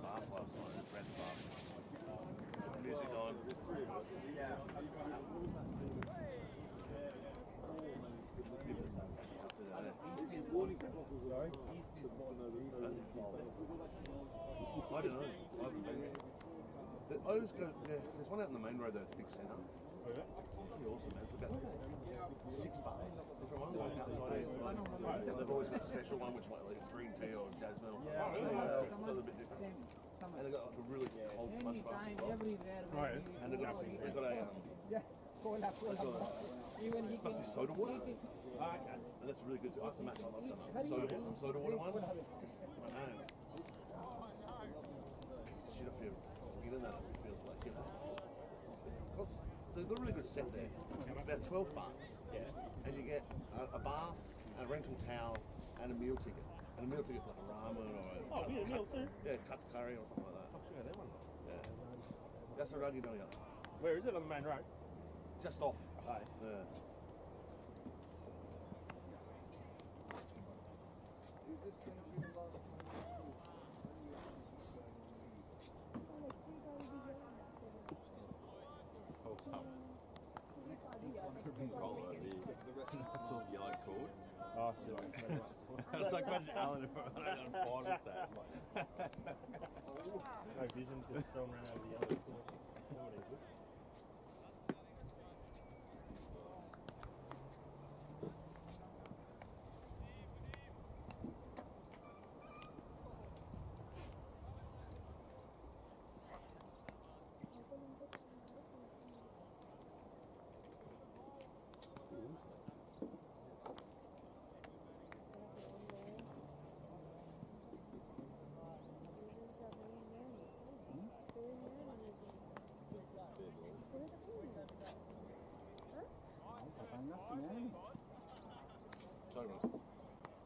bath last night. Red bath. Music on. I don't know. I haven't been there. I always go, yeah, there's one out on the main road there, it's a big centre. Pretty awesome, man. It's about 6 bars. Different ones, like outside, inside. And they've always got a special one which might like green tea or jasmine or something. So they're a bit different. And they've got like a really cold punch bar as well. Right. And they've got a it's supposed to be soda water. And that's really good too. After match, I love some soda water one. Just, I know. Picks the shit off your skin and that. It feels like, you know. They've got a really good set there. It's about $12. And you get a bath, a rental towel, and a meal ticket. And a meal ticket's like a ramen or a meal too? Yeah, cuts curry or something like that. Yeah. That's a ruggy doing it. Where is it on the main road? Just off. Aye. Yeah. Is this going to be the last time? Oh, sure. I was like, imagine Alan if I got bored with that. My vision just thrown right out of the yellow.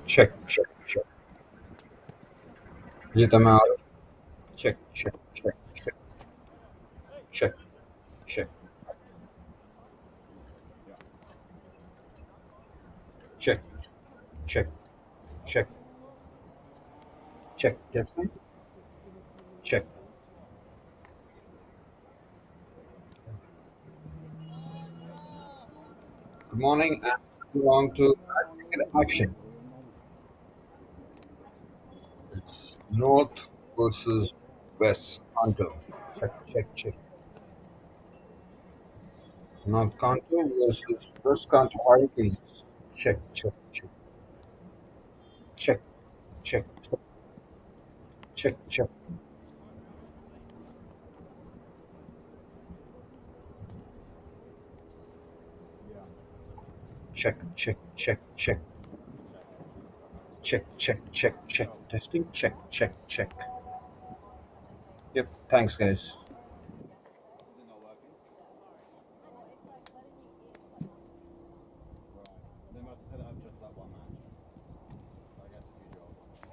Check. ये तो मैं और check. Check. Check. Yes, ma'am. Check. Good morning and welcome to action. It's North versus West Kanto. Check. North Kanto versus West Kanto Hurricanes. Check. Check. Testing. Check. Yep. Thanks, guys. Is it not working? Right. They must have set it up just that one match. So I guess it's your job. So,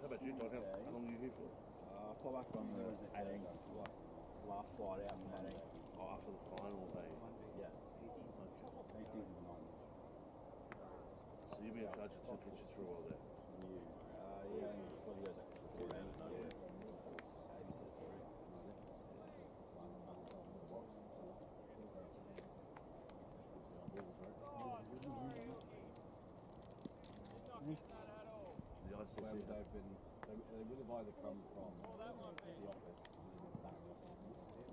how about you, Todd? How long are you here for? Fall back on the heading, last flight out in the heading. Oh, after the final day. Yeah. Okay. 18th is 9. So you'll be in charge of 2 pitches for a while there. Yeah, and before you go to 4 rounds, yeah. The ICC. They would have either come from the office and then sat in the office.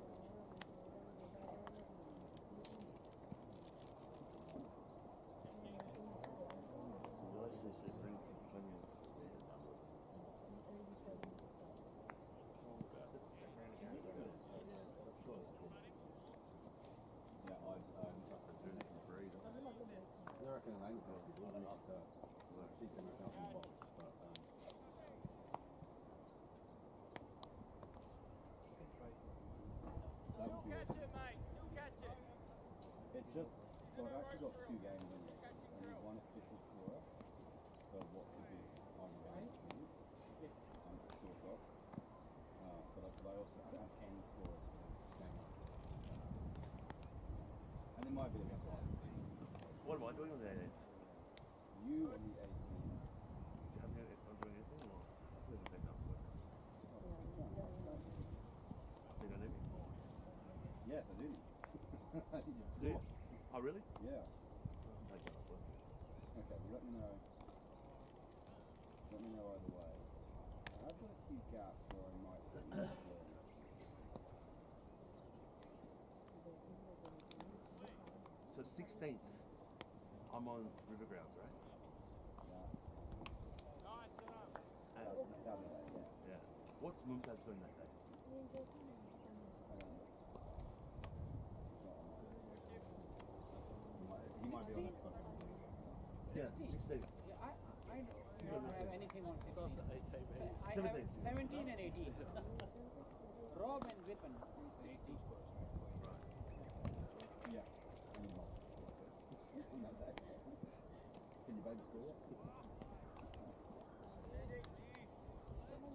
The ICC bring plenty of stairs. Yeah, I'm not doing it for free. I reckon I ain't going to do it. So, she can make up in the box. But, that would be awesome. It's just, so I've actually got 2 games in this. Only one official scorer for what could be final game. might be the best one. What am I doing on the 18th? You and the 18. Do you have any, I'm doing anything or I couldn't take that work. So you don't need me? Yes, I do. I think you Do you? score. Oh, really? Yeah. I'll take that work. Okay, well, let me know. Let me know either way. I've got a few gaps where I might put you in. So 16th, I'm on River Grounds, right? That's Saturday, yeah. Yeah. What's Mumtaz doing that day? I don't know. He might be on the clock. Yeah, 16th. Yeah, I don't have anything on 16. Starts at 8 I have 17th. 17 and 18. Rob and Ripon on 16. Yeah. Can you baby score yet?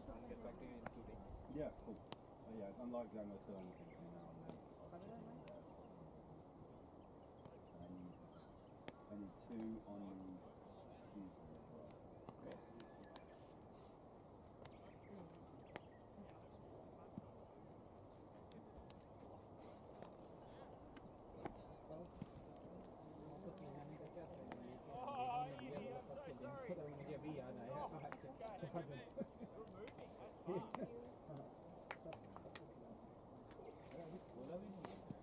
I'll get back to you in 2 days. Yeah, cool. Oh, yeah, it's unlikely I'm going to fill anything between now and then. I need 2 on Tuesday as well.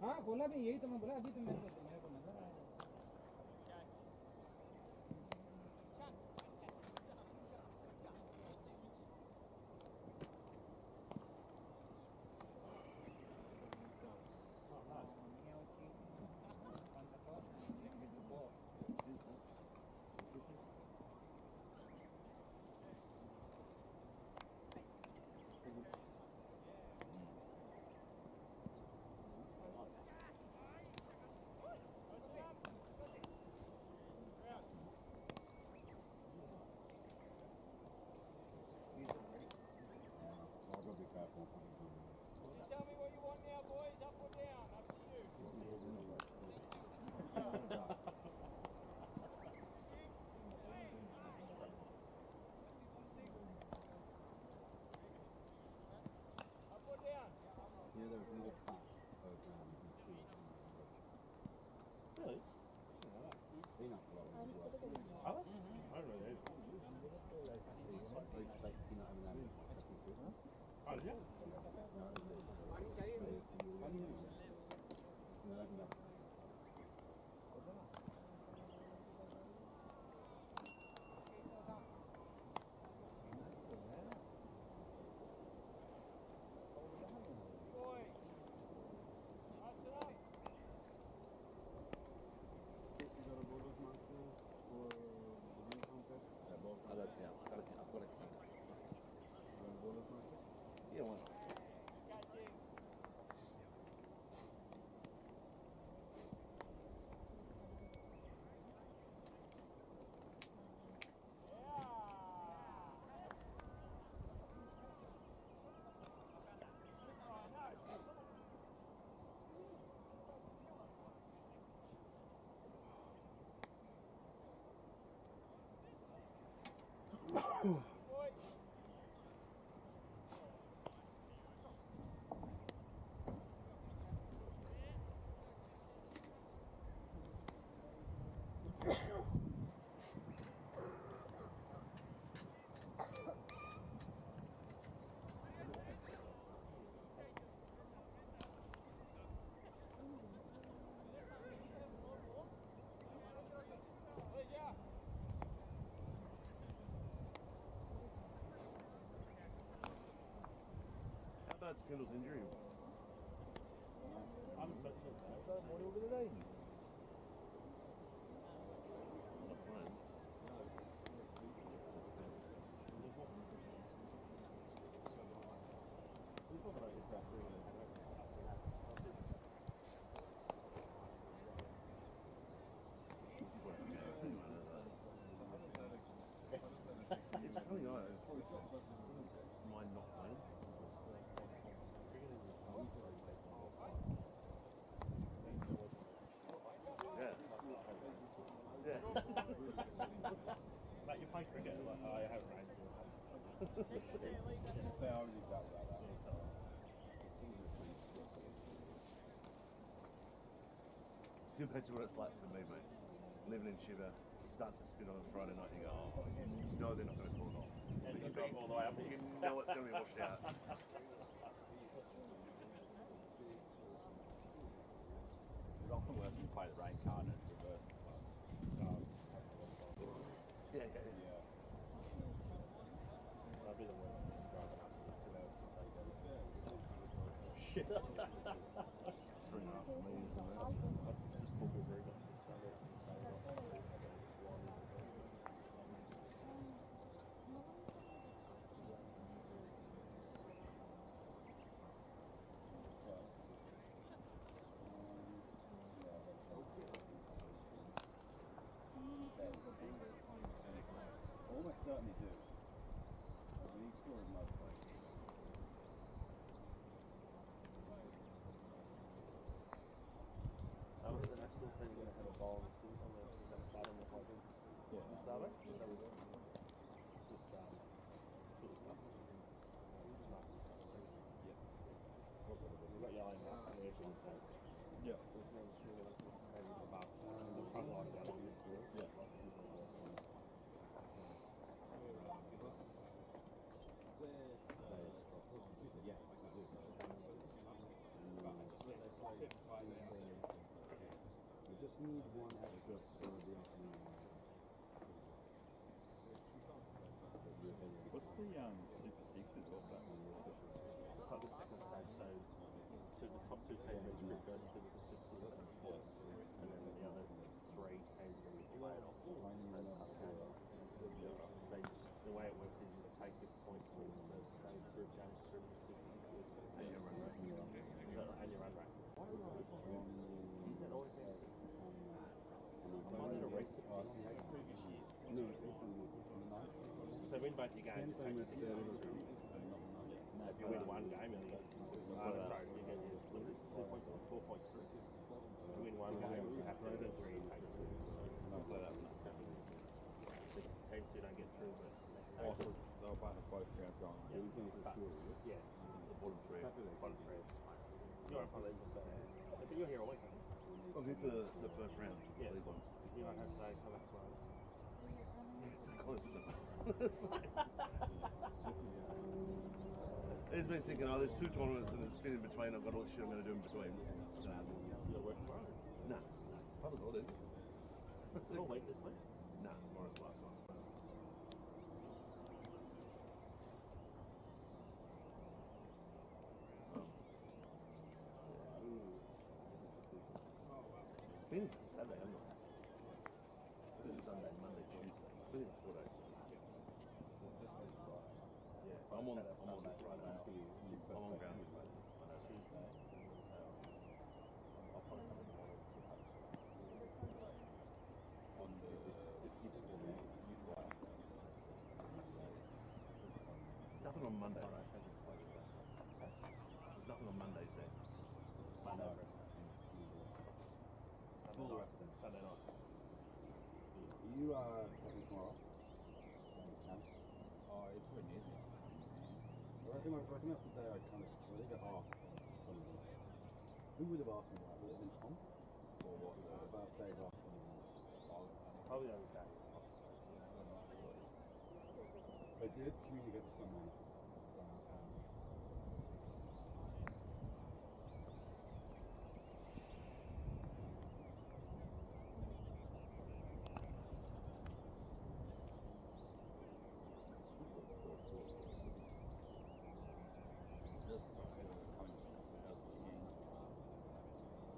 हाँ बोला भी यही तो मैं बोला अभी तो मेरे को नजर आया I've got to be careful. Tell me what you want now, boys. Up or down? Up to you. Up or down? Yeah, there was a little fat over Really? peanut butter as well. Oh? I don't know that. They just take peanut and then chicken soup. Oh, yeah? Boy. Pass it up. I don't count. I've got to count. Yeah, why not? Catch him. How bad's Kendall's injury? I'm expecting it to start morning over the day. Not playing. We talk about this after It's funny, I mind not playing. I already felt about that. You imagine what it's like for me, mate. Living in Shiva, starts to spin on a Friday night, you go, oh, you know they're not going to call it off. And you drive all the way up. You know it's going to be washed out. It's often worse when you play the rain card and it's reverse. Yeah. That'd be the worst thing, driving up to 2 hours to take that. Shit. 3.5 for me, isn't it? Just book Uber Eats this Sunday and stay off. Almost certainly do. We score in most places. The national team going to have a bowl on the bat on the high end. Yeah. Is that it? Is that what we're doing? Just good stuff. We've got yellow marks on the edge of the side. Yeah. So we can have a string of maybe the marks and the front line down the field. Yeah. We just need one extra for the afternoon. What's the Super Sixes also? Just like the second stage, so the top two teams each group go to the Sixes, and then the other three teams are going to be played off. So the way it works is you take your points from the first stage group games through the Sixes. And your run rate. And your run rate. Is that always been? I might need a reset on previous years. No, So win both your games, you take your 6 points through. No, if you win one game, you get sorry, you get your 2 points or 4 points through. If you win one game, you have to get 3 and take 2. The teams who don't get through, but Also, they'll play both rounds going. yeah, The bottom three. bottom 3 is fine. You're up on these ones, but you're here all week. I'm here for the first round. Yeah. League ones. You might have today, come back tomorrow. Yeah, it's so close, isn't it? It's like... It's been thinking, oh, there's 2 tournaments and there's been in between. I've got all the shit I'm going to do in between. You'll work tomorrow. Nah. Probably got it. It's all week this week. Nah, tomorrow's the last one. Spins is Saturday, isn't it? So this Sunday, Monday, Tuesday. Spins is 4 days. Yeah, I'm on Friday. I'm on ground with Friday. Tuesday, Wednesday. I'll probably come in the morning to have On the 60th, you fly. Nothing on Monday, right? There's nothing on Mondays there. Monday, rest day. Full rest day. Sunday nights. You are taking tomorrow? Oh, it's very near me. I reckon that's the day I kind of, so they get off Sunday. Who would have asked me that? Would it have been Tom? Or what? About days off. Probably the only day. I did communicate to someone.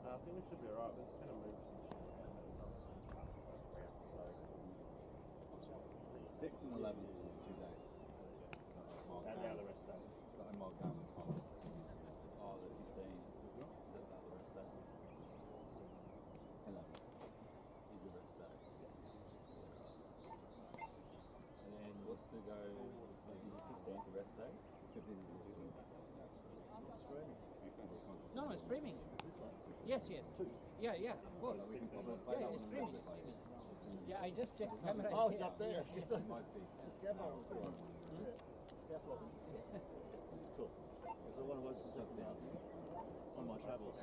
I think we should be alright. We're just going to move some shit around and Sixth and 11th is 2 days. and the other rest day. Got him marked down with Tom. Oh, the 15th. That the rest day. 11th is the rest day. And then what's to go? Is the 15th the rest day? 15th is the rest day. No, it's streaming. Yes, yes. Yeah, of course. Yeah, it's streaming. Yeah, I just checked the camera. Oh, it's up there. It's on- Cool. Because I want to watch the stuff out on my travels.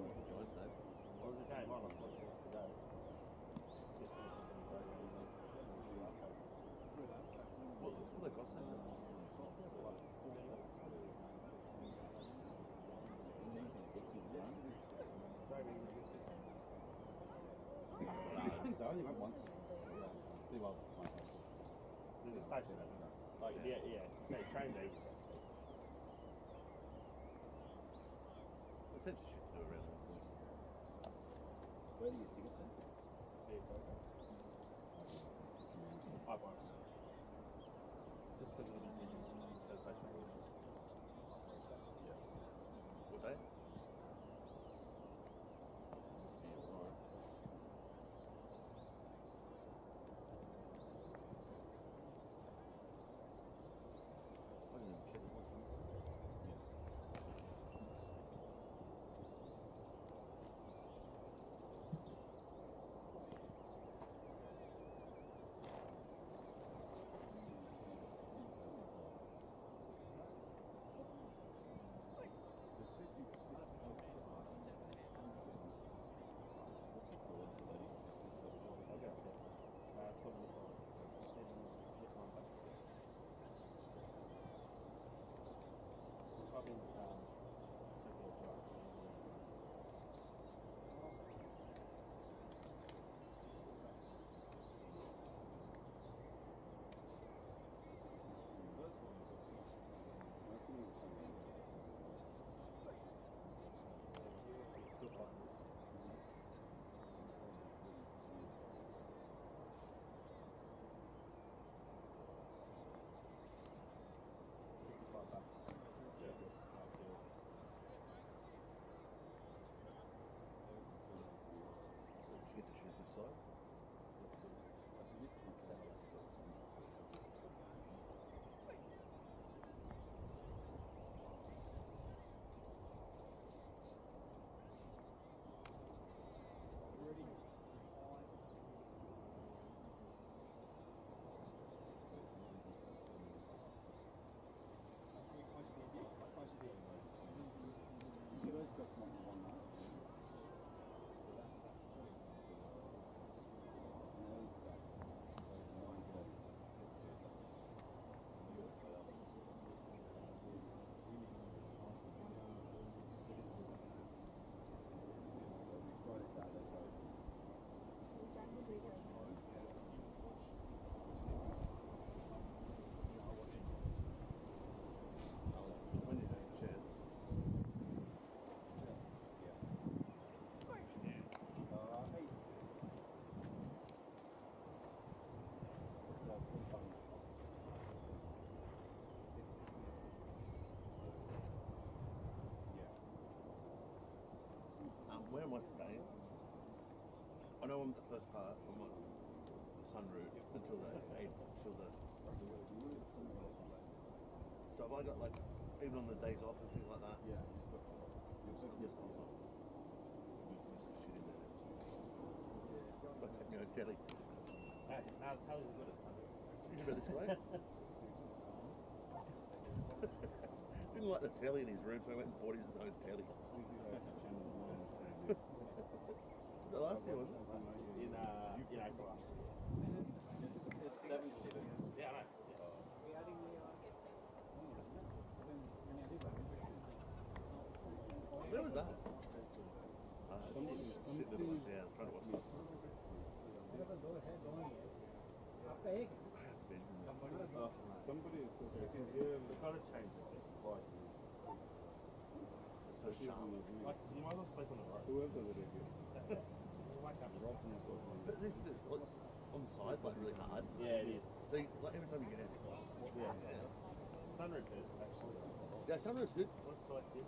What was the game on? I thought it was the game. What they cost us? I think so. I only went once. Pretty well. There's a station at it. Like, yeah. They trained there. There's heaps of shit to do around there too. Where do you get tickets from? I won. Just because of the music. So the place where it's. What day? I didn't even check it was something. Did you get to choose which side? You guys just want one now? When you have chairs. Where am I staying? I know I'm at the first part. I'm on Sun Route until the So have I got like even on the days off and things like that? Yeah. Yes, the whole time. There's some shit in there. But take me on telly. Hey, now the telly's good at Sunday. Did you go this way? Didn't like the telly in his room, so I went and bought his own telly. Was that last year, wasn't it? In April last year. It's 7 to 2. Yeah, I know. Where was that? Sitting in his house trying to watch it. How's the beds in there? Somebody is They've got to change it. It's like, It's so sharp. you might as well sleep on the road. whoever it is. Wake up. But this bit, like, on the side, like really hard. Yeah, it is. So like every time you get out, you go, Yeah. Sunroof is actually. yeah, sunroof's good. What's selected?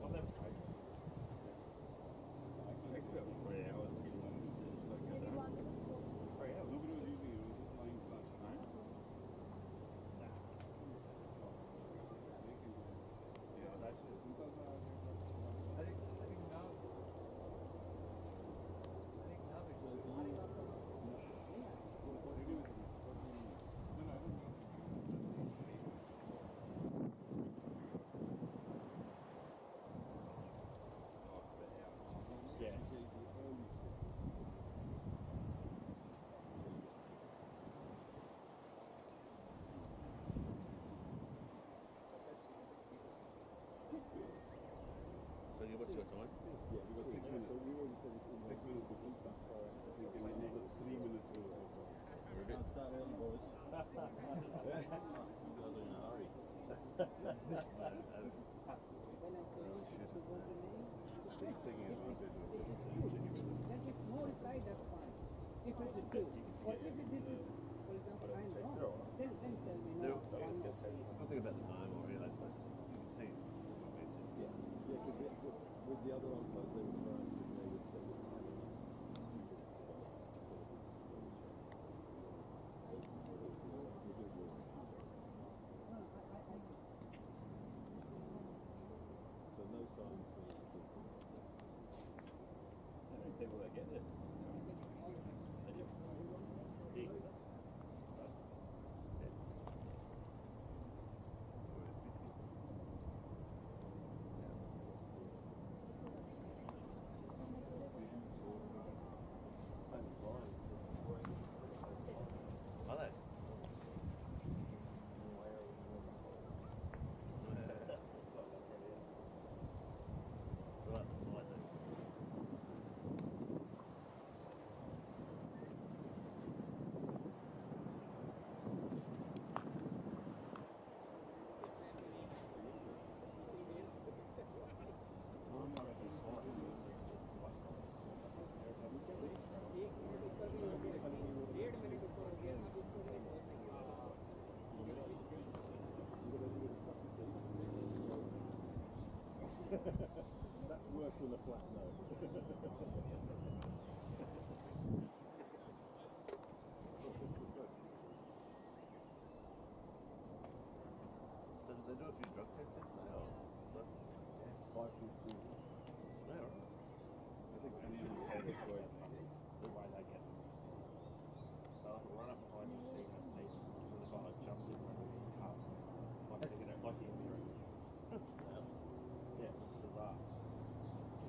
I've never seen it. Yeah, I was kidding. One thing about the dome or any of those places, you can see it doesn't make sense. With the other ones, they were trying to so no signs People that get it. Are they? I like the side though. That's worse than a flat no. So did they do a few drug tests yesterday or what? Five from two. No, right. I think any of the soldiers were the way they get. They'll run up behind you, so you can see when the guy jumps in front of his car. Like they're gonna, like the arrested. Yeah, it's bizarre.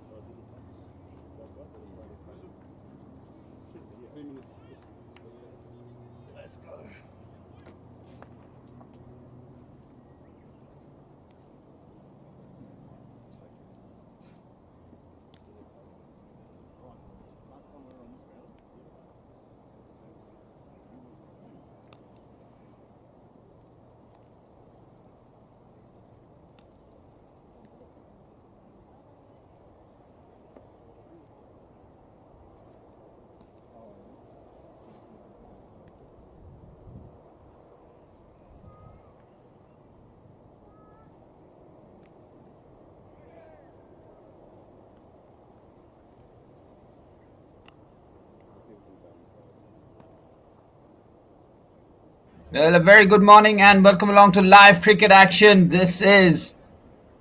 So I think it's like, shoot video. 3 minutes. Let's go. Well, a very good morning and welcome along to live cricket action. This is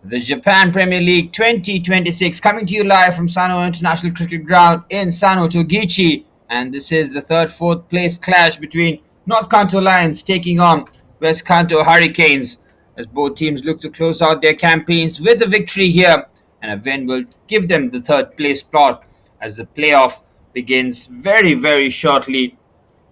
the Japan Premier League 2026 coming to you live from Sano International Cricket Ground in Sano, Togichi. And this is the fourth place clash between North Kanto Lions taking on West Kanto Hurricanes as both teams look to close out their campaigns with a victory here. And a win will give them the third place spot as the playoff begins very, very shortly.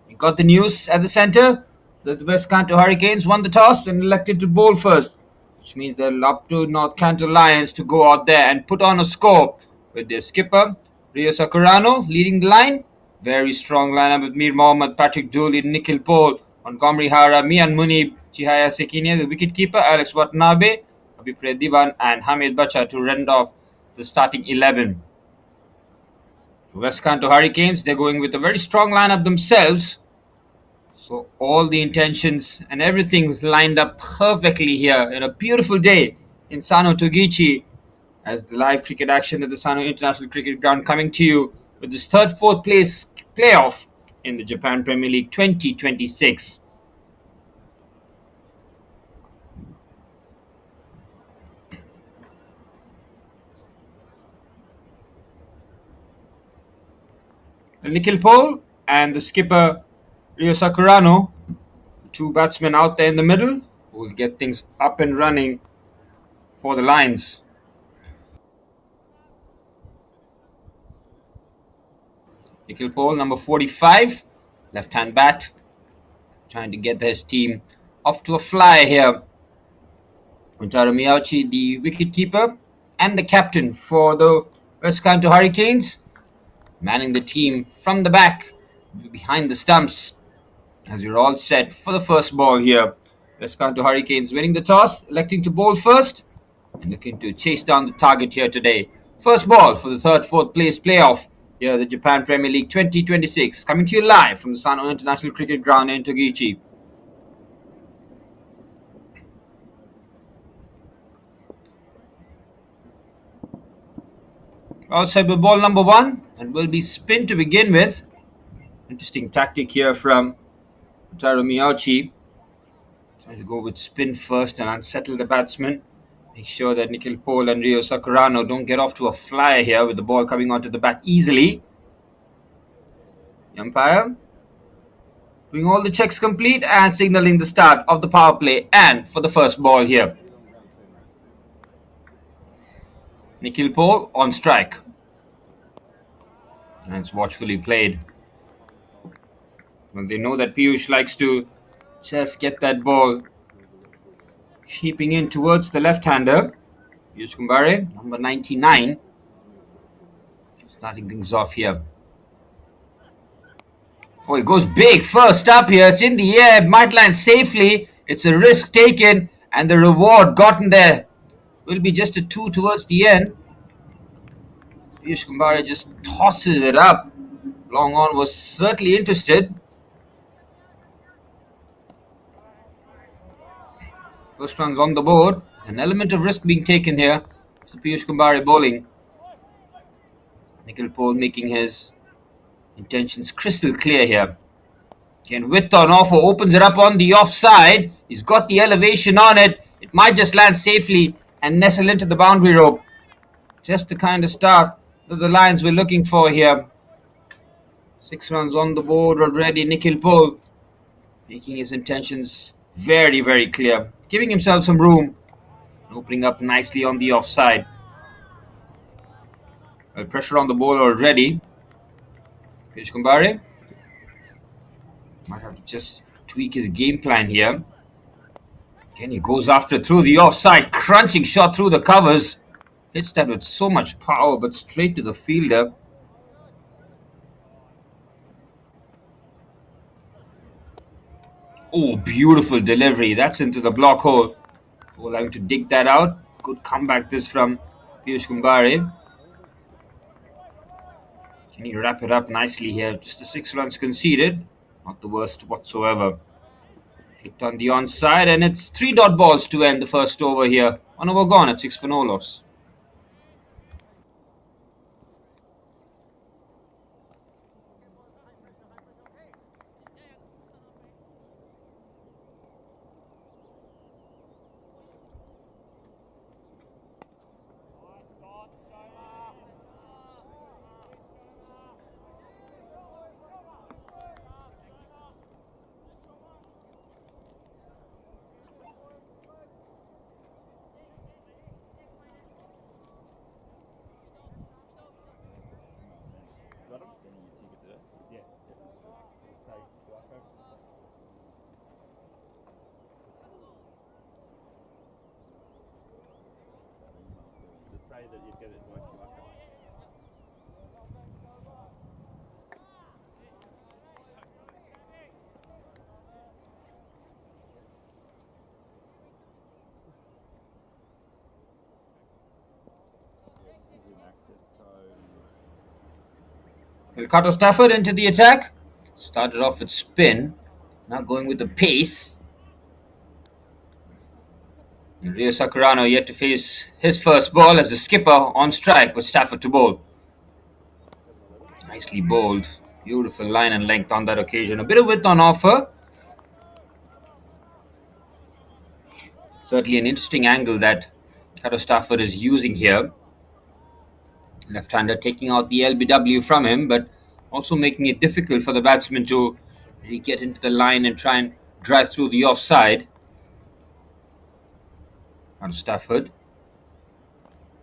You got the news at the center. The West Kanto Hurricanes won the toss and elected to bowl first, which means they're up to North Kanto Lions to go out there and put on a score with their skipper, Rio Sakurano, leading the line. Very strong lineup with Mir Mohammed, Patrick Dooley, Nikhil Paul, Montgomery Hara, Mian Munib, Chihaya Sekinia, the wicketkeeper, Alex Watanabe, Abhipray Diwan, and Hamid Bacha to round off the starting 11. West Kanto Hurricanes, they're going with a very strong lineup themselves. So all the intentions and everything's lined up perfectly here in a beautiful day in Sano Togichi as the live cricket action at the Sano International Cricket Ground coming to you with this fourth place playoff in the Japan Premier League 2026. Nikhil Paul and the skipper Rio Sakurano, two batsmen out there in the middle, who will get things up and running for the Lions. Nikhil Paul, number 45, left-hand bat, trying to get his team off to a flyer here. Untaro Miyauchi, the wicket-keeper and the captain for the West Kanto Hurricanes manning the team from the back, behind the stumps, as we're all set for the first ball here. West Kanto Hurricanes winning the toss, electing to bowl first, and looking to chase down the target here today. First ball for the 3rd, 4th place playoff here at the Japan Premier League 2026. Coming to you live from the Sano International Cricket Ground in Togichi. Outside with ball number 1, and will be spin to begin with. Interesting tactic here from Taro Miyauchi. Trying to go with spin first and unsettle the batsman. Make sure that Nikhil Paul and Ryo Sakurano don't get off to a flyer here with the ball coming onto the bat easily. The umpire doing all the checks complete and signalling the start of the power play and for the first ball here. Nikhil Paul on strike. And it's watchfully played. Well, they know that Piyush likes to just get that ball shaping in towards the left-hander. Piyush Kumbare, number 99. Starting things off here. Oh, it goes big first up here. It's in the air. Might land safely. It's a risk taken and the reward gotten there will be just a 2 towards the end. Piyush Kumbare just tosses it up. Long on was certainly interested. First runs on the board. An element of risk being taken here. So Piyush Kumbare bowling. Nikhil Paul making his intentions crystal clear here. Again, width on offer, opens it up on the offside. He's got the elevation on it. It might just land safely and nestle into the boundary rope. Just the kind of start that the Lions were looking for here. 6 runs on the board already. Nikhil Paul making his intentions very, very clear. Giving himself some room. Opening up nicely on the offside. Well, pressure on the ball already. Piyush Kumbare might have to just tweak his game plan here. Again, he goes after through the offside. Crunching shot through the covers. Hits that with so much power, but straight to the fielder. Oh, beautiful delivery. That's into the block hole. We're having to dig that out. Good comeback this from Piyush Kumbare. Can he wrap it up nicely here? Just the 6 runs conceded. Not the worst whatsoever. Flicked on the onside, and it's 3 dot balls to end the first over here. 1 over gone at 6 for no loss. Say that you get it like Kato Stafford into the attack. Started off with spin. Now going with the pace. Ryo Sakurano yet to face his first ball as the skipper on strike with Stafford to bowl. Nicely bowled. Beautiful line and length on that occasion. A bit of width on offer. Certainly an interesting angle that Kato Stafford is using here. Left-hander taking out the LBW from him, but also making it difficult for the batsman to really get into the line and try and drive through the offside. On Stafford.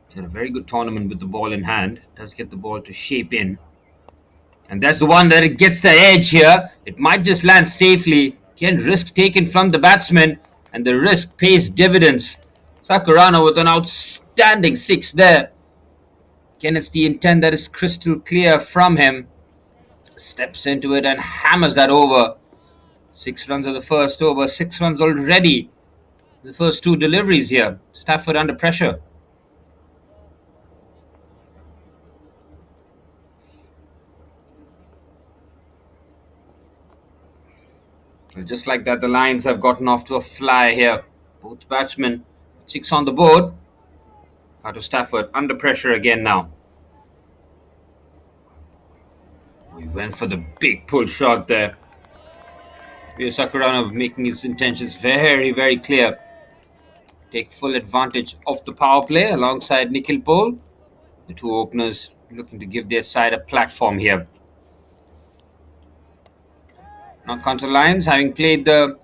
He's had a very good tournament with the ball in hand. Does get the ball to shape in. And that's the one that it gets the edge here. It might just land safely. Again, risk taken from the batsman. And the risk pays dividends. Sakurano with an outstanding 6 there. Again, it's the intent that is crystal clear from him. Steps into it and hammers that over. 6 runs of the first over, 6 runs already. The first 2 deliveries here. Stafford under pressure. Well, just like that, the Lions have gotten off to a fly here. Both batsmen, 6 on the board. Kanto Stafford under pressure again now. He went for the big pull shot there. Sakurano making his intentions very, very clear. Take full advantage of the power play alongside Nikhil Paul. The 2 openers looking to give their side a platform here. Now Kanto Lions, having played the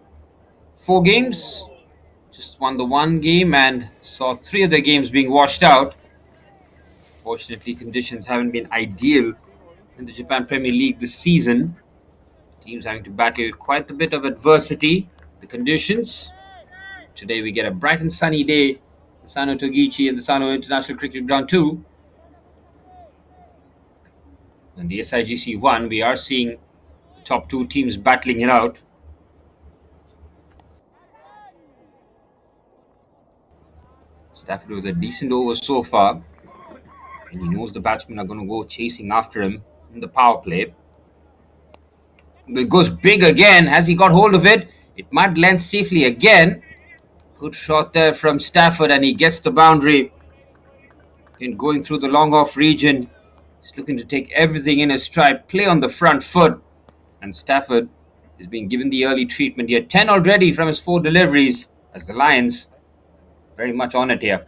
4 games, just won the 1 game and saw 3 of the games being washed out. Fortunately, conditions haven't been ideal in the Japan Premier League this season. Teams having to battle quite a bit of adversity. The conditions. Today we get a bright and sunny day in Sano Togichi and the Sano International Cricket Ground 2. And the SIGC 1, we are seeing the top 2 teams battling it out. Stafford with a decent over so far. And he knows the batsmen are going to go chasing after him in the power play. It goes big again. Has he got hold of it? It might land safely again. Good shot there from Stafford and he gets the boundary. In going through the long off region. He's looking to take everything in his stride. Play on the front foot. And Stafford is being given the early treatment here. 10 already from his 4 deliveries. As the Lions very much on it here.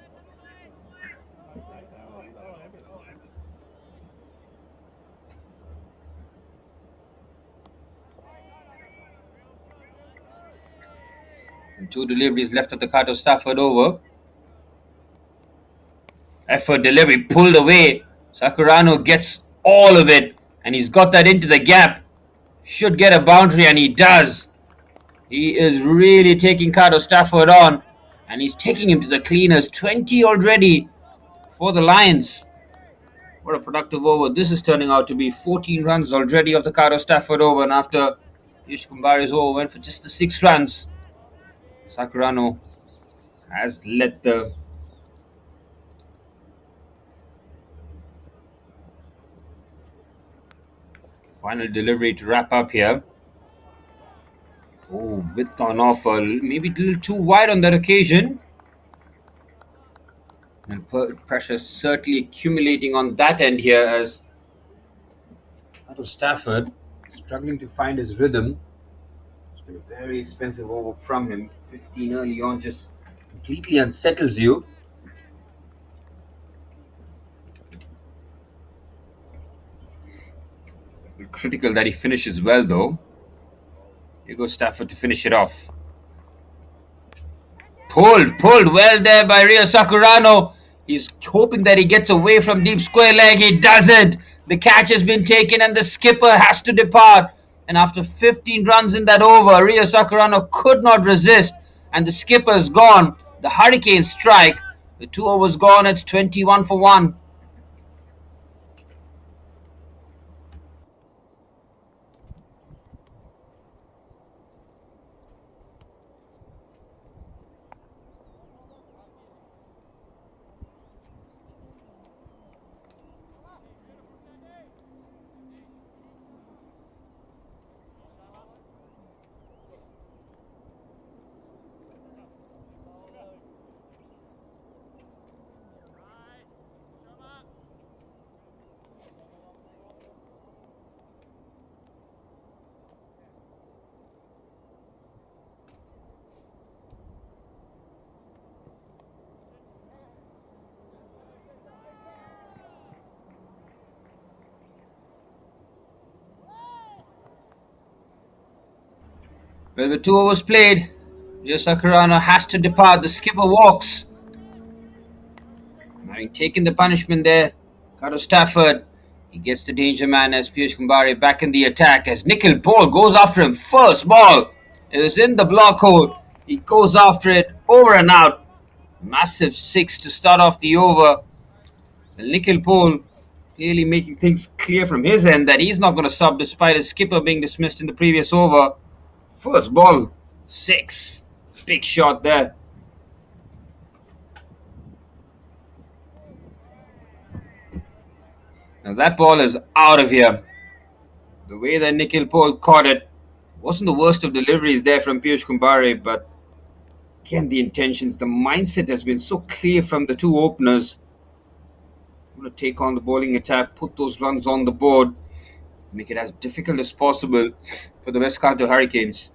And 2 deliveries left of the Kanto Stafford over. Effort delivery pulled away. Sakurano gets all of it. And he's got that into the gap. Should get a boundary and he does. He is really taking Kanto Stafford on. And he's taking him to the cleaners. 20 already for the Lions. What a productive over. This is turning out to be 14 runs already of the Kanto Stafford over. And after Piyush Kumbhari's over went for just the 6 runs. Sakurano has let the final delivery to wrap up here. Oh, width on offer. Maybe a little too wide on that occasion. And pressure certainly accumulating on that end here as Kanto Stafford struggling to find his rhythm. It's been a very expensive over from him. 15 early on just completely unsettles you. Critical that he finishes well though. Here goes Stafford to finish it off. Pulled well there by Rio Sakurano. He's hoping that he gets away from deep square leg. He doesn't. The catch has been taken and the skipper has to depart. And after 15 runs in that over, Rio Sakurano could not resist. And the skipper's gone. The Hurricane strike. The 2 overs gone. It's 21 for 1. Well, with 2 overs played, Rio Sakurano has to depart. The skipper walks. Having taken the punishment there, Kanto Stafford, he gets the danger man as Piyush Kumbhari back in the attack as Nikhil Paul goes after him. First ball. It was in the block hole. He goes after it, over and out. Massive 6 to start off the over. And Nikhil Paul clearly making things clear from his end that he's not going to stop despite his skipper being dismissed in the previous over. First ball, 6. Big shot there. Now that ball is out of here. The way that Nikhil Paul caught it wasn't the worst of deliveries there from Piyush Kumbhare, but again, the intentions, the mindset has been so clear from the two openers. I'm going to take on the bowling attack, put those runs on the board, make it as difficult as possible for the West Kanto Hurricanes.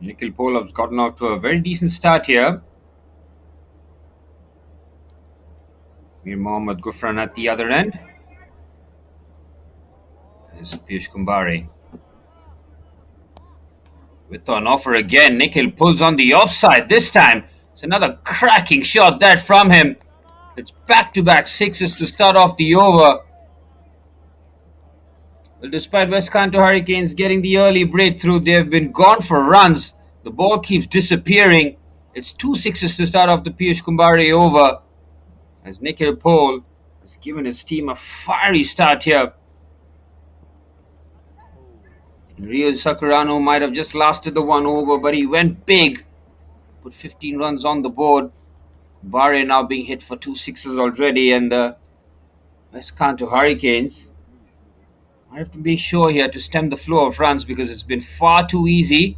Nikhil Paul has gotten off to a very decent start here. Mir Mohammad Gufran at the other end. There's Piyush Kumbhare. With an offer again, Nikhil pulls on the offside this time. It's another cracking shot that from him. It's back-to-back 6s to start off the over. Well, despite West Kanto Hurricanes getting the early breakthrough, they've been gone for runs. The ball keeps disappearing. It's 2 6s to start off the Piyush Kumbhare over, as Nikhil Paul has given his team a fiery start here. Rio Sakurano might have just lasted the 1 over, but he went big. Put 15 runs on the board. Kumbhare now being hit for 2 6s already, and the West Kanto Hurricanes I have to be sure here to stem the flow of runs because it's been far too easy.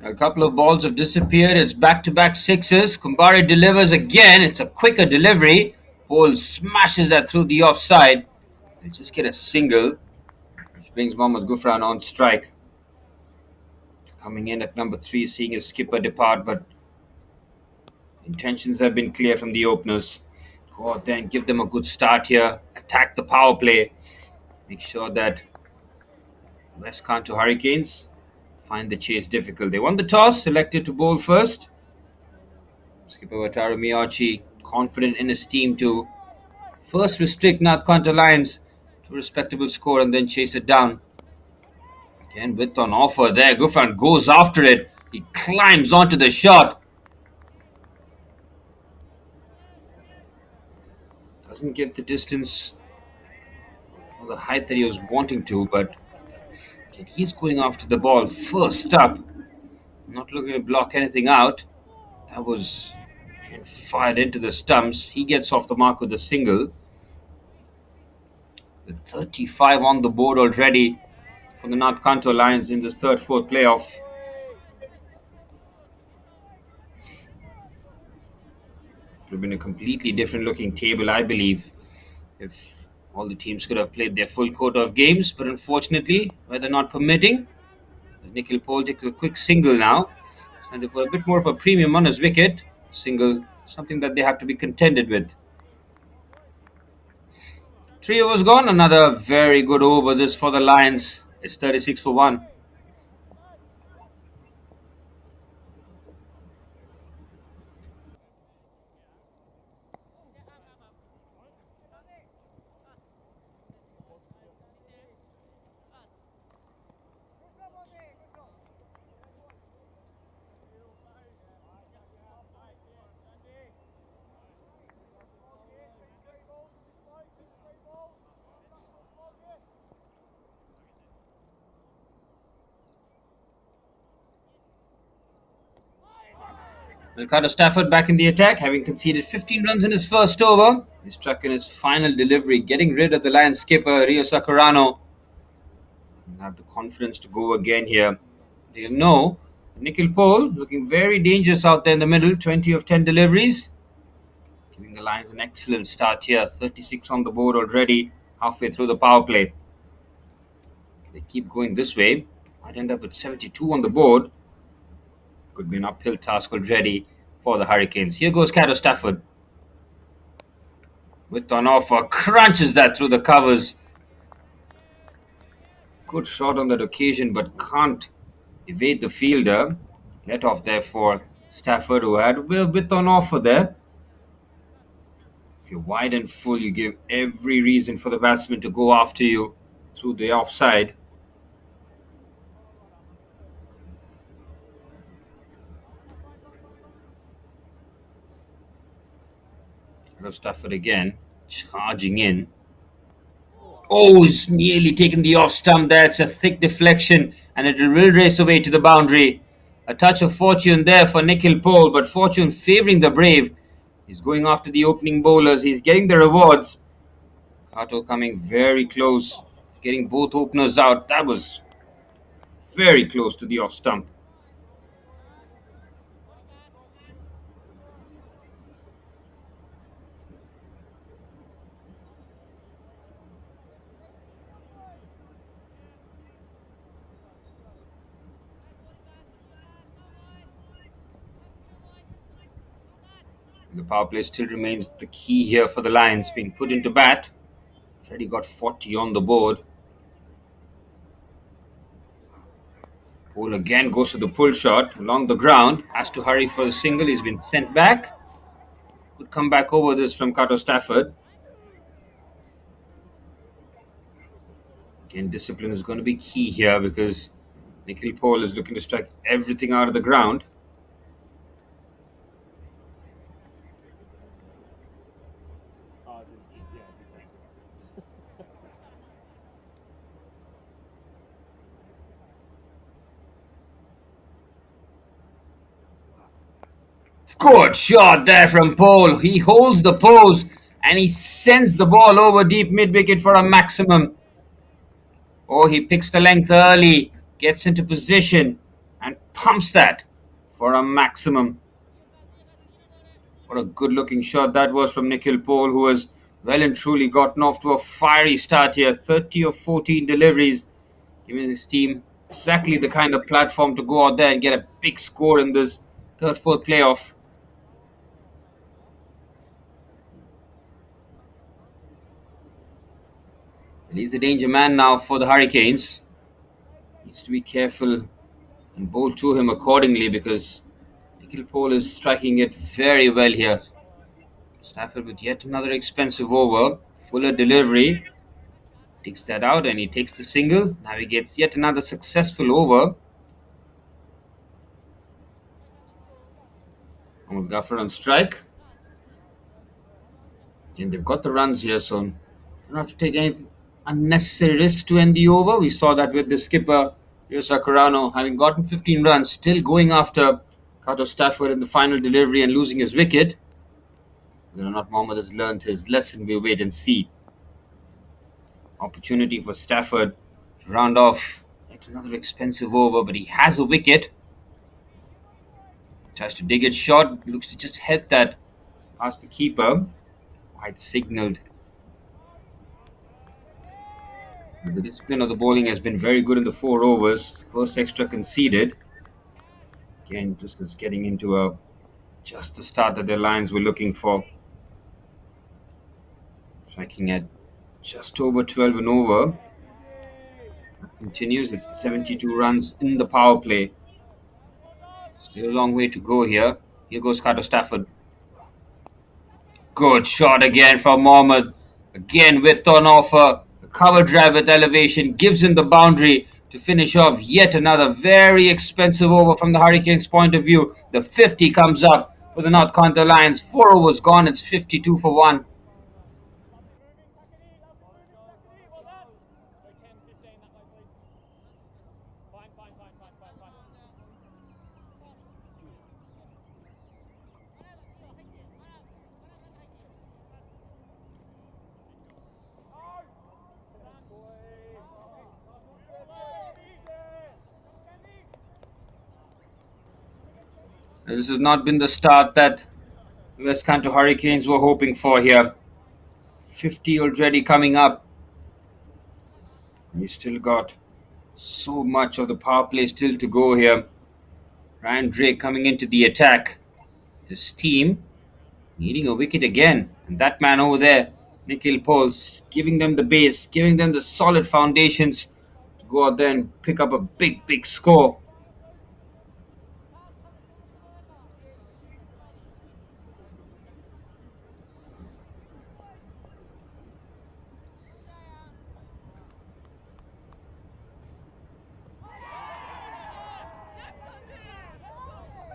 A couple of balls have disappeared. It's back-to-back 6s. Kumbhare delivers again. It's a quicker delivery. Paul smashes that through the offside. They just get a single, which brings Mohammad Gufran on strike. Coming in at number 3, seeing his skipper depart, but intentions have been clear from the openers. Go out there and give them a good start here. Attack the power play. Make sure that West Kanto Hurricanes find the chase difficult. They won the toss, selected to bowl first. Skipper Wataru Miyachi confident in his team to first restrict North Kanto Lions to a respectable score and then chase it down. Again with an offer there, Gufran goes after it. He climbs onto the shot. Doesn't get the distance or the height that he was wanting to, but he's going after the ball first up, not looking to block anything out. That was fired into the stumps. He gets off the mark with a single. With 35 on the board already for the North Kanto Lions in this 3rd-4th playoff. It would have been a completely different looking table, I believe, if all the teams could have played their full quota of games, but unfortunately, weather not permitting, Nikhil Paul takes a quick single now. Trying to put a bit more of a premium on his wicket. Single, something that they have to be contended with. 3 overs gone, another very good over this for the Lions. It's 36 for 1. Ricardo Stafford back in the attack, having conceded 15 runs in his first over. He struck in his final delivery, getting rid of the Lions skipper, Rio Sakurano. Have the confidence to go again here. You know, Nikhil Paul looking very dangerous out there in the middle, 20 of 10 deliveries. Giving the Lions an excellent start here, 36 on the board already, halfway through the power play. They keep going this way, might end up with 72 on the board. Could be an uphill task already for the Hurricanes. Here goes Ricardo Stafford. With an offer, crunches that through the covers. Good shot on that occasion, but can't evade the fielder. Let off there for Stafford, who had a bit on offer there. If you're wide and full, you give every reason for the batsman to go after you through the offside. Stafford again, charging in. Oh, he's nearly taken the off stump there. It's a thick deflection and it will race away to the boundary. A touch of fortune there for Nikhil Paul, but fortune favouring the Brave. He's going after the opening bowlers. He's getting the rewards. Kanto coming very close, getting both openers out. That was very close to the off stump. The power play still remains the key here for the Lions, being put into bat. Already got 40 on the board. Paul again goes to the pull shot along the ground. Has to hurry for the single. He's been sent back. Could come back over this from Ricardo Stafford. Again, discipline is going to be key here because Nikhil Paul is looking to strike everything out of the ground. Good shot there from Paul. He holds the pose and he sends the ball over deep mid-wicket for a maximum. Oh, he picks the length early, gets into position and pumps that for a maximum. What a good-looking shot that was from Nikhil Paul, who has well and truly gotten off to a fiery start here. 30 of 14 deliveries, giving his team exactly the kind of platform to go out there and get a big score in this third, fourth playoff. He's the danger man now for the Hurricanes. Needs to be careful and bowl to him accordingly because Nikhil Paul is striking it very well here. Stafford with yet another expensive over. Fuller delivery. Takes that out and he takes the single. Now he gets yet another successful over. With Gaffer on strike. And they've got the runs here, so don't have to take any unnecessary risk to end the over. We saw that with the skipper, Rio Sakurano, having gotten 15 runs, still going after Kanto Stafford in the final delivery and losing his wicket. Whether or not Mohammad has learned his lesson, we'll wait and see. Opportunity for Stafford to round off yet another expensive over, but he has a wicket. Tries to dig it short, looks to just head that past the keeper. Wide signalled. The discipline of the bowling has been very good in the 4 overs. First extra conceded. Again, just is getting into just the start that their Lions were looking for. Striking at just over 12 and over. Continues. It's 72 runs in the power play. Still a long way to go here. Here goes Kanto Stafford. Good shot again from Mohammad. Again with on offer. The cover drive with elevation gives him the boundary to finish off yet another very expensive over from the Hurricanes' point of view. The 50 comes up for the North Kanto Lions. 4 overs gone. It's 52 for 1. This has not been the start that West Kanto Hurricanes were hoping for here. 50 already coming up. We still got so much of the power play still to go here. Ryan Drake coming into the attack. This team needing a wicket again. And that man over there, Nikhil Paul, giving them the base, giving them the solid foundations to go out there and pick up a big, big score.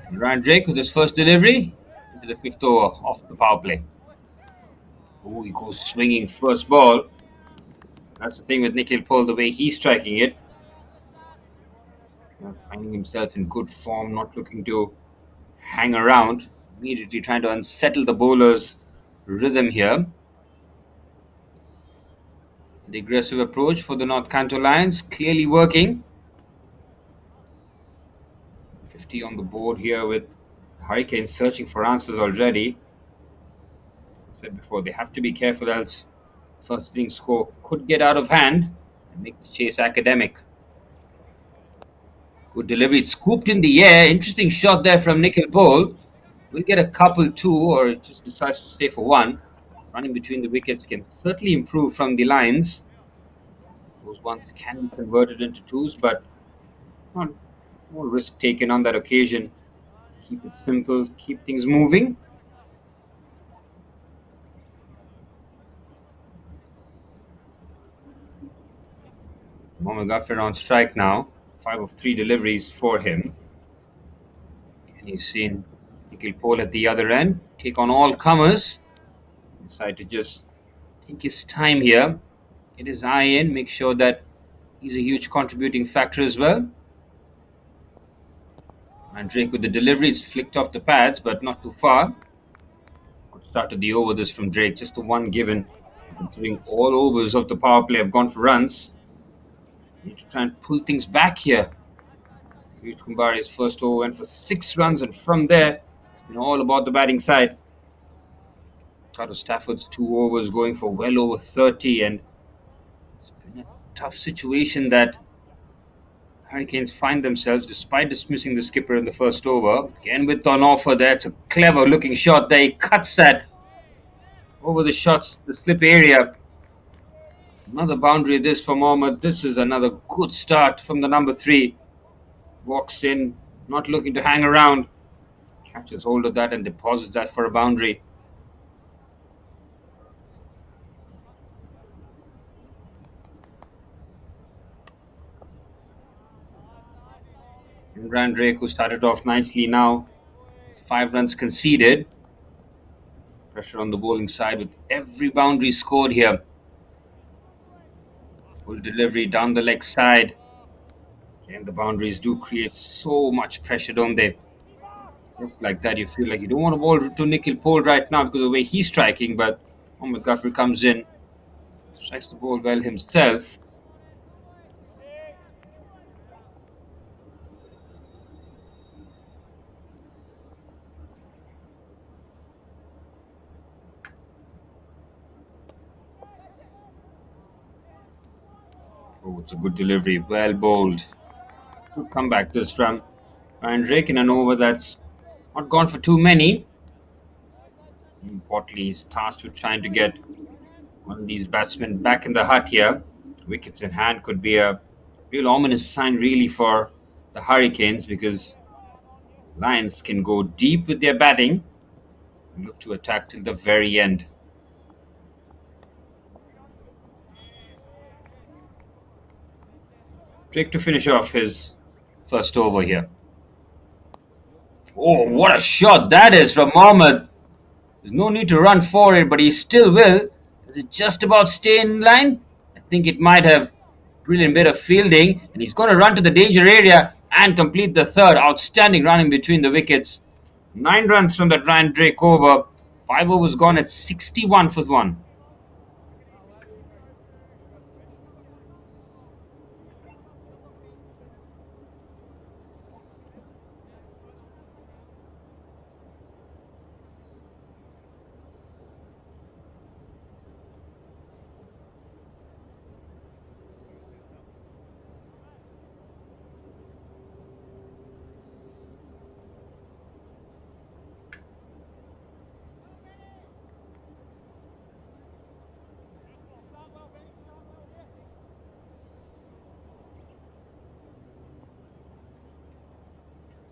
Ryan Drake with his first delivery into the fifth over off the power play. Oh, he goes swinging first ball. That's the thing with Nikhil Paul, the way he's striking it. Finding himself in good form, not looking to hang around. Immediately trying to unsettle the bowler's rhythm here. The aggressive approach for the North Kanto Lions clearly working. 50 on the board here with Hurricanes searching for answers already. I said before, they have to be careful else first inning score could get out of hand and make the chase academic. Good delivery. It's scooped in the air. Interesting shot there from Nikhil Paul. We'll get a couple two, or it just decides to stay for one. Running between the wickets can certainly improve from the lines. Those ones can be converted into twos, but not more risk taken on that occasion. Keep it simple, keep things moving. Mohammad Ghaffar on strike now. 5 of 3 deliveries for him. And you've seen Nikhil Paul at the other end take on all comers. Decide to just take his time here, get his eye in, make sure that he's a huge contributing factor as well. And Drake with the delivery, it's flicked off the pads, but not too far. Good start to the over this from Drake, just the one given. Considering all overs of the power play have gone for runs. Need to try and pull things back here. Yuj Kumbari's first over went for 6 runs, and from there, it's been all about the batting side. Carter Stafford's 2 overs going for well over 30, and it's been a tough situation that Hurricanes find themselves despite dismissing the skipper in the first over. Again with an offer there, it's a clever looking shot there. He cuts that over the shots, the slip area. Another boundary this for Mohammad. This is another good start from the number 3. Walks in, not looking to hang around. Catches hold of that and deposits that for a boundary. Imran Drake, who started off nicely now. 5 runs conceded. Pressure on the bowling side with every boundary scored here. Full delivery down the leg side. And the boundaries do create so much pressure, don't they? Just like that, you feel like you don't want to bowl to Nikhil Paul right now because of the way he's striking, but Mohammad Ghaffar comes in, strikes the ball well himself. Oh, it's a good delivery, well bowled. Good comeback this from Ryan Drake in an over that's not gone for too many. Importantly, he's tasked with trying to get one of these batsmen back in the hut here. Wickets in hand could be a real ominous sign really for the Hurricanes, because Lions can go deep with their batting and look to attack till the very end. Drake to finish off his first over here. Oh, what a shot that is from Mohammad. There's no need to run for it, but he still will. Does it just about stay in line? I think it might have. Brilliant bit of fielding, and he's going to run to the danger area and complete the third. Outstanding running between the wickets. 9 runs from that Ryan Drake over. 5 overs gone at 61 for 1.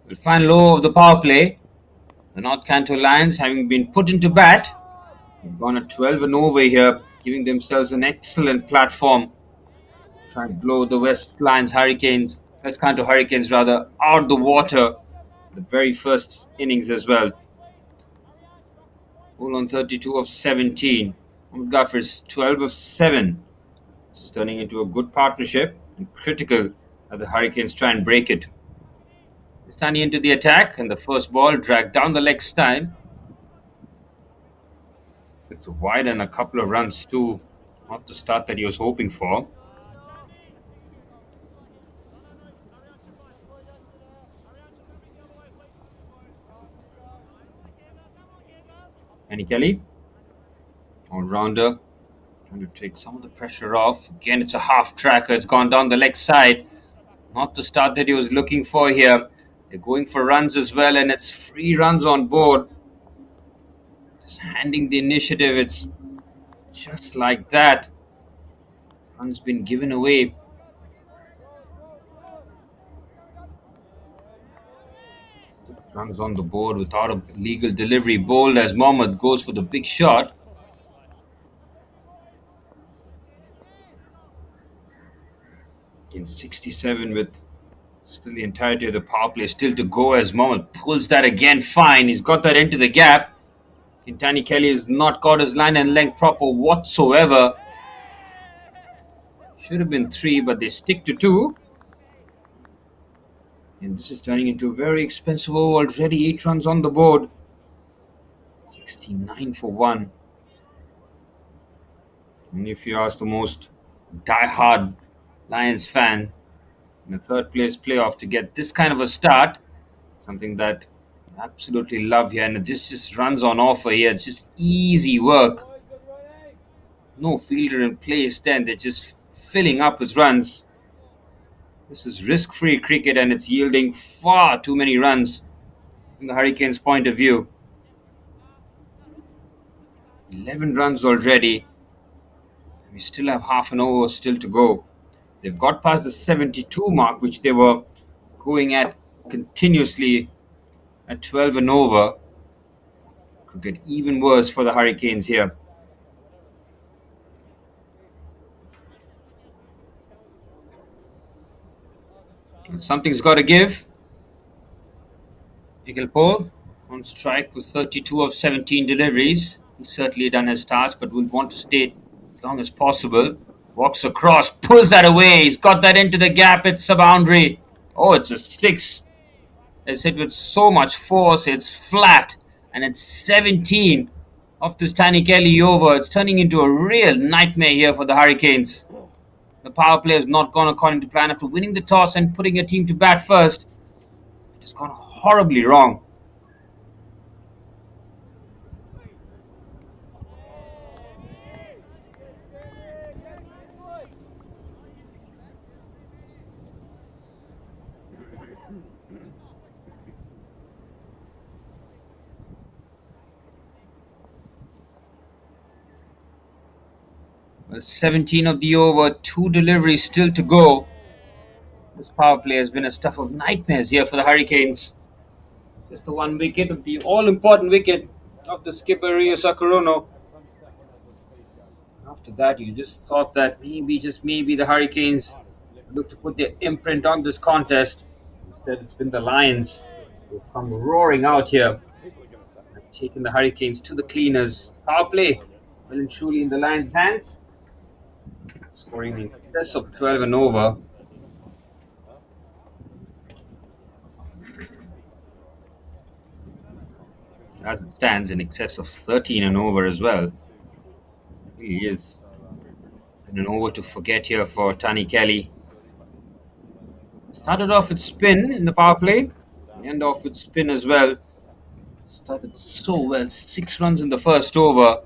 We'll find low of the power play. The North Kanto Lions, having been put into bat, have gone at 12 and over here, giving themselves an excellent platform. Try to blow the West Kanto Hurricanes rather, out the water. The very first innings as well. All on 32 of 17. Guffers 12 of 7. This is turning into a good partnership and critical that the Hurricanes try and break it. Standing into the attack, and the first ball dragged down the leg side. It's wide and a couple of runs too. Not the start that he was hoping for. Danny Kelly, all-rounder, trying to take some of the pressure off. Again, it's a half tracker. It's gone down the leg side. Not the start that he was looking for here. They're going for runs as well, and it's 3 runs on board. Just handing the initiative. It's just like that. Run's been given away. Runs on the board without a legal delivery. Bowled as Mohammad goes for the big shot. In 67 with still the entirety of the power play still to go as Mohammad pulls that again fine. He's got that into the gap. Danny Kelly has not got his line and length proper whatsoever. Should have been 3, but they stick to 2. And this is turning into a very expensive over already. 8 runs on the board. 69 for 1. And if you ask the most die-hard Lions fan in the third place playoff to get this kind of a start, something that I absolutely love here, and it just runs on offer here. It's just easy work. No fielder in place then. They're just filling up with runs. This is risk-free cricket, and it's yielding far too many runs from the Hurricanes' point of view. 11 runs already. We still have half an over still to go. They've got past the 72 mark, which they were going at continuously at 12 and over. Could get even worse for the Hurricanes here. And something's got to give. Nikhil Paul on strike with 32 of 17 deliveries. He's certainly done his task, but will want to stay as long as possible. Walks across, pulls that away. He's got that into the gap. It's a boundary. Oh, it's a 6. It's hit with so much force. It's flat. And it's 17 of this Danny Kelly over. It's turning into a real nightmare here for the Hurricanes. The power play has not gone according to plan after winning the toss and putting a team to bat first. It has gone horribly wrong. Well, 17 of the over, 2 deliveries still to go. This power play has been a stuff of nightmares here for the Hurricanes. Just the 1 wicket of the all-important wicket of the skipper Rio Sakurono. After that, you just thought that maybe, just maybe, the Hurricanes look to put their imprint on this contest. Instead, it's been the Lions who come roaring out here. Have taken the Hurricanes to the cleaners. Power play well and truly in the Lions' hands. Scoring in excess of 12 and over. As it stands, in excess of 13 and over as well. He is an over to forget here for Danny Kelly. Started off with spin in the power play. End off with spin as well. Started so well. 6 runs in the first over.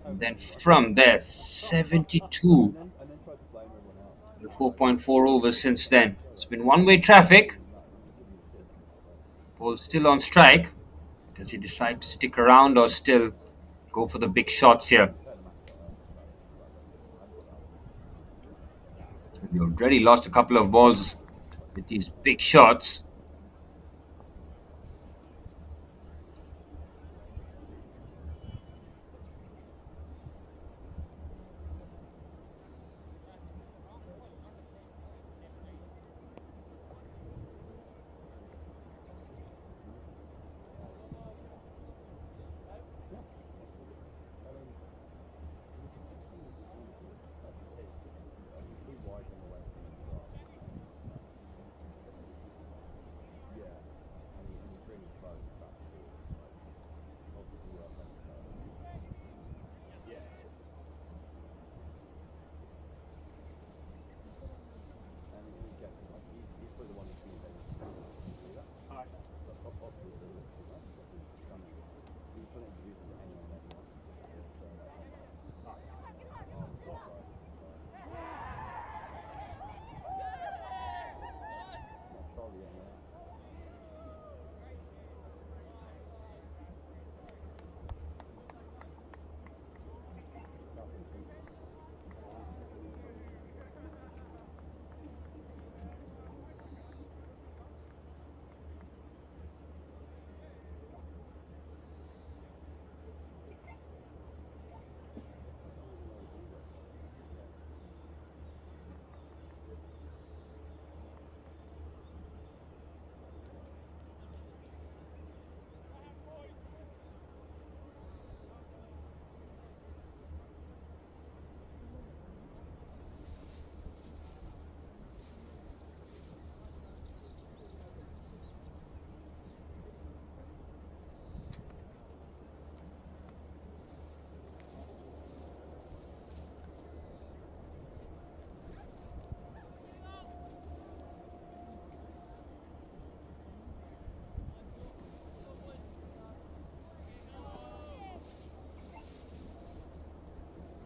And then from there, 72. The 4.4 overs since then. It's been one-way traffic. Paul still on strike. Does he decide to stick around or still go for the big shots here? He already lost a couple of balls with these big shots.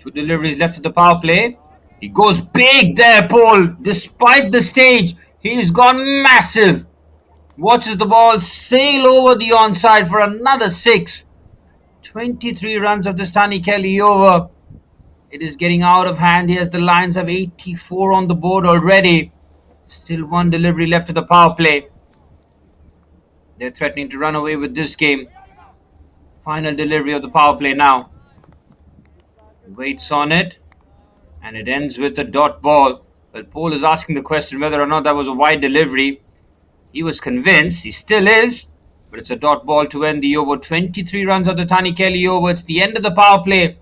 2 deliveries left of the power play. He goes big there, Paul. Despite the stage, he's gone massive. Watches the ball sail over the onside for another 6. 23 runs of the Stanley Kelly over. It is getting out of hand here as the Lions have 84 on the board already. Still 1 delivery left of the power play. They're threatening to run away with this game. Final delivery of the power play now. Waits on it. And it ends with a dot ball. Well, Paul is asking the question whether or not that was a wide delivery. He was convinced. He still is. But it's a dot ball to end the over. 23 runs of the Tani Kelly over. It's the end of the power play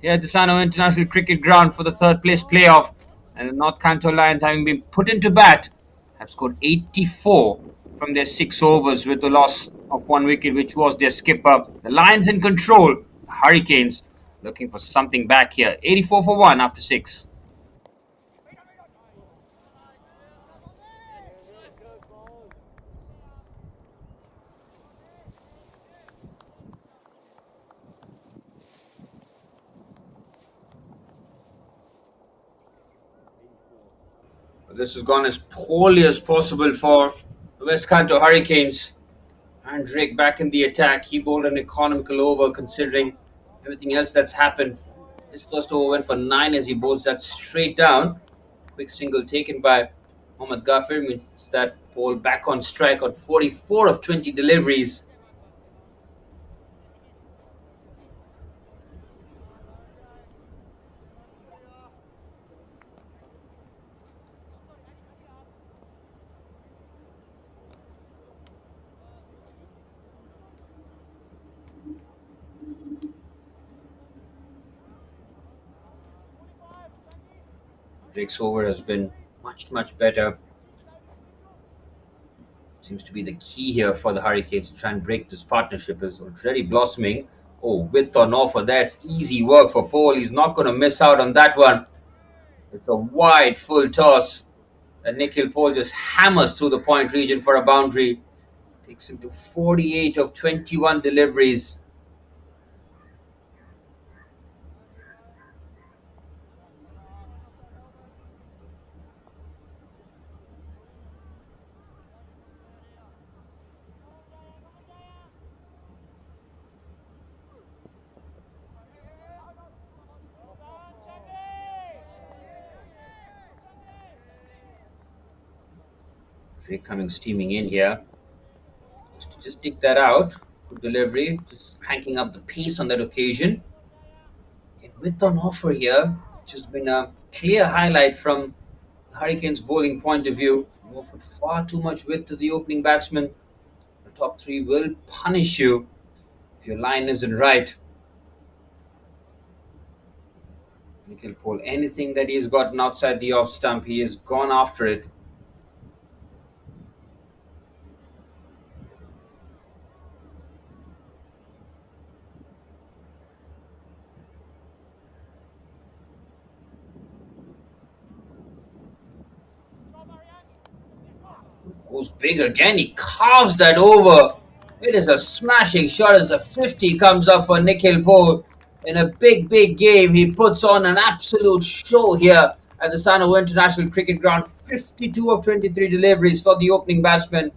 here at the Sano International Cricket Ground for the third place playoff. And the North Kanto Lions, having been put into bat, have scored 84 from their 6 overs with the loss of 1 wicket, which was their skipper. The Lions in control. The Hurricanes looking for something back here. 84 for 1 after 6. This has gone as poorly as possible for the West Kanto Hurricanes. And Drake back in the attack. He bowled an economical over considering everything else that's happened. His first over went for 9 as he bowls that straight down. Quick single taken by Mohammad Ghafir means that ball back on strike on 44 of 20 deliveries. Drake's over has been much better. Seems to be the key here for the Hurricanes to try and break this partnership. Is already blossoming. Oh, width on offer. That's easy work for Paul. He's not going to miss out on that one. It's a wide full toss. And Nikhil Paul just hammers through the point region for a boundary. Takes him to 48 of 21 deliveries. Drake coming steaming in here. Just dig that out. Good delivery. Just cranking up the pace on that occasion. Again, width on offer here. Which has been a clear highlight from the Hurricanes bowling point of view. You offered far too much width to the opening batsman. The top 3 will punish you if your line isn't right. Nikhil Paul, anything that he has gotten outside the off stump, he has gone after it. Goes big again. He carves that over. It is a smashing shot as the 50 comes up for Nikhil Paul. In a big game, he puts on an absolute show here at the Sano International Cricket Ground. 52 of 23 deliveries for the opening batsman.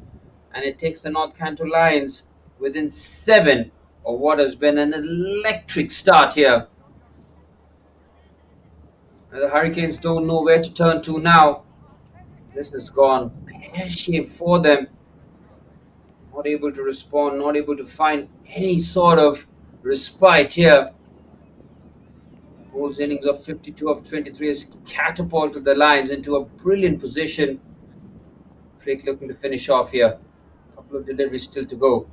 And it takes the North Kanto Lions within 7 of what has been an electric start here. And the Hurricanes don't know where to turn to now. This has gone pear-shaped for them. Not able to respond, not able to find any sort of respite here. Paul's innings of 52 of 23 has catapulted the Lions into a brilliant position. Drake looking to finish off here. A couple of deliveries still to go.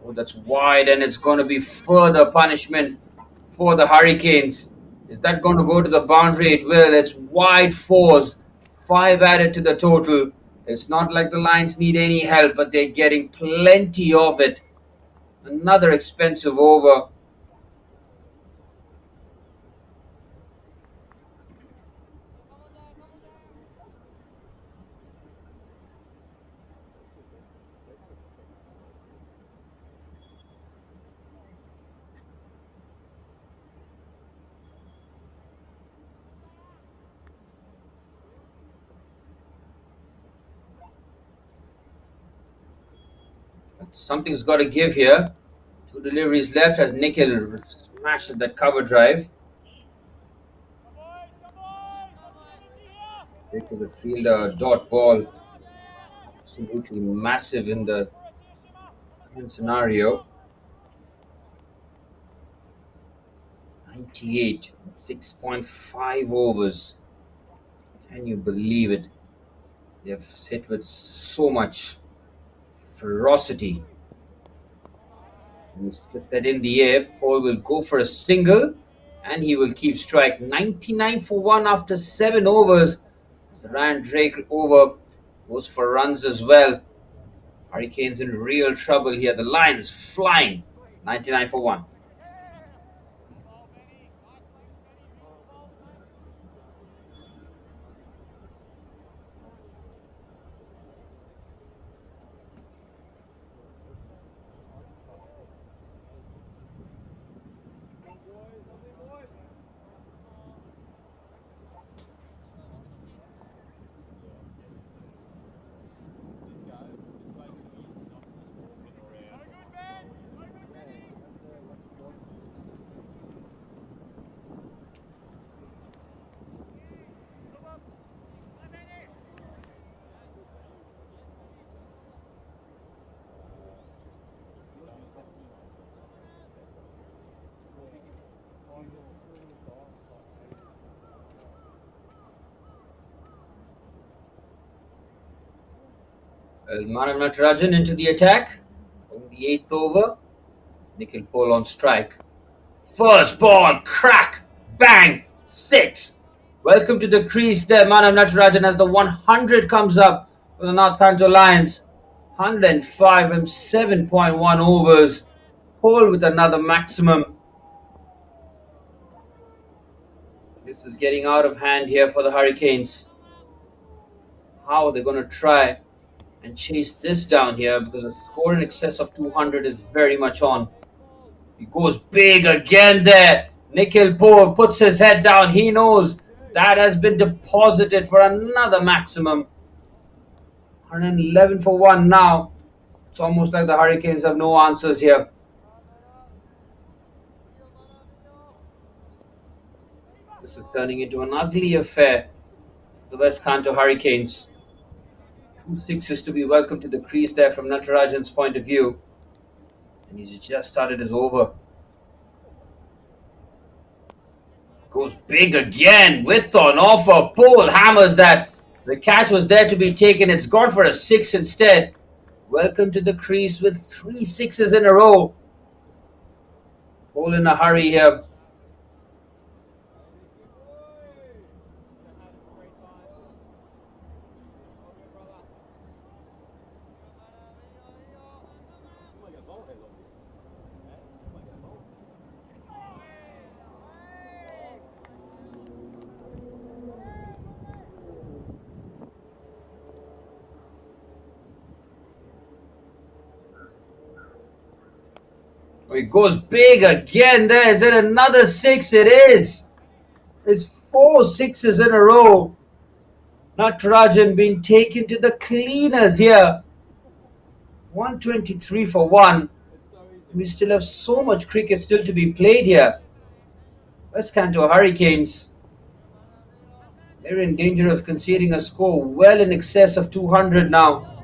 Oh, that's wide, and it's going to be further punishment for the Hurricanes. Is that going to go to the boundary? It will. It's wide 4s. 5 added to the total. It's not like the Lions need any help, but they're getting plenty of it. Another expensive over. Something's got to give here. 2 deliveries left as Nikhil smashes that cover drive. Take to the fielder, dot ball. Absolutely massive in the scenario. 98, 6.5 overs. Can you believe it? They have hit with so much ferocity. And he's flipped that in the air. Paul will go for a single and he will keep strike. 99 for 1 after 7 overs. The Ryan Drake over goes for runs as well. Hurricanes in real trouble here. The Lions flying. 99 for 1. Manav Natarajan into the attack. On the 8th over. Nikhil Paul on strike. First ball, crack, bang, 6. Welcome to the crease there, Manav Natarajan, as the 100 comes up for the North Kanto Lions. 105 and 7.1 overs. Paul with another maximum. This is getting out of hand here for the Hurricanes. How are they going to try and chase this down here, because a score in excess of 200 is very much on. He goes big again there. Nikhil Paul puts his head down. He knows that has been deposited for another maximum. 111 for 1 now. It's almost like the Hurricanes have no answers here. This is turning into an ugly affair for the West Kanto Hurricanes. 2 sixes to be welcome to the crease there from Natarajan's point of view. And he's just started his over. Goes big again. Width on offer. Paul hammers that. The catch was there to be taken. It's gone for a 6 instead. Welcome to the crease with 3 sixes in a row. Paul in a hurry here. It goes big again there. Is it another 6? It is. It's 4 sixes in a row. Natarajan being taken to the cleaners here. 123 for 1. We still have so much cricket still to be played here. West Kanto Hurricanes. They're in danger of conceding a score well in excess of 200 now.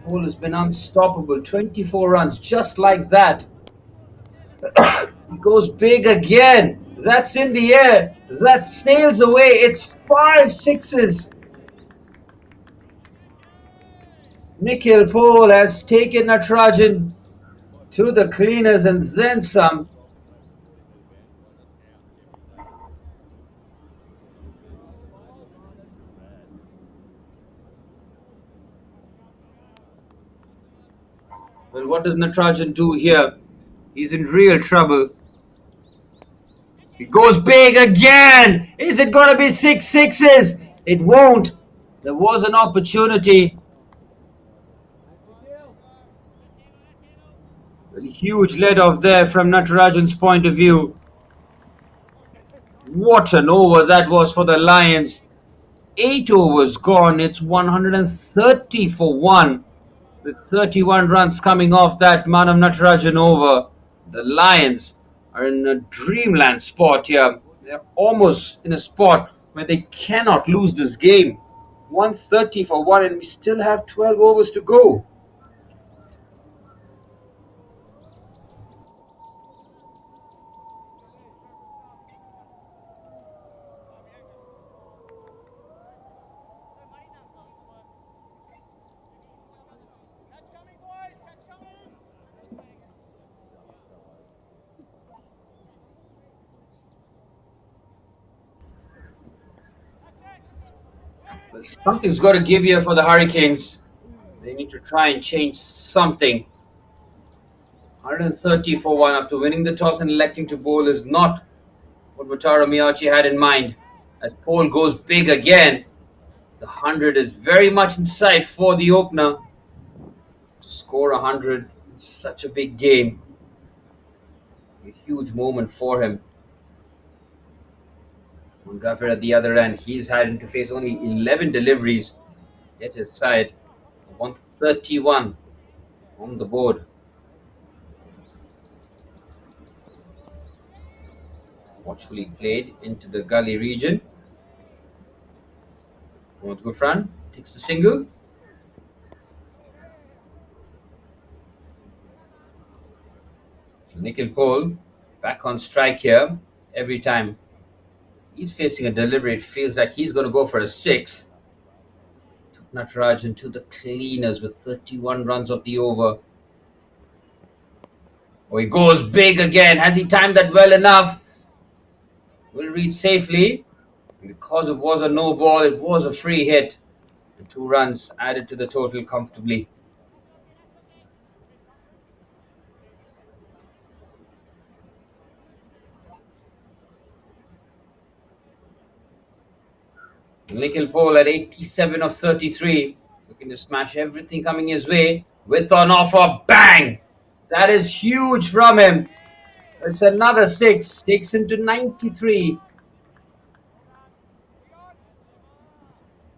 Paul has been unstoppable. 24 runs, just like that. He goes big again. That's in the air. That sails away. It's 5 sixes. Nikhil Paul has taken Natarajan to the cleaners and then some. Well, what does Natarajan do here? He's in real trouble. He goes big again. Is it going to be 6 sixes? It won't. There was an opportunity. A huge let off there from Natarajan's point of view. What an over that was for the Lions. 8 overs gone. It's 130 for 1. with 31 runs coming off that Manav Natarajan over. The Lions are in a dreamland spot here. They're almost in a spot where they cannot lose this game. 130 for 1 and we still have 12 overs to go. But something's got to give here for the Hurricanes. They need to try and change something. 130 for 1 after winning the toss and electing to bowl is not what Wataru Miyachi had in mind. As Paul goes big again, the 100 is very much in sight for the opener. To score 100, it's such a big game. A huge moment for him. Gaffer at the other end, he's had to face only 11 deliveries. Yet his side, 131 on the board. Watchfully played into the gully region. Mohammad Gufran takes the single. Nikhil Paul back on strike here. Every time he's facing a delivery, it feels like he's going to go for a 6. Took Natarajan to the cleaners with 31 runs of the over. Oh, he goes big again. Has he timed that well enough? Will reach safely. Because it was a no ball, it was a free hit. The 2 runs added to the total comfortably. Nikhil Paul at 87 of 33, looking to smash everything coming his way with an offer. Bang! That is huge from him. It's another 6, takes him to 93.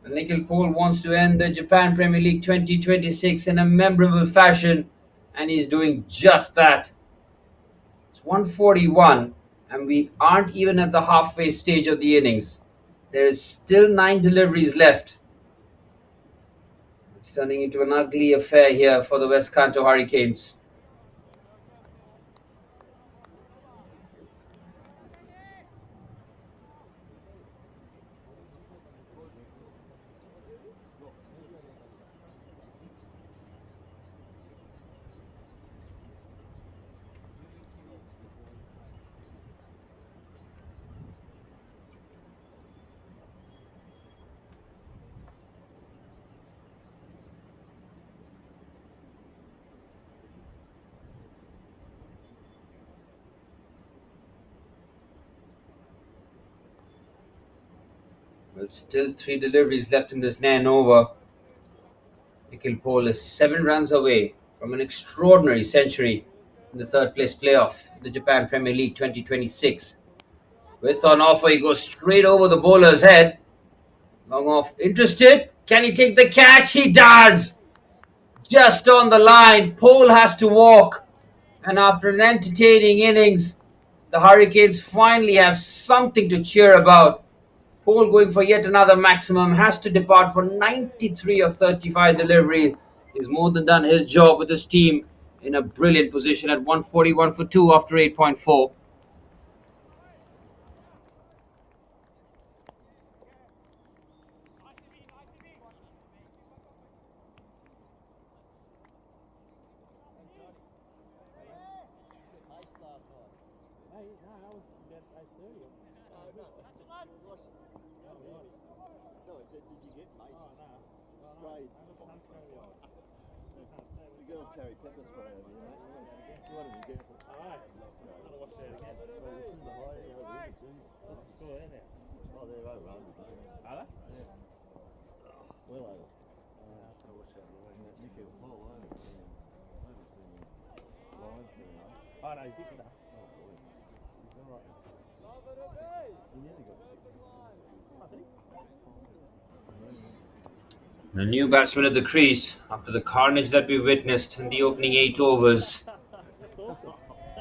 And Nikhil Paul wants to end the Japan Premier League 2026 in a memorable fashion, and he's doing just that. It's 141, and we aren't even at the halfway stage of the innings. There is still 9 deliveries left. It's turning into an ugly affair here for the West Kanto Hurricanes. Well, still 3 deliveries left in this 9 over. Nikhil Paul is 7 runs away from an extraordinary century in the 3rd place playoff in the Japan Premier League 2026. With an offer, he goes straight over the bowler's head. Long off, interested. Can he take the catch? He does! Just on the line. Paul has to walk. And after an entertaining innings, the Hurricanes finally have something to cheer about. Paul going for yet another maximum, has to depart for 93 of 35 deliveries. He's more than done his job with his team in a brilliant position at 141 for 2 after 8.4. The girls carry pepper spray over here, mate. You want to be careful. Alright. I'm gonna watch that again. Well, this is the high over here. What's the score in there? Oh, they're over 100. Are they? Yeah. Well over. I'll watch that again. Nikhil Paul, I haven't seen him live for a night. Oh no, he's big enough. Oh, boy. He's alright. He nearly got 6 sixes. I think. A new batsman at the crease after the carnage that we witnessed in the opening 8 overs.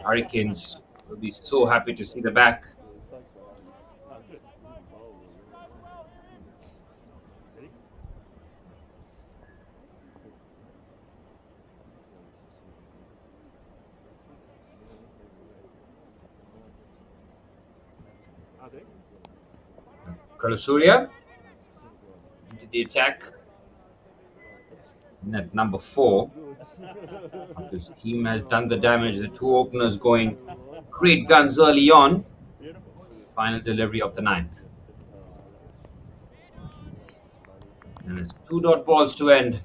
Hurricanes will be so happy to see the back. Kalasuria into the attack. Net number 4. His team has done the damage. The 2 openers going great guns early on. Final delivery of the 9th. And it's 2 dot balls to end.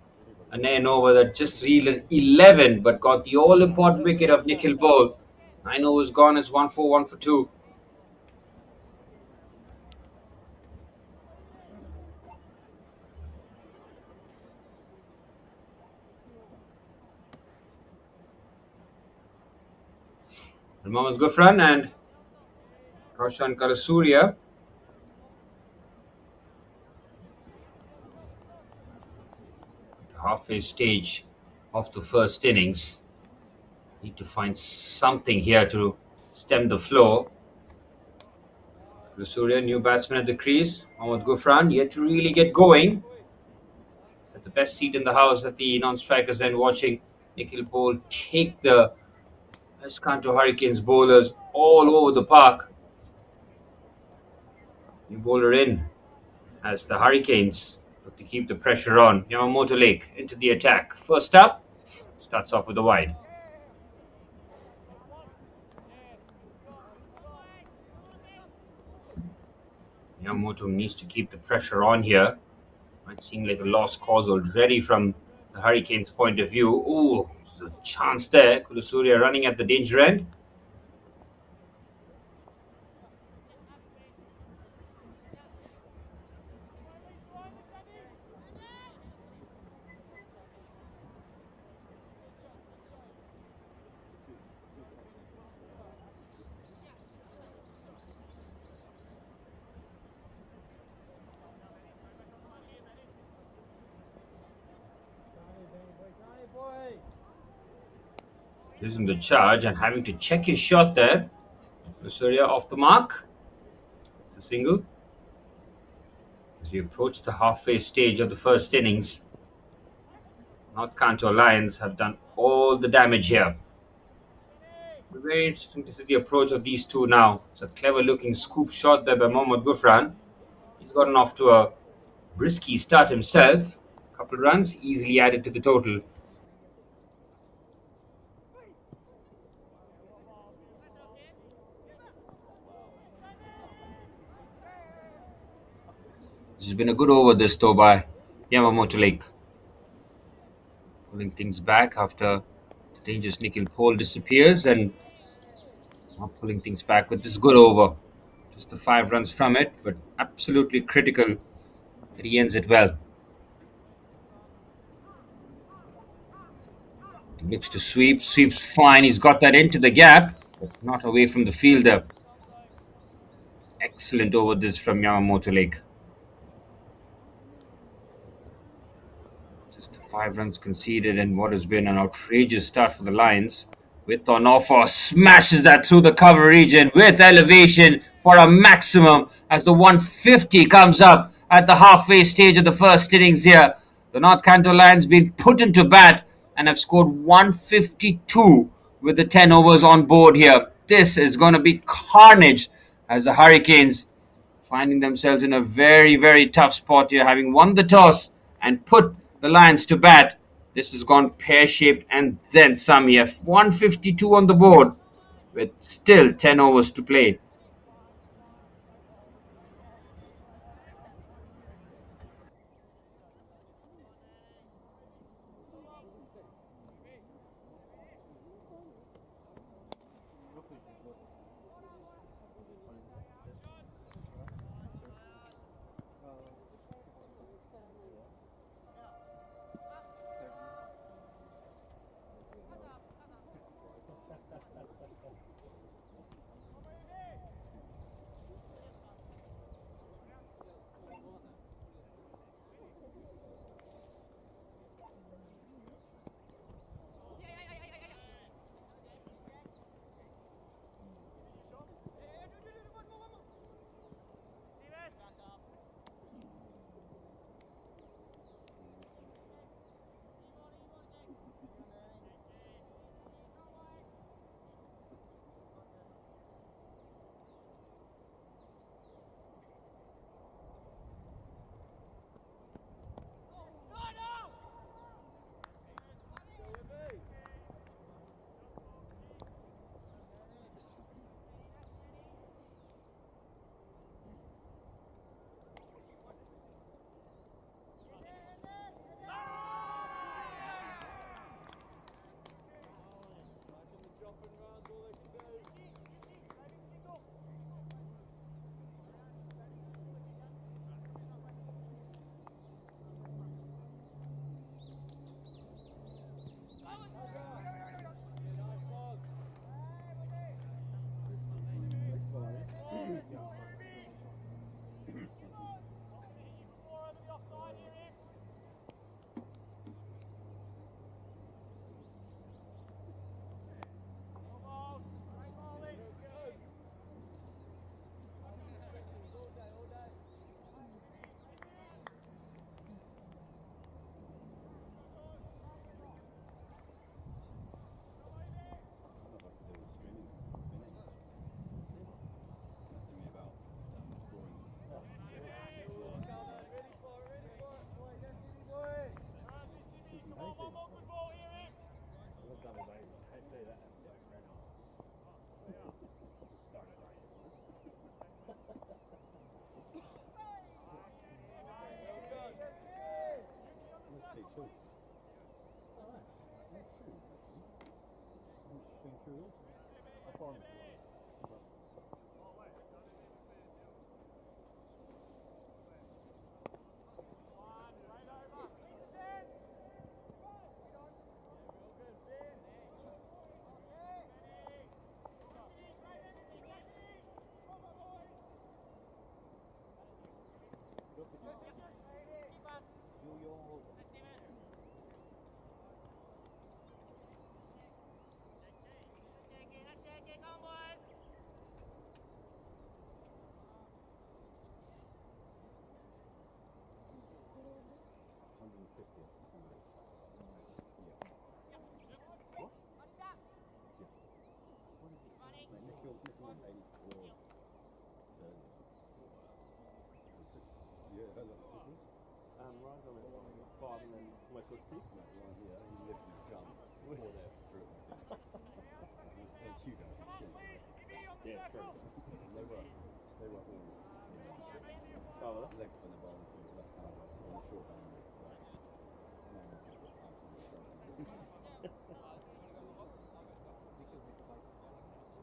An end over that just reeled at 11 but got the all-important wicket of Nikhil Paul. 9 overs gone. It's 1 for 1 for 2. Mohammad Gufran and Roshan Kalasuria. The halfway stage of the first innings. Need to find something here to stem the flow. Kalasuria, new batsman at the crease. Mohammad Gufran yet to really get going. At the best seat in the house at the non-strikers end, watching Nikhil Paul take the Kanto Hurricanes bowlers all over the park. New bowler in as the Hurricanes look to keep the pressure on. Yamamoto Lake into the attack. First up, starts off with a wide. Yamamoto needs to keep the pressure on here. Might seem like a lost cause already from the Hurricanes' point of view. Ooh, there's a chance there. Kalasuria running at the danger end. Gives him the charge and having to check his shot there. Kalasuria off the mark. It's a single. As we approach the halfway stage of the first innings, North Kanto Lions have done all the damage here. Very interesting to see the approach of these two now. It's a clever looking scoop shot there by Mohammad Gufran. He's gotten off to a brisky start himself. A couple runs easily added to the total. This has been a good over this though by Yamamoto Lake. Pulling things back after the dangerous Nikhil Paul disappears and now pulling things back with this good over. Just the 5 runs from it, but absolutely critical that he ends it well. Looks to sweeps fine. He's got that into the gap, but not away from the fielder. Excellent over this from Yamamoto Lake. Just 5 runs conceded and what has been an outrageous start for the Lions. With on offer, smashes that through the cover region with elevation for a maximum as the 150 comes up at the halfway stage of the first innings here. The North Kanto Lions been put into bat and have scored 152 with the 10 overs on board here. This is going to be carnage as the Hurricanes finding themselves in a very, very tough spot here, having won the toss and put the Lions to bat. This has gone pear-shaped and then some here. 152 on the board with still 10 overs to play. Nikhil went 84 third. Yeah, is that like the Sixers? Ryan's on at 5 and then almost got 6. No, Ryan's, yeah, he literally jumped before they threw it. It's Hugo, he's 10. Yeah, true. They were all Oh, leg spin the ball to the left hand on a short hand. No, just got absolutely something.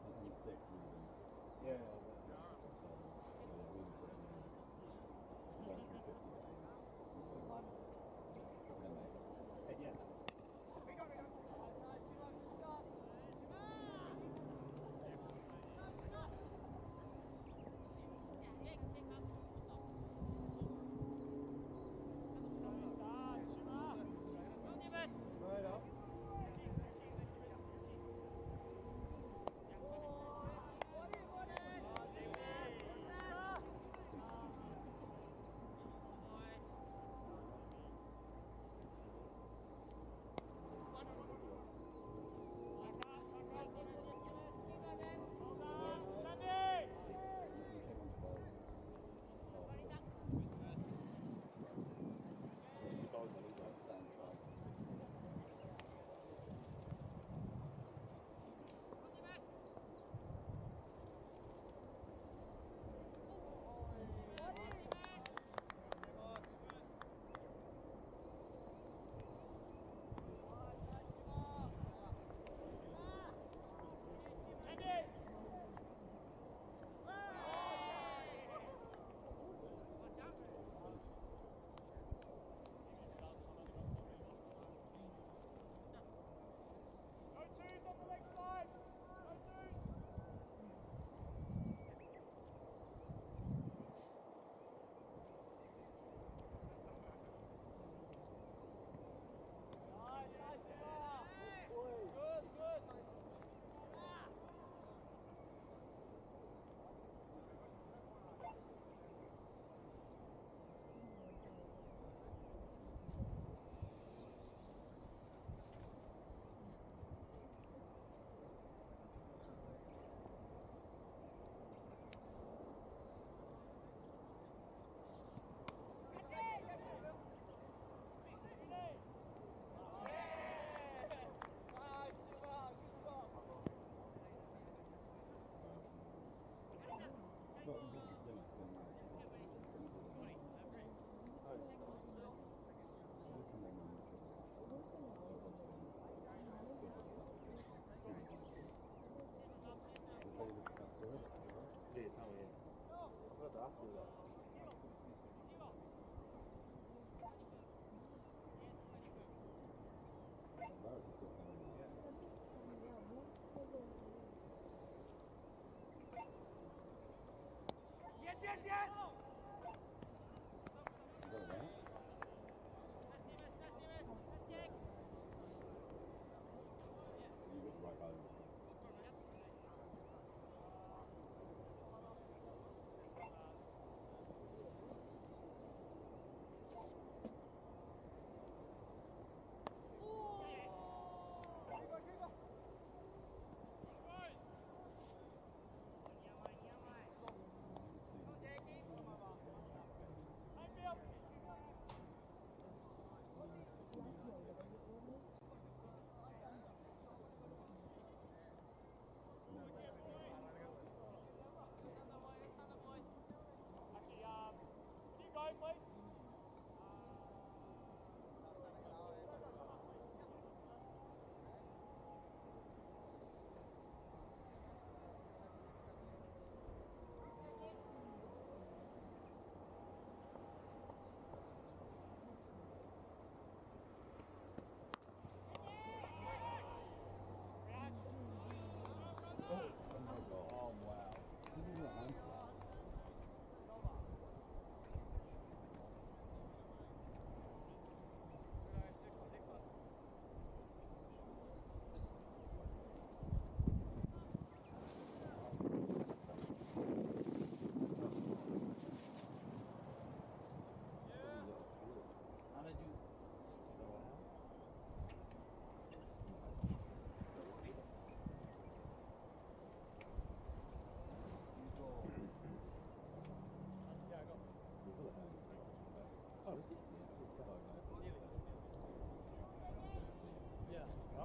And he's sick, really. yeah. So, really sick. He's going through 50. And that's Yeah.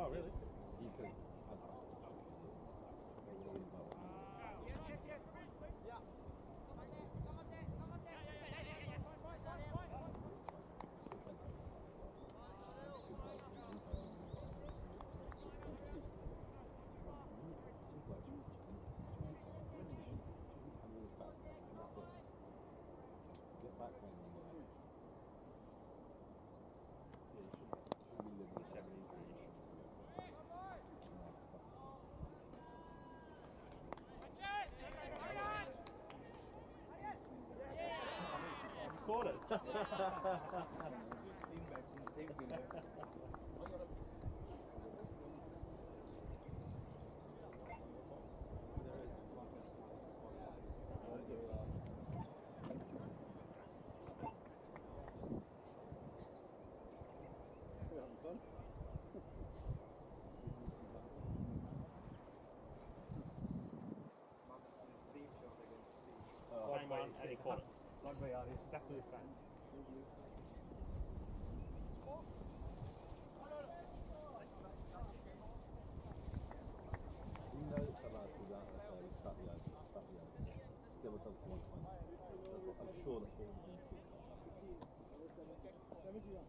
Oh, really? Caught it. Same one, and he caught it. Exactly the same. I'm sure that's what we're going to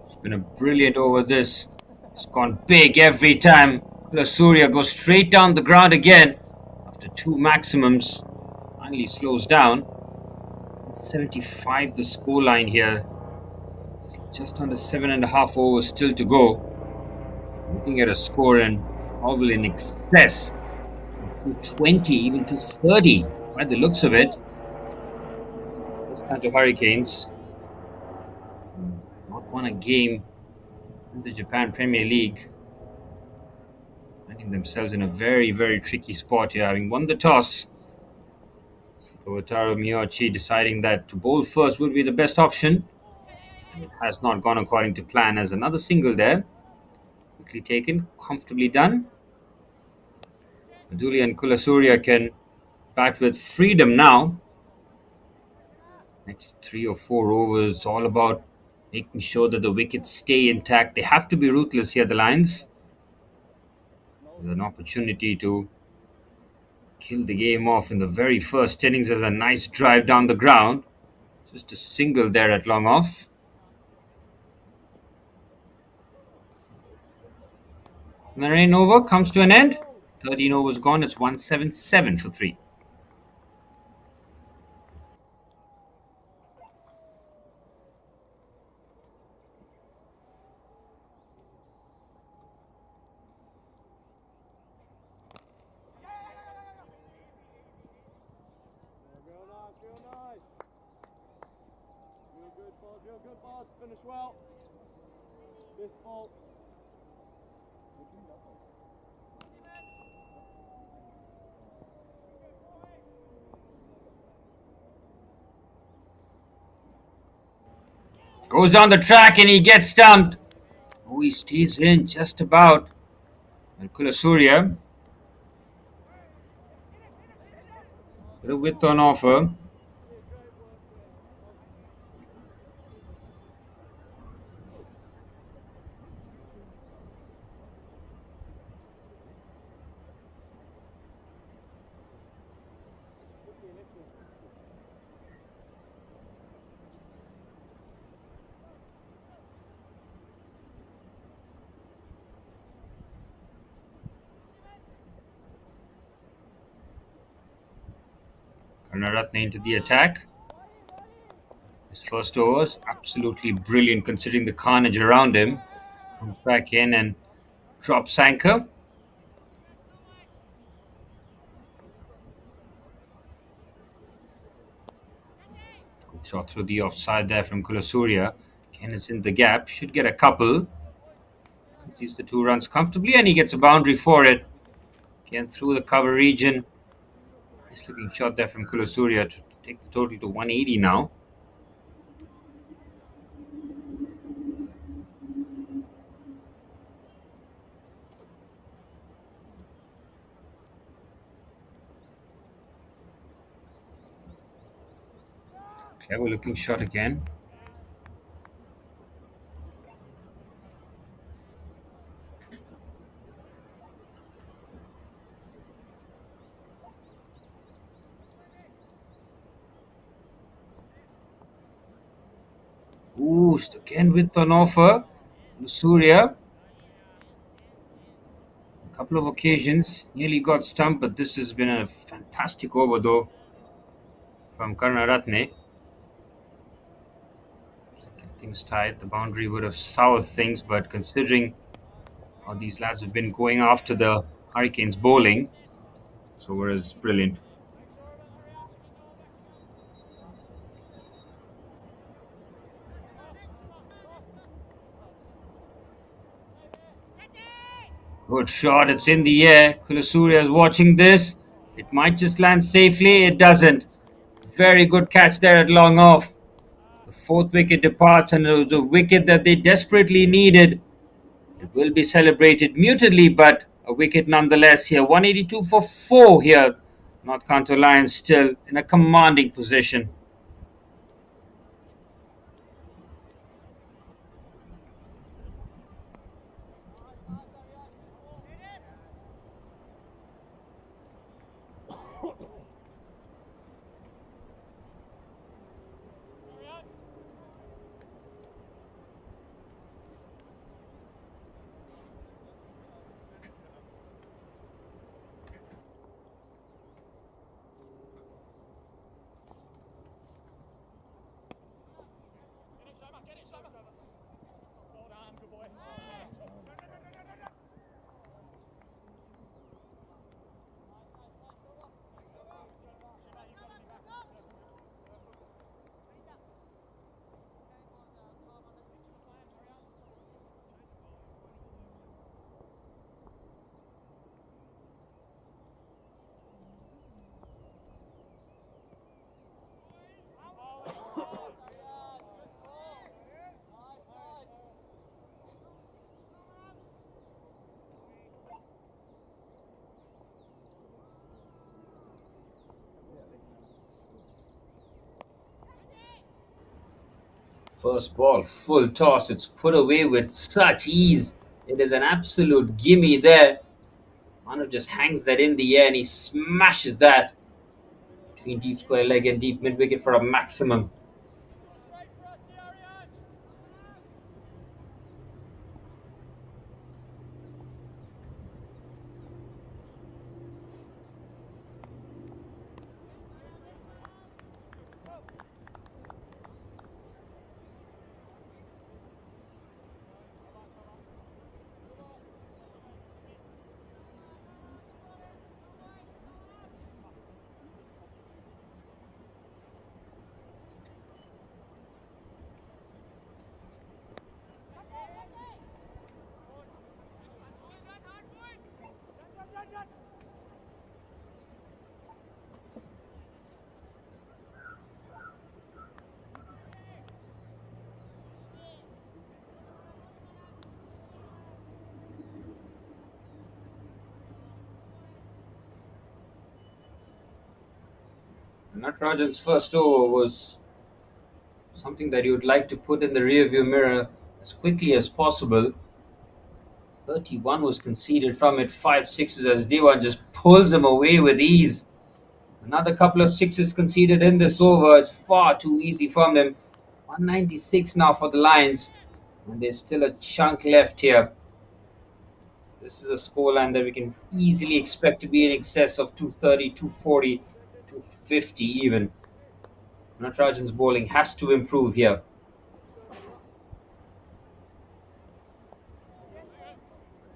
It's been a brilliant over this. It's gone big every time. Surya goes straight down the ground again after two maximums. Finally slows down. 75 the scoreline here. Just under 7.5 overs still to go. Looking at a score and probably in excess of 220, even 230 by the looks of it. Kanto Hurricanes not won a game in the Japan Premier League. Finding themselves in a very, very tricky spot here, having won the toss. Wataru Miyoshi deciding that to bowl first would be the best option. And it has not gone according to plan, as another single there. Quickly taken, comfortably done. Maduli and Kulasurya can bat with freedom now. Next 3 or 4 overs, all about making sure that the wickets stay intact. They have to be ruthless here, the Lions. With an opportunity to kill the game off in the very first innings as a nice drive down the ground. Just a single there at long off. And the rain over comes to an end. 13 overs gone. It's 177 for 3. Finish well. This ball. Goes down the track and he gets stumped. Oh, he stays in just about. And Kulasurya. Bit of width on offer. Karunaratne into the attack. His first over was absolutely brilliant considering the carnage around him. Comes back in and drops anchor. Good shot through the offside there from Kulasurya. Again, it's in the gap. Should get a couple. He's the 2 runs comfortably, and he gets a boundary for it. Again through the cover region. Nice looking shot there from Kulasuriya to take the total to 180 now. Clever looking shot again. Ooh, again with an offer. Surya. A couple of occasions nearly got stumped, but this has been a fantastic over though from Karunaratne. Just get things tied. The boundary would have soured things, but considering how these lads have been going after the Hurricanes bowling, so it was brilliant. Good shot, it's in the air. Kulasuriya is watching this. It might just land safely, it doesn't. Very good catch there at long off. The 4th wicket departs, and it was a wicket that they desperately needed. It will be celebrated mutedly, but a wicket nonetheless here. 182 for 4 here. North Kanto Lions still in a commanding position. First ball, full toss. It's put away with such ease. It is an absolute gimme there. Manu just hangs that in the air and he smashes that between deep square leg and deep mid wicket for a maximum. Natarajan's first over was something that you would like to put in the rearview mirror as quickly as possible. 31 was conceded from it, 5 sixes as Dewan just pulls him away with ease. Another couple of sixes conceded in this over. It's far too easy from him. 196 now for the Lions, and there's still a chunk left here. This is a scoreline that we can easily expect to be in excess of 230, 240, 250 even. Natarajan's bowling has to improve here.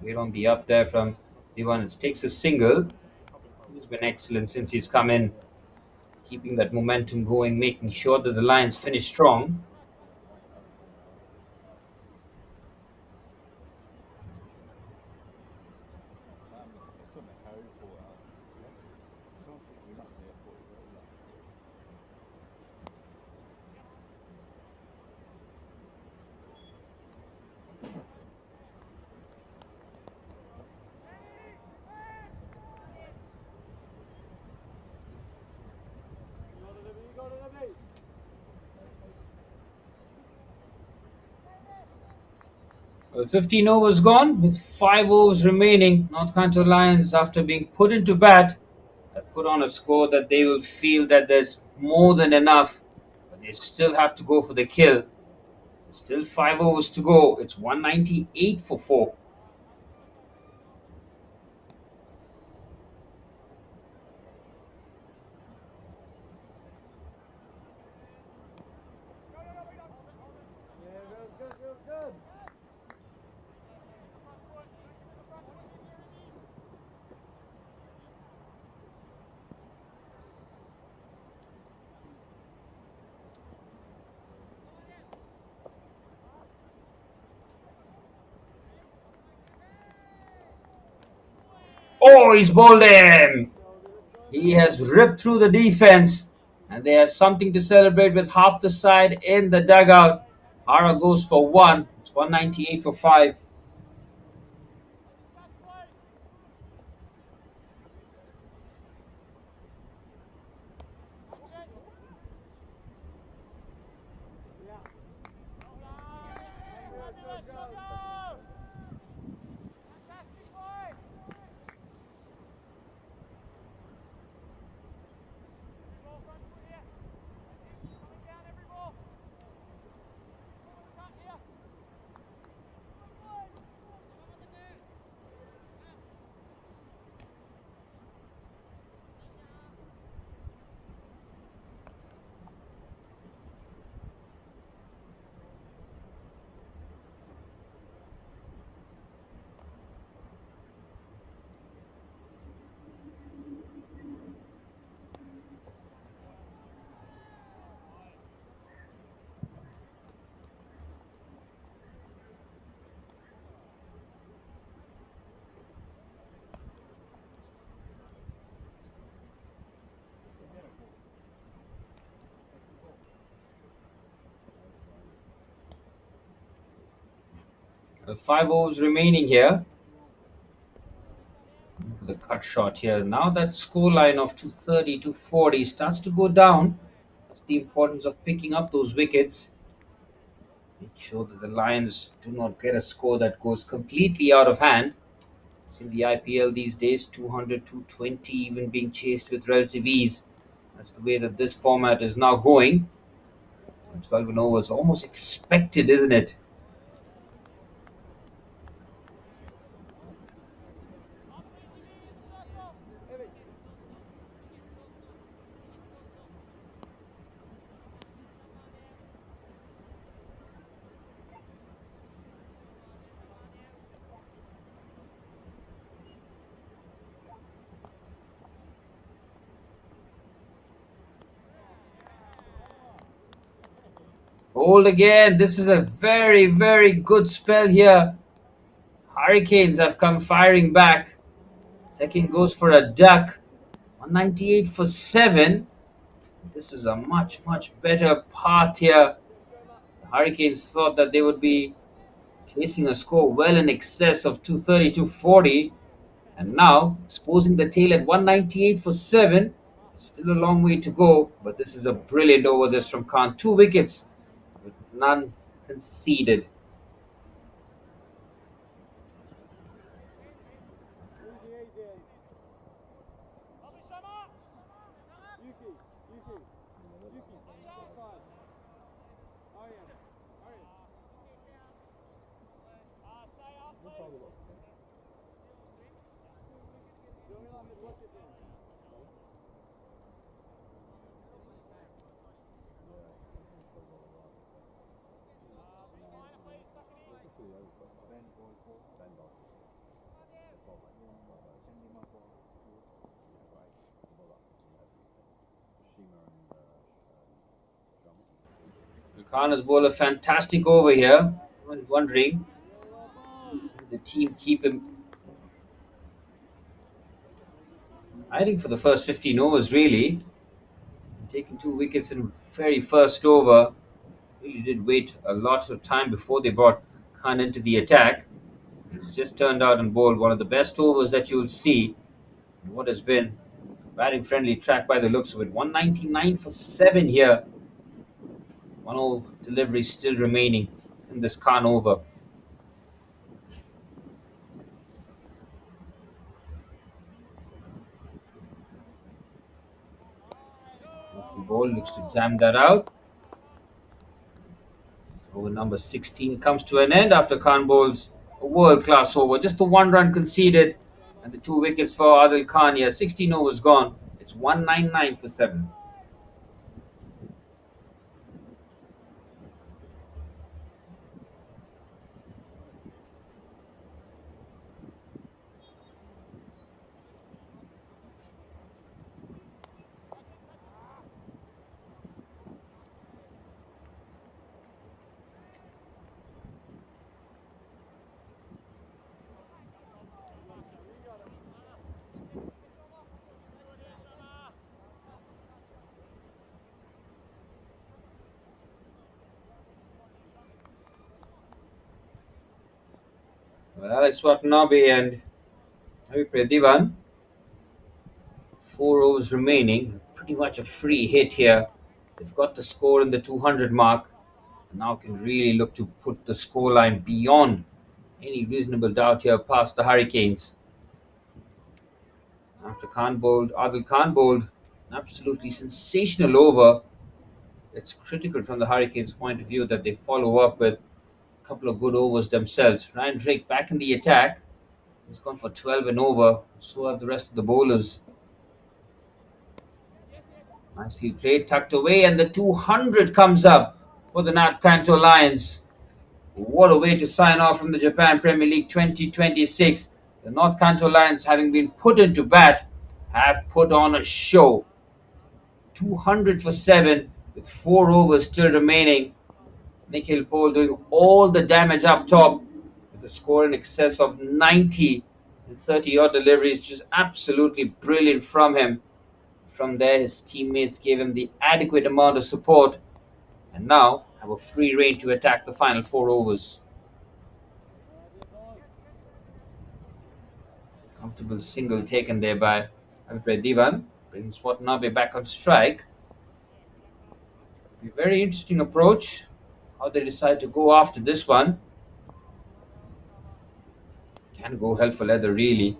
We're on the up there from Dewan. It takes a single. He's been excellent since he's come in, keeping that momentum going, making sure that the Lions finish strong. 15 overs gone with 5 overs remaining. North Kanto Lions, after being put into bat, have put on a score that they will feel that there's more than enough, but they still have to go for the kill. Still 5 overs to go. It's 198 for 4. Oh, he's bowled him. He has ripped through the defense, and they have something to celebrate with half the side in the dugout. Hara goes for 1. It's 198 for 5. With 5 overs remaining here. The cut shot here. Now that scoreline of 230, 240 starts to go down. That's the importance of picking up those wickets. Make sure that the Lions do not get a score that goes completely out of hand. In the IPL these days, 200, 220 even being chased with relative ease. That's the way that this format is now going. 12 and over is almost expected, isn't it? Hold again. This is a very, very good spell here. Hurricanes have come firing back. Second goes for a duck. 198 for 7. This is a much, much better path here. The Hurricanes thought that they would be chasing a score well in excess of 230, 240. And now, exposing the tail at 198 for 7. Still a long way to go, but this is a brilliant over this from Khan. 2 wickets with none conceded. Khan has bowled a fantastic over here. I'm wondering, will the team keep him? I think for the first 15 overs, really. Taking 2 wickets in very first over. Really did wait a lot of time before they brought Khan into the attack. He's just turned out and bowled one of the best overs that you'll see in what has been batting friendly track by the looks of it. 199 for 7 here. 1 over delivery still remaining in this Khan over. ball looks to jam that out. Over number 16 comes to an end after Khan bowls a world-class over. Just the 1 run conceded and the 2 wickets for Adil Khan here. 16 overs gone. It's 199 for 7. Well, Alex Watanabe and Pradivan. 4 overs remaining. Pretty much a free hit here. They've got the score in the 200 mark. Now can really look to put the scoreline beyond any reasonable doubt here past the Hurricanes. After Adil Khan bowled an absolutely sensational over. It's critical from the Hurricanes' point of view that they follow up with a couple of good overs themselves. Ryan Drake back in the attack. He's gone for 12 and over. So have the rest of the bowlers. Nicely played, tucked away, and the 200 comes up for the Kanto Lions. What a way to sign off from the Japan Premier League 2026. The North Kanto Lions, having been put into bat, have put on a show. 200 for 7 with 4 overs still remaining. Nikhil Paul doing all the damage up top with a score in excess of 90 and 30-odd deliveries. Just absolutely brilliant from him. From there, his teammates gave him the adequate amount of support and now have a free rein to attack the final 4 overs. Comfortable single taken there by Pradivan. Brings Watanabe back on strike. A very interesting approach. How they decide to go after this one. Can go hell for leather, really.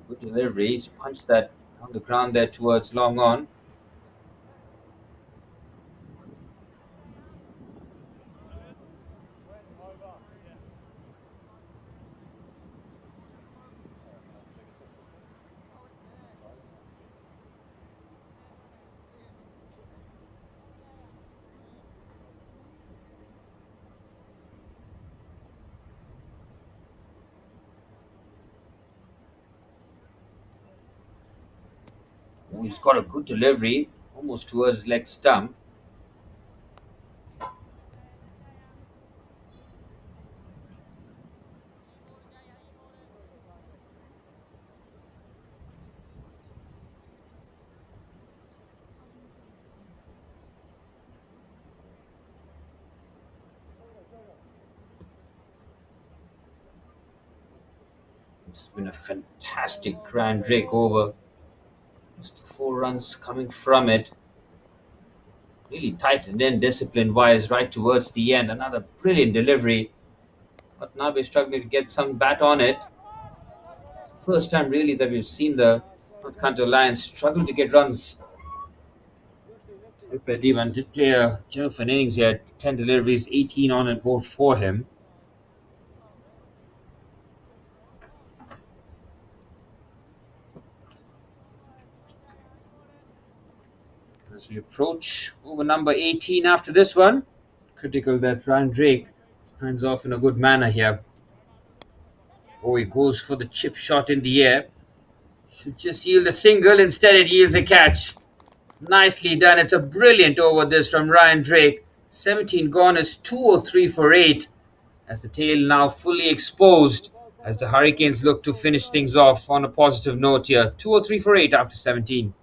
Good delivery. He's punched that on the ground there towards long on. Oh, he's got a good delivery, almost towards leg stump. It's been a fantastic Ryan Drake over. Just 4 runs coming from it. Really tightened in discipline-wise right towards the end. Another brilliant delivery. But now we're struggling to get some bat on it. First time really that we've seen the North Kanto Lions struggle to get runs. Pradivan did play a general innings here. 10 deliveries, 18 on and board for him. As we approach over number 18 after this one, critical that Ryan Drake signs off in a good manner here. Oh, he goes for the chip shot in the air. Should just yield a single, instead it yields a catch. Nicely done. It's a brilliant over this from Ryan Drake. 17 gone is 203 for 8 as the tail now fully exposed as the Hurricanes look to finish things off on a positive note here. 203 for 8 after 17.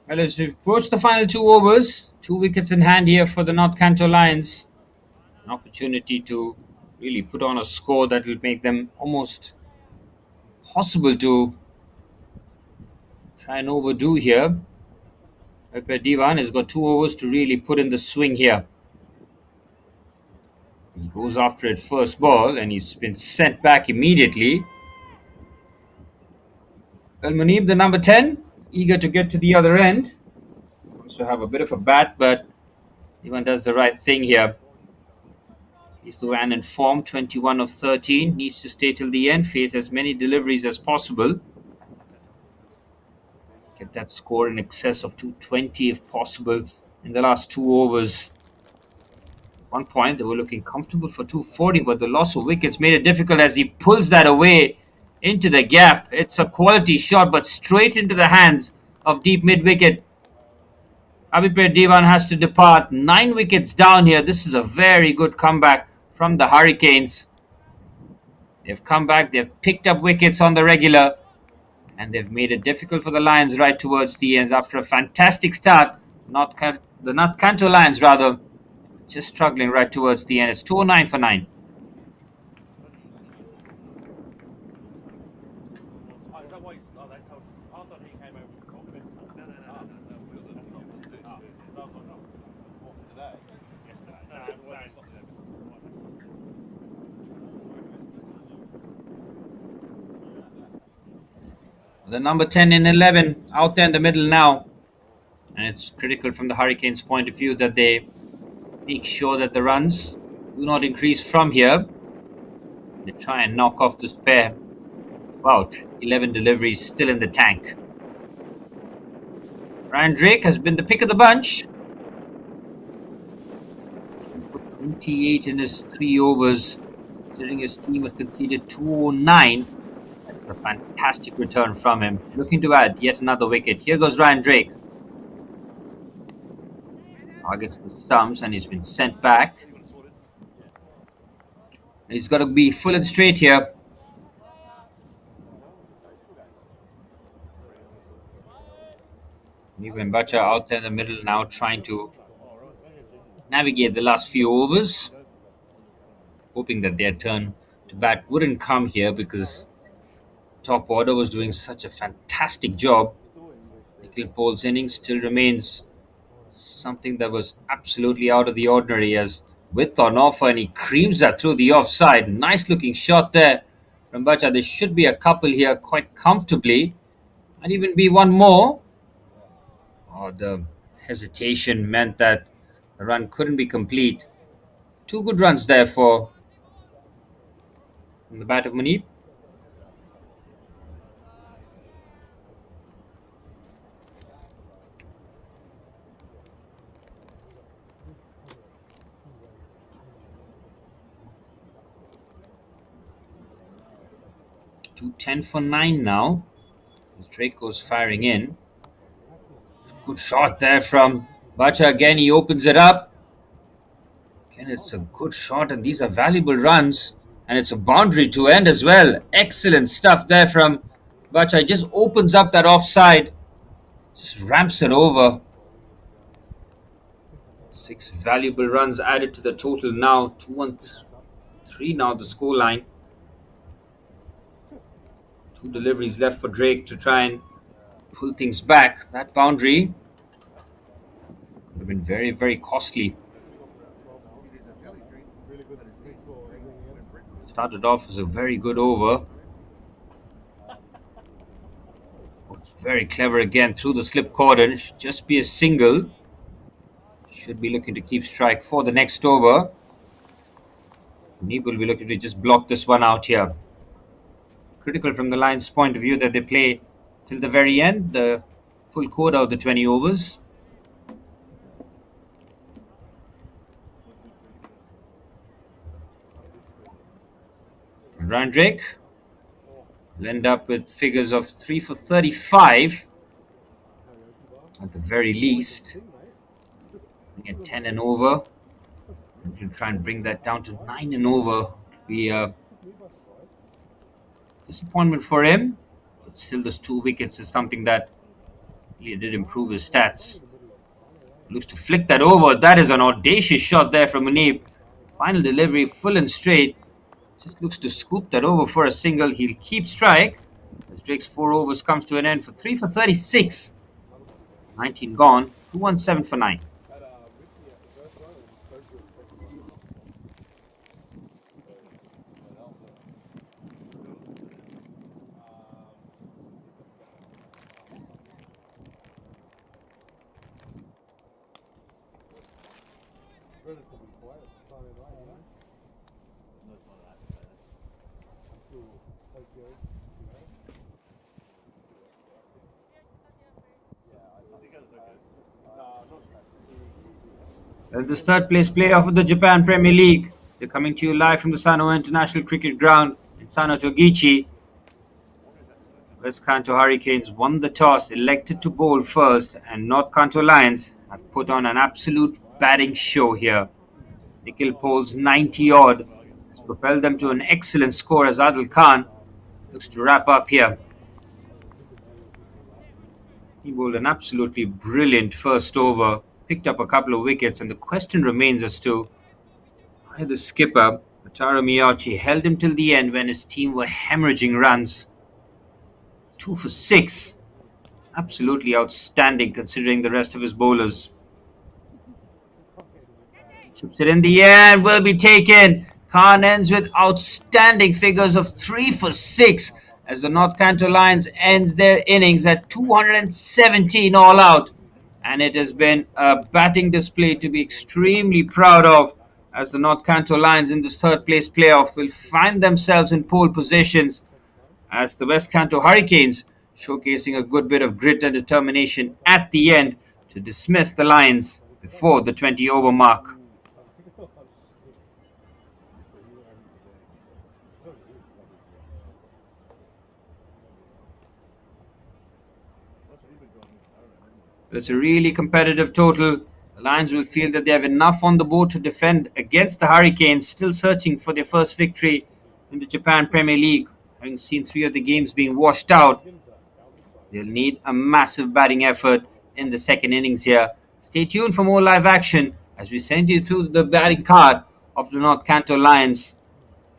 Well, as we approach the final 2 overs, 2 wickets in hand here for the North Kanto Lions. An opportunity to really put on a score that will make them almost possible to try and overdo here. Pepe Divan has got 2 overs to really put in the swing here. He goes after it first ball and he's been sent back immediately. Well, Munib, the number 10, eager to get to the other end. Wants to have a bit of a bat, but Divan does the right thing here. He's the man in form, 21 of 13. Needs to stay till the end, face as many deliveries as possible. Get that score in excess of 220 if possible in the last 2 overs. At one point, they were looking comfortable for 240, but the loss of wickets made it difficult as he pulls that away into the gap. It's a quality shot, but straight into the hands of deep mid-wicket. Abhipred Divan has to depart. 9 wickets down here. This is a very good comeback from the Hurricanes. They've come back, they've picked up wickets on the regular, and they've made it difficult for the Lions right towards the end. After a fantastic start, the North Kanto Lions rather, just struggling right towards the end. It's 209 for 9. Is that why I thought he came over with the The number 10 and 11 out there in the middle now. And it's critical from the Hurricanes' point of view that they make sure that the runs do not increase from here. They try and knock off this pair. About 11 deliveries still in the tank. Ryan Drake has been the pick of the bunch. 28 in his 3 overs, considering his team has conceded 209. That's a fantastic return from him. Looking to add yet another wicket. Here goes Ryan Drake. Targets the stumps and he's been sent back. He's got to be full and straight here. Nikhil Paul out there in the middle now trying to navigate the last few overs, hoping that their turn to bat wouldn't come here because top order was doing such a fantastic job. Nikhil Paul's innings still remains something that was absolutely out of the ordinary, as with on offer, and he creams that through the offside. Nice looking shot there from Bacha. There should be a couple here quite comfortably, and even be one more. Oh, the hesitation meant that the run couldn't be complete. 2 good runs there from the bat of Munib. .210 for 9 now. Drake goes firing in. Good shot there from Bacha. Again, he opens it up. Again, it's a good shot, and these are valuable runs. And it's a boundary to end as well. Excellent stuff there from Bacha. Just opens up that offside. Just ramps it over. 6 valuable runs added to the total now. 2-1-3 now the scoreline. 2 deliveries left for Drake to try and pull things back. That boundary could have been very, very costly. Started off as a very good over. It's very clever again through the slip cordon. Should just be a single. Should be looking to keep strike for the next over. Neeb will be looking to just block this one out here. Critical from the Lions' point of view that they play till the very end, the full quota of the 20 overs. Ryan Drake will end up with figures of 3 for 35 at the very least. At 10 and over, and he'll try and bring that down to 9 and over. Be a disappointment for him, but still those 2 wickets is something that really did improve his stats. Looks to flick that over. That is an audacious shot there from Munib. Final delivery, full and straight. Just looks to scoop that over for a single. He'll keep strike as Drake's 4 overs comes to an end for 3 for 36. 19 gone. 217 for 9. This third place playoff of the Japan Premier League. They're coming to you live from the Sano International Cricket Ground in Sano Togichi. West Kanto Hurricanes won the toss, elected to bowl first, and North Kanto Lions have put on an absolute batting show here. Nikhil Paul's 90-odd has propelled them to an excellent score as Adil Khan looks to wrap up here. He bowled an absolutely brilliant first over, picked up a couple of wickets, and the question remains as to why the skipper, Wataru Miyachi, held him till the end when his team were hemorrhaging runs. 2 for 6. It's absolutely outstanding considering the rest of his bowlers. Chips it in the air and will be taken. Khan ends with outstanding figures of 3 for 6. as the North Kanto Lions ends their innings at 217 all out. And it has been a batting display to be extremely proud of, as the North Kanto Lions in this third place playoff will find themselves in pole positions, as the West Kanto Hurricanes showcasing a good bit of grit and determination at the end to dismiss the Lions before the 20 over mark. It's a really competitive total. The Lions will feel that they have enough on the board to defend against the Hurricanes, still searching for their first victory in the Japan Premier League, having seen 3 of the games being washed out. They'll need a massive batting effort in the second innings here. Stay tuned for more live action as we send you through the batting card of the North Kanto Lions.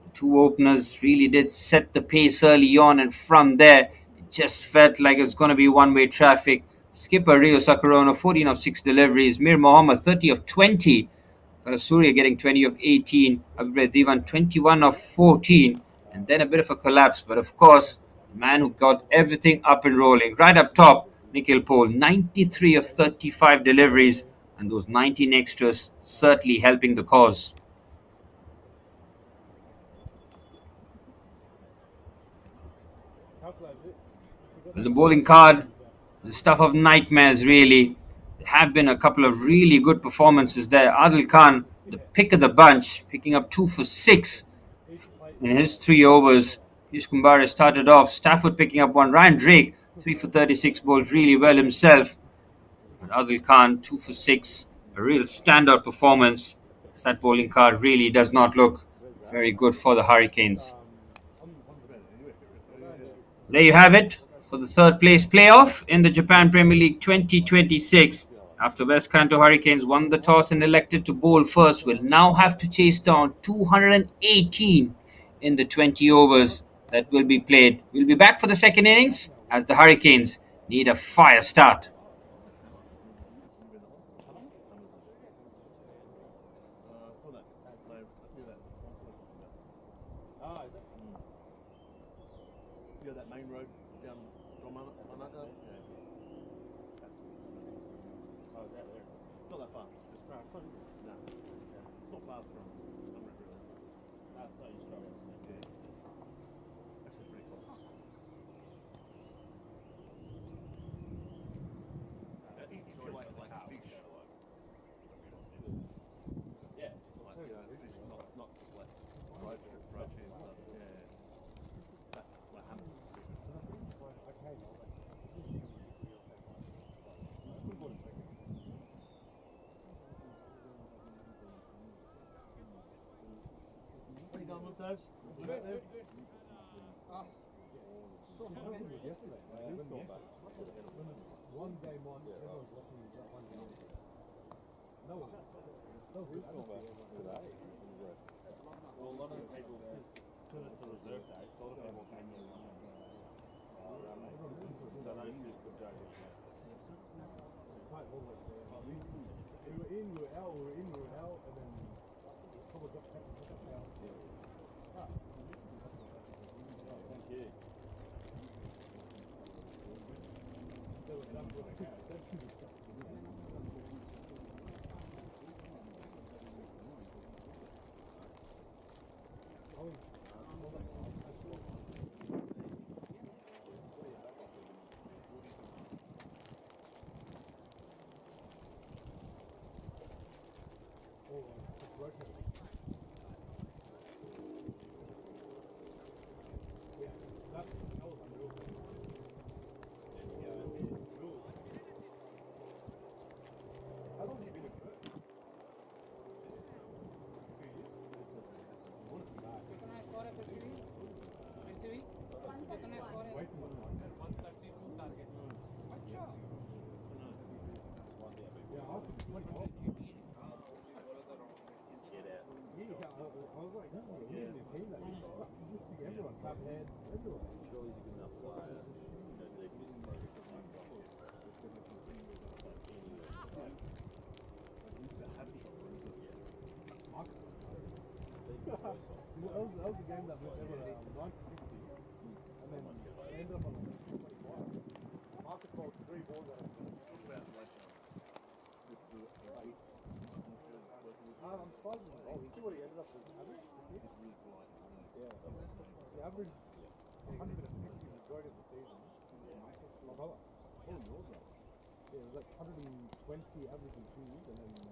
The 2 openers really did set the pace early on, and from there, it just felt like it was going to be one-way traffic. Skipper Rio Sakurona, 14 of 6 deliveries. Mir Mohammed, 30 of 20. Karasuria getting 20 of 18. Abdul Divan, 21 of 14. And then a bit of a collapse. But of course, the man who got everything up and rolling. Right up top, Nikhil Paul, 93 of 35 deliveries. And those 19 extras certainly helping the cause. Well, the bowling card, the stuff of nightmares, really. There have been a couple of really good performances there. Adil Khan, the pick of the bunch, picking up 2 for 6 in his 3 overs. Piyush Kumbhare started off. Stafford picking up 1. Ryan Drake, 3 for 36, bowled really well himself. But Adil Khan, 2 for 6. A real standout performance. That bowling card really does not look very good for the Hurricanes. There you have it for the third place playoff in the Japan Premier League 2026. After West Kanto Hurricanes won the toss and elected to bowl first, will now have to chase down 218 in the 20 overs that will be played. We'll be back for the second innings as the Hurricanes need a fire start. That main road down from Manaka? Yeah. Oh, is that there? Not that far. Just no. It's not far from Sunrise really. That's so you struggle. Yeah. Actually pretty close. If you like fish. Yeah. Like, fish, not just like fried food and stuff. Yeah. That's like hummus. What are you going with those? You back there? One game on, everyone's watching that one game. No one. Well, a lot of the people, because it's a reserve day, so a lot of people came in. So those who could go. We were in, we were out, we were in, we were out, and then someone got out. Thank you. They were done with the that was the game that went over 90-60, and then about 3 balls out of it. Talk about the left arm. I'm surprised with the ball. You see what he ended up with average this year? He's really polite. Yeah. The average 150 majority of the season. Lavala. Oh, yours up. Yeah, it was like 120 average in 2 years, and then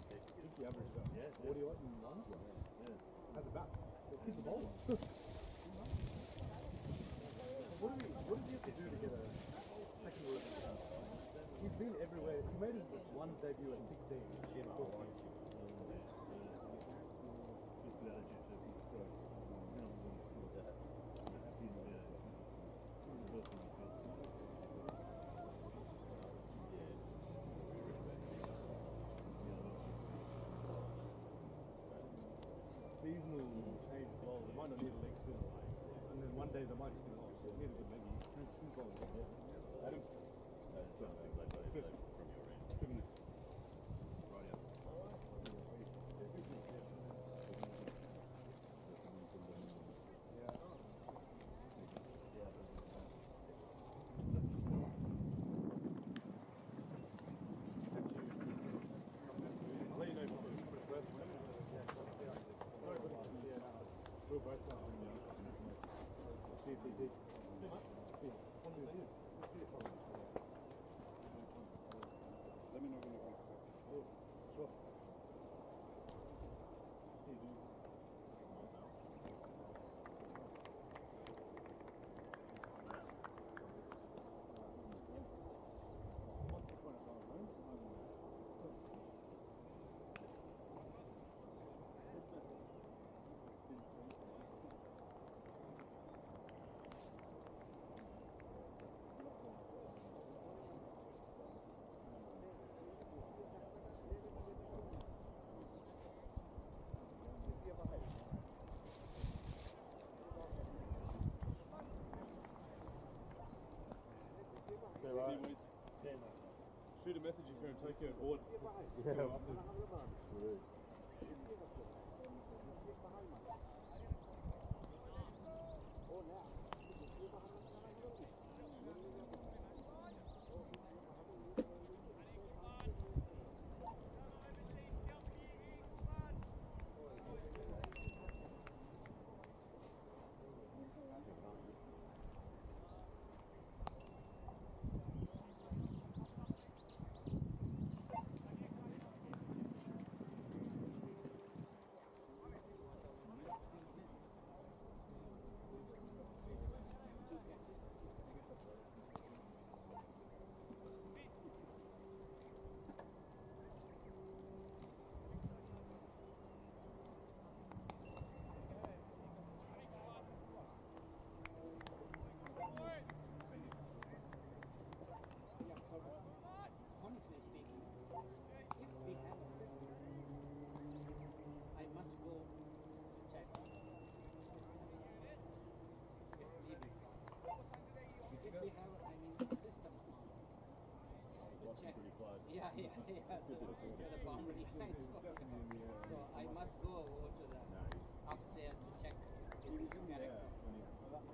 I think he averaged about 40 odd in one. Yeah. As a bat. He's the bowler. What did he have to do to get a second word? He's been everywhere. He made his ones debut at 16. Shit, seasonal change as well. They might not need a leg spin. And then one day they might just think, oh shit, need a good leggy. Who's bowling? Adam? Good minute. I'll let you know if it's worth it. We'll both start doing CCG. See. Let me know when you're going. Sure. See you. See, boys. Shoot a message if you're in Tokyo or Honestly speaking, if we have a system, I must go to check. It's leaving. If we have, I mean, a system to check. Yeah. The boundary line. So I must go to the upstairs to check if it's correct.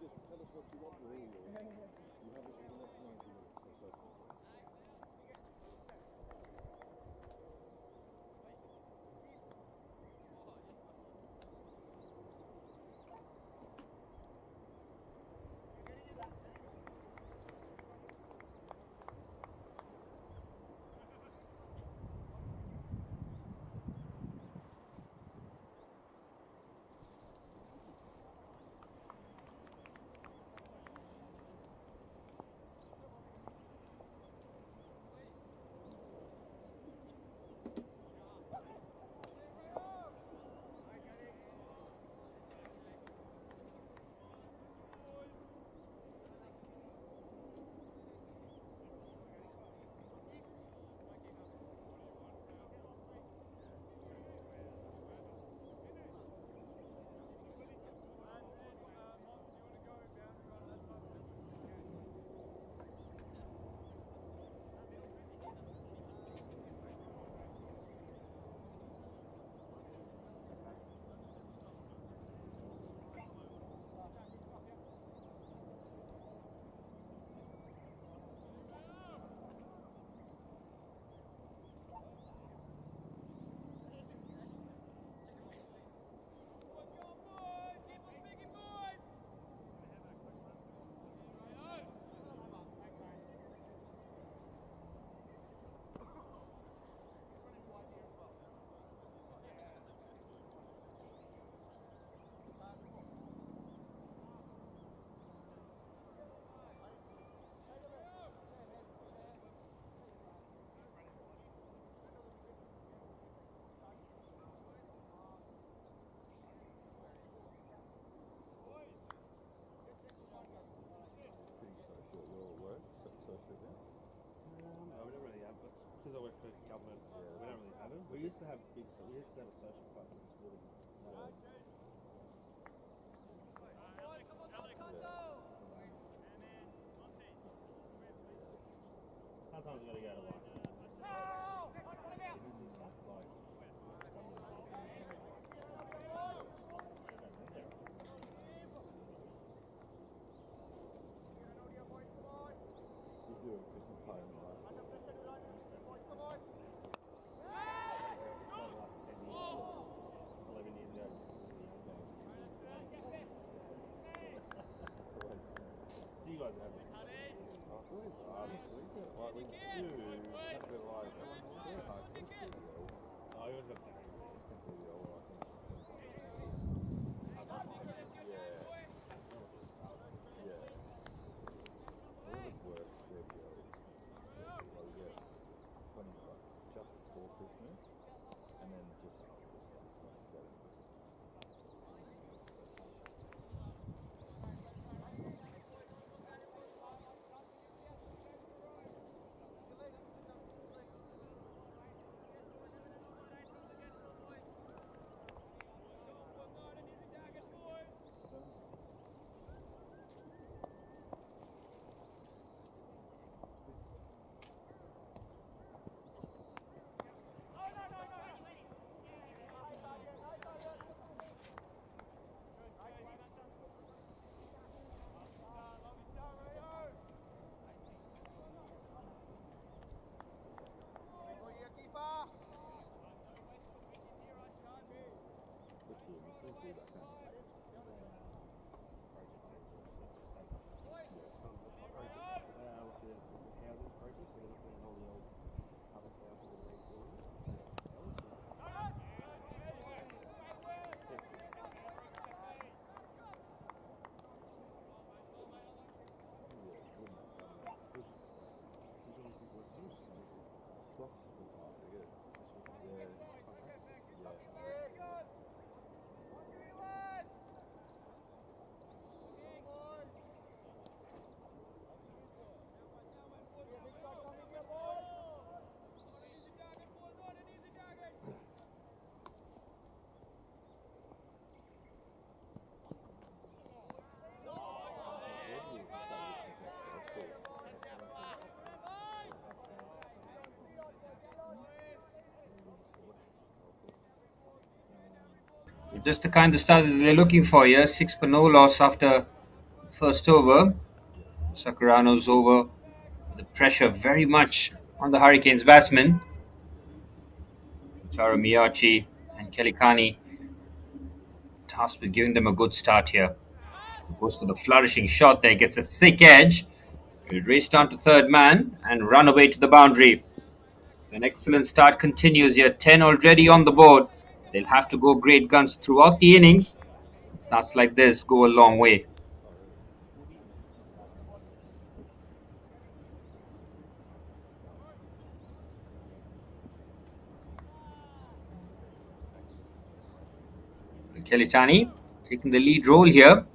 just tell us what you want really, or you have us for the next 90 minutes or so. Because I work for government, we don't really have them. We used to have a social club that's really sometimes we've got to go to like Just the kind of start that they're looking for here. 6 for no loss after first over. Sakurano's over. The pressure very much on the Hurricanes batsmen. Taro Miyachi and Kelikani tasked with giving them a good start here. Goes for the flourishing shot there, gets a thick edge. He'll race down to third man and run away to the boundary. An excellent start continues here. 10 already on the board. They'll have to go great guns throughout the innings. Starts like this go a long way. Kelitani taking the lead role here.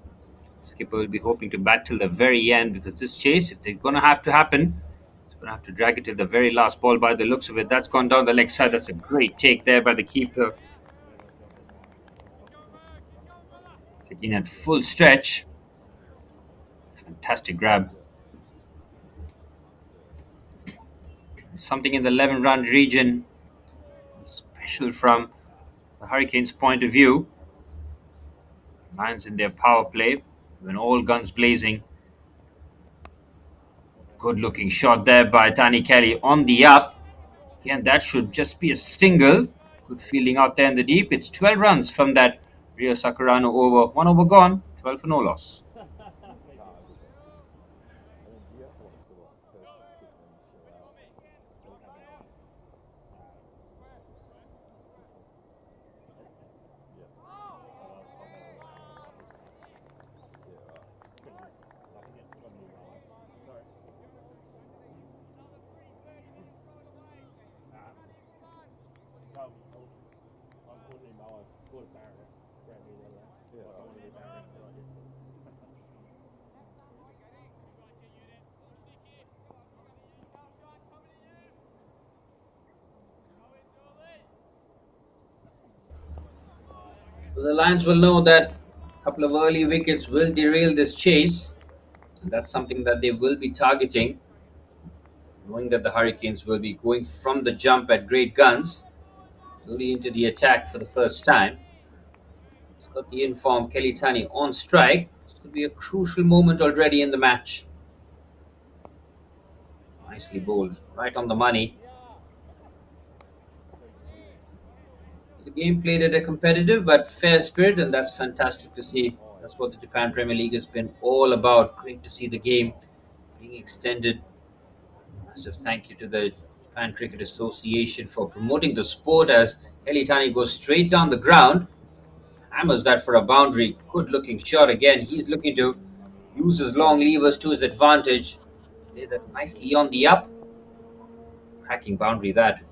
Skipper will be hoping to bat till the very end because this chase, if they're going to have to happen, it's going to have to drag it to the very last ball by the looks of it. That's gone down the leg side. That's a great take there by the keeper. Taking at full stretch. Fantastic grab. Something in the 11-run region. Special from the Hurricanes' point of view. Lions in their power play. When all guns blazing. Good looking shot there by Tani Kelly on the up. Again, that should just be a single. Good fielding out there in the deep. It's 12 runs from that Rio Sakurano over. 1 over gone. 12 for no loss. So the Lions will know that a couple of early wickets will derail this chase. And that's something that they will be targeting. Knowing that the Hurricanes will be going from the jump at great guns. Early into the attack for the first time. He's got the informed Kelitani on strike. This could be a crucial moment already in the match. Nicely bowled. Right on the money. The game played at a competitive but fair spirit, and that's fantastic to see. That's what the Japan Premier League has been all about. Great to see the game being extended. Massive thank you to the Japan Cricket Association for promoting the sport as Kelitani goes straight down the ground. Hammers that for a boundary. Good looking shot again. He's looking to use his long levers to his advantage. Play that nicely on the up. Cracking boundary that.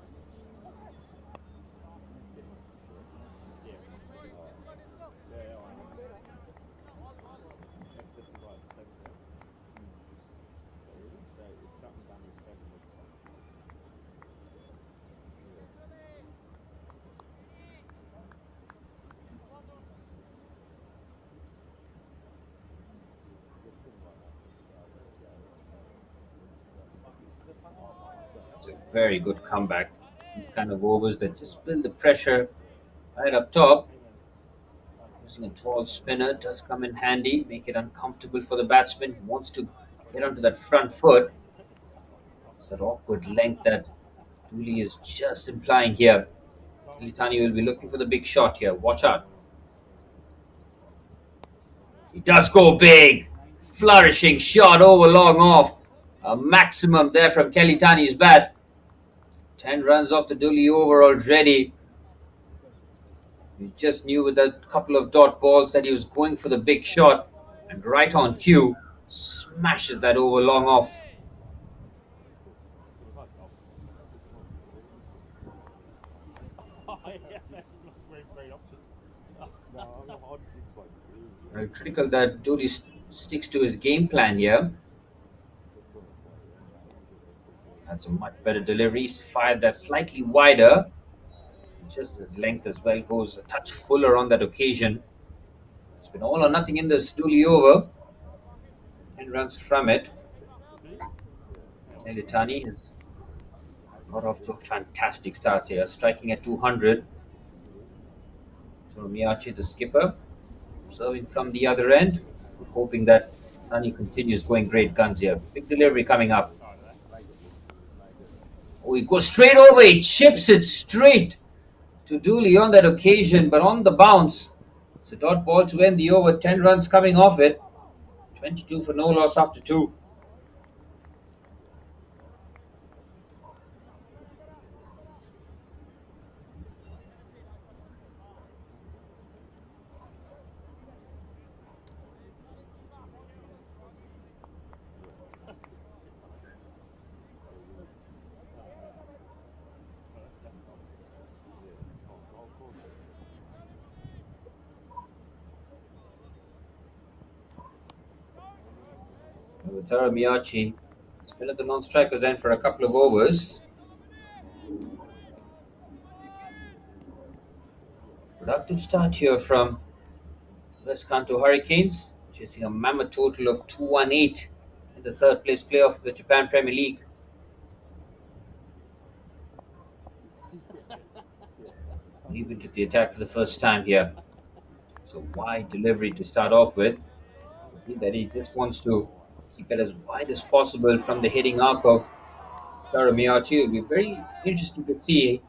It's a very good comeback. These kind of overs that just build the pressure right up top. Using a tall spinner does come in handy, make it uncomfortable for the batsman who wants to get onto that front foot. It's that awkward length that Dooley is just implying here. Kelitani will be looking for the big shot here. Watch out. He does go big. Flourishing shot over long off. A maximum there from Kelitani's bat. 10 runs off the Dooley over already. He just knew with a couple of dot balls that he was going for the big shot. And right on cue, smashes that over long off. Very critical that Dooley sticks to his game plan here. That's a much better delivery. He's fired that slightly wider. Just his length as well goes a touch fuller on that occasion. It's been all or nothing in this Dooley over. 10 runs from it. Kelitani has got off to a fantastic start here, striking at 200. So Miyachi, the skipper, serving from the other end, hoping that Tani continues going great guns here. Big delivery coming up. Oh, he goes straight over. He chips it straight to Dooley on that occasion, but on the bounce. It's a dot ball to end the over. 10 runs coming off it. 22 for no loss after 2. Tara Miyachi has been at the non-strikers end for a couple of overs. Productive start here from West Kanto Hurricanes, chasing a mammoth total of 218 in the third place playoff of the Japan Premier League. Leap into the attack for the first time here. So wide delivery to start off with. See that he just wants to keep it as wide as possible from the hitting arc of Tara Miyachi. It'll be very interesting to see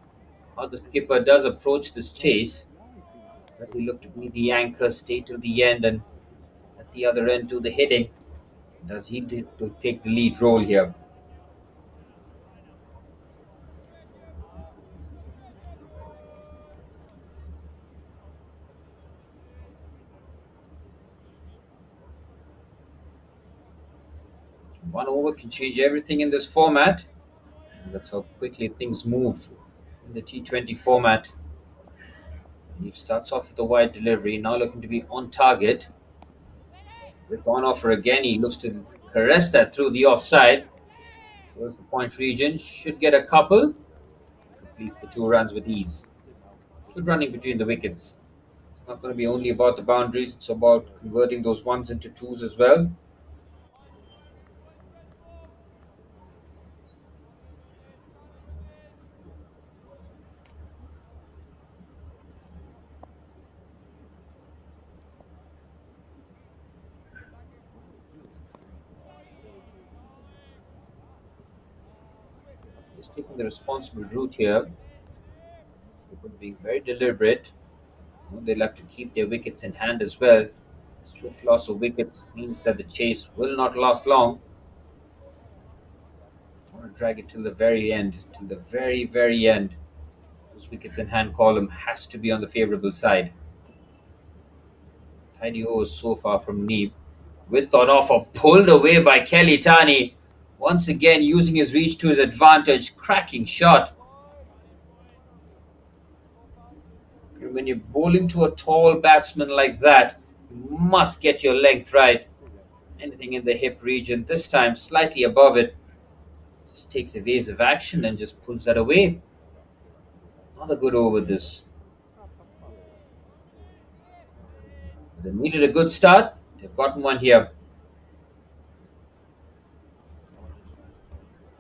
how the skipper does approach this chase. Does he look to be the anchor, stay till the end, and at the other end do the hitting? Does he to take the lead role here? One over can change everything in this format. And that's how quickly things move in the T20 format. He starts off with a wide delivery, now looking to be on target. With on offer again, he looks to caress that through the offside. Towards the point region, should get a couple. Completes the 2 runs with ease. Good running between the wickets. It's not going to be only about the boundaries, it's about converting those ones into twos as well. He's taking the responsible route here. People being very deliberate. They'll have to keep their wickets in hand as well. Swift loss of wickets means that the chase will not last long. I want to drag it till the very end, till the very, very end. Those wickets in hand column has to be on the favourable side. Tidy overs so far from Neeb. With that offer pulled away by Kelly Tani. Once again using his reach to his advantage. Cracking shot. When you're bowling to a tall batsman like that, you must get your length right. Anything in the hip region, this time slightly above it. Just takes evasive action and just pulls that away. Not a good over this. They needed a good start. They've gotten one here.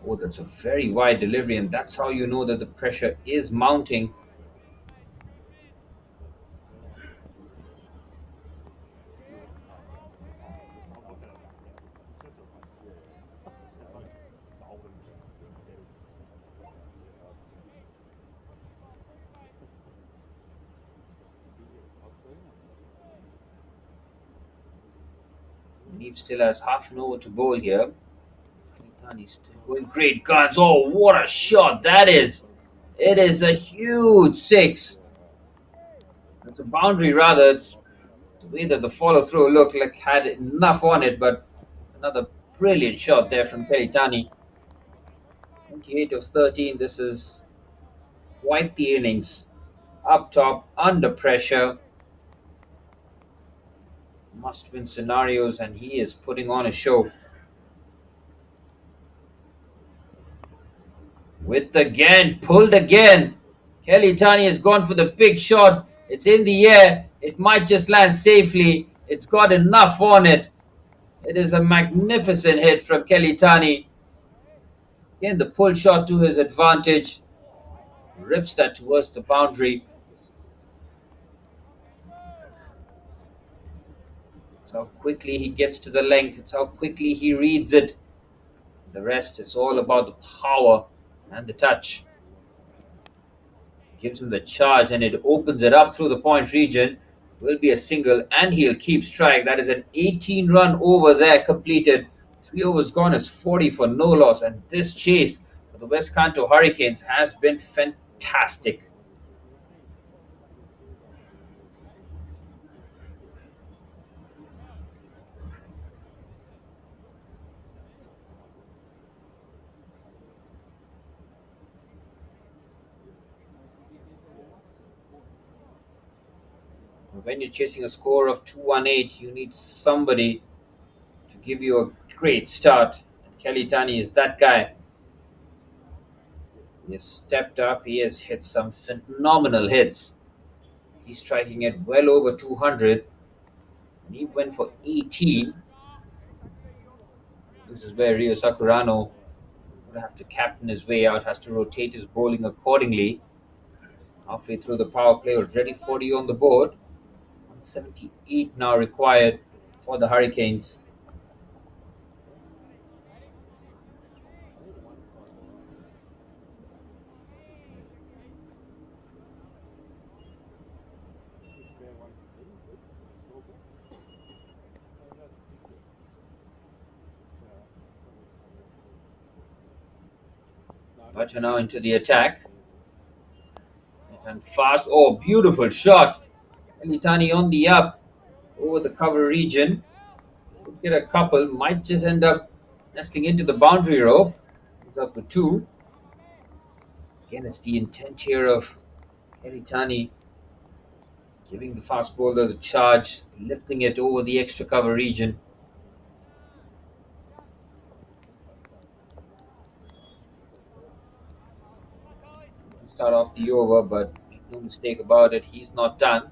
Oh, that's a very wide delivery, and that's how you know that the pressure is mounting. Neeb still has half an over to bowl here. He's still going great guns. Oh, what a shot that is. It is a huge 6. It's a boundary rather. It's the way that the follow through looked like had enough on it, but another brilliant shot there from Kelly Tani. 28 of 13. This is quite the innings. Up top, under pressure. Must win scenarios, and he is putting on a show. With again, pulled again. Kelly Tani has gone for the big shot. It's in the air. It might just land safely. It's got enough on it. It is a magnificent hit from Kelly Tani. Again, the pull shot to his advantage. Rips that towards the boundary. It's how quickly he gets to the length. It's how quickly he reads it. The rest is all about the power and the touch. Gives him the charge and it opens it up through the point region. Will be a single and he'll keep strike. That is an 18-run over there completed. 3 overs gone is 40 for no loss. And this chase for the West Kanto Hurricanes has been fantastic. When you're chasing a score of 218, you need somebody to give you a great start. Kelly Tani is that guy. He has stepped up. He has hit some phenomenal hits. He's striking at well over 200. And he went for 18. This is where Rio Sakurano would have to captain his way out, has to rotate his bowling accordingly. Halfway through the power play, already 40 on the board. 178 now required for the Hurricanes. Bhatta now into the attack. And fast. Oh, beautiful shot. Litani on the up over the cover region. Could get a couple. Might just end up nestling into the boundary rope. He's up with 2. Again, it's the intent here of Litani giving the fast bowler the charge, lifting it over the extra cover region. Start off the over, but make no mistake about it, he's not done.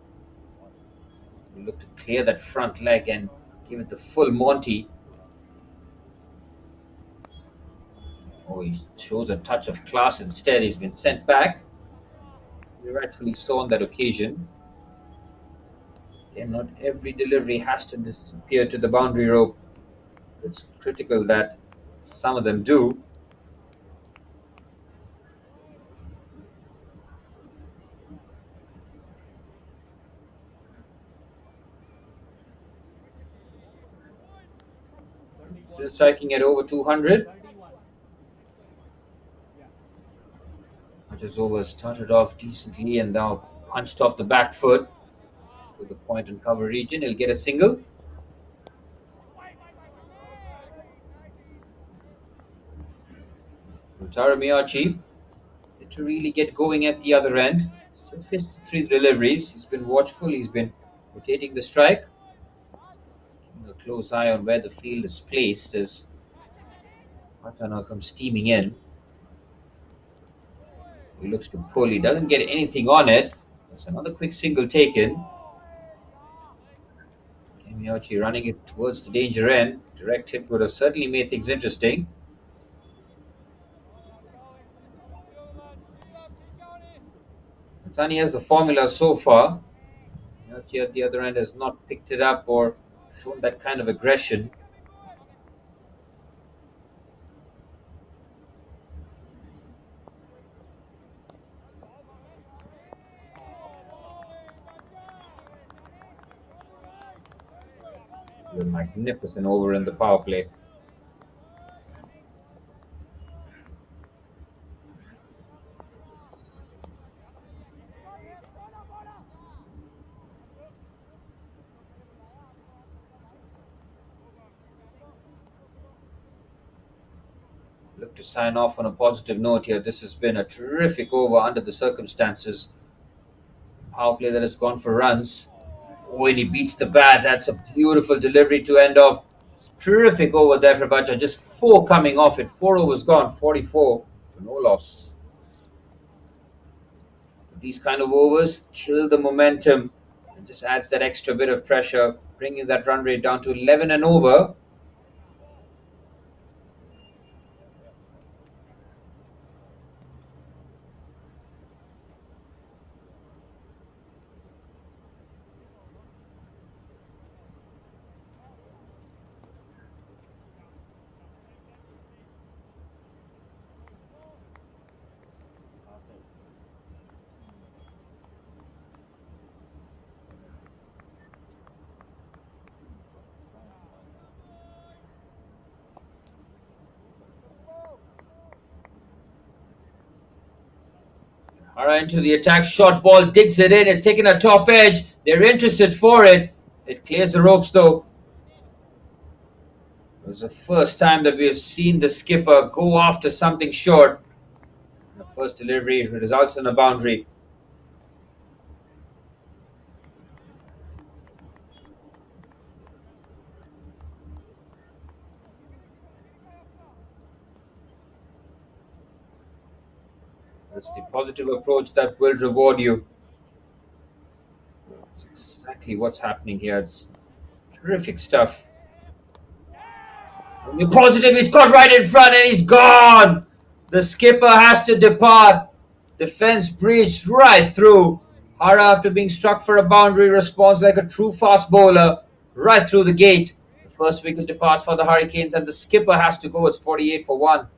We look to clear that front leg and give it the full Monty. Oh, he shows a touch of class instead. He's been sent back. We rightfully so on that occasion. Again, not every delivery has to disappear to the boundary rope. It's critical that some of them do. Still striking at over 200. Much's over started off decently and now punched off the back foot to the point and cover region. He'll get a single. Utara Miyachi to really get going at the other end. Just faced 3 deliveries. He's been watchful. He's been rotating the strike. A close eye on where the field is placed as Matana comes steaming in. He looks to pull. He doesn't get anything on it. There's another quick single taken. Miyachi running it towards the danger end. Direct hit would have certainly made things interesting. Matani has the formula so far. Miyachi at the other end has not picked it up or shown that kind of aggression. It's a magnificent over in the power play. Look to sign off on a positive note here. This has been a terrific over under the circumstances. Power play that has gone for runs. Oh, and he beats the bat. That's a beautiful delivery to end off. Terrific over there for Bhatta. Just 4 coming off it. 4 overs gone. 44 for no loss. These kind of overs kill the momentum and just adds that extra bit of pressure, bringing that run rate down to 11 and over. All right, into the attack. Short ball, digs it in. It's taking a top edge. They're interested for it. It clears the ropes though. It was the first time that we have seen the skipper go after something short. The first delivery results in a boundary. That's the positive approach that will reward you. That's exactly what's happening here. It's terrific stuff. When you're positive, he's caught right in front and he's gone. The skipper has to depart. Defense breached right through. Hara, after being struck for a boundary, responds like a true fast bowler right through the gate. The first wicket departs for the Hurricanes and the skipper has to go. It's 48 for 1.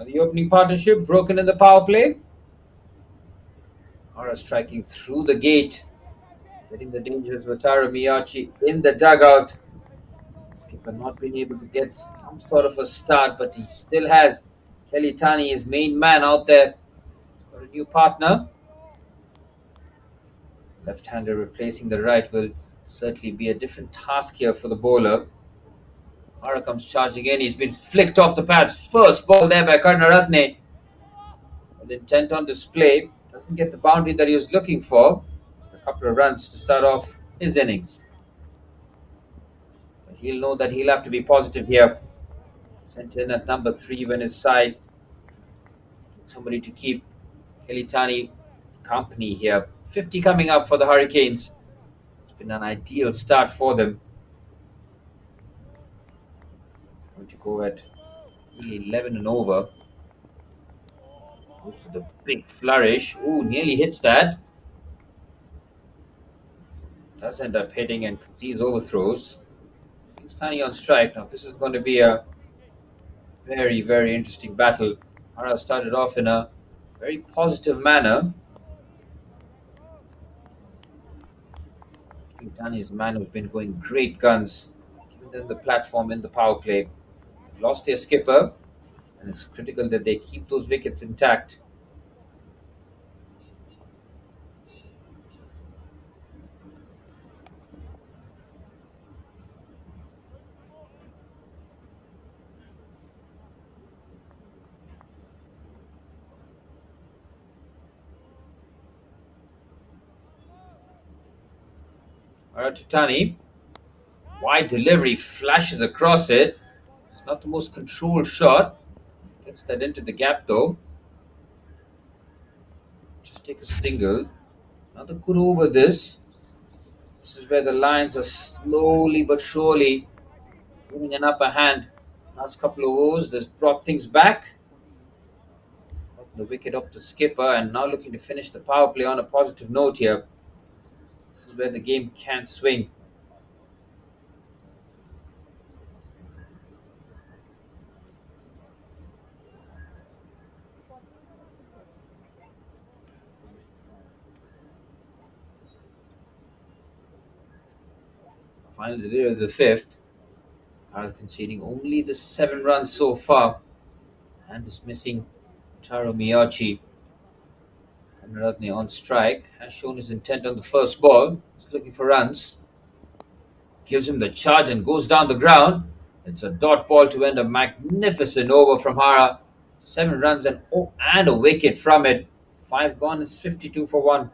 The opening partnership broken in the power play. Hara striking through the gate, getting the dangerous Wataru Miyachi in the dugout. Skipper not being able to get some sort of a start, but he still has Kelly Tani, his main man, out there. Got a new partner. Left-hander replacing the right will certainly be a different task here for the bowler. Hara comes charging in. He's been flicked off the pads. First ball there by Karunaratne. With intent on display. Doesn't get the boundary that he was looking for. A couple of runs to start off his innings. But he'll know that he'll have to be positive here. Sent in at number 3 when his side. Somebody to keep Kelitani company here. 50 coming up for the Hurricanes. It's been an ideal start for them. Going to go at 11 and over. Goes for the big flourish. Ooh, nearly hits that. Does end up hitting and concedes overthrows. Stani on strike. Now this is going to be a very, very interesting battle. Hara started off in a very positive manner. Tani's man has been going great guns. Giving them the platform in the power play. They've lost their skipper. And it's critical that they keep those wickets intact. Alright, to Tani. Wide delivery, flashes across it. It's not the most controlled shot. Gets that into the gap though. Just take a single. Another good over this. This is where the Lions are slowly but surely winning an upper hand. Last couple of overs, they've brought things back. The wicket up to skipper and now looking to finish the power play on a positive note here. This is where the game can swing. Final delivery of the 5th. Are conceding only the 7 runs so far and dismissing Taro Miyachi. Karunaratne on strike has shown his intent on the first ball. He's looking for runs. Gives him the charge and goes down the ground. It's a dot ball to end a magnificent over from Hara. 7 runs and a wicket from it. 5 gone. It's 52 for 1.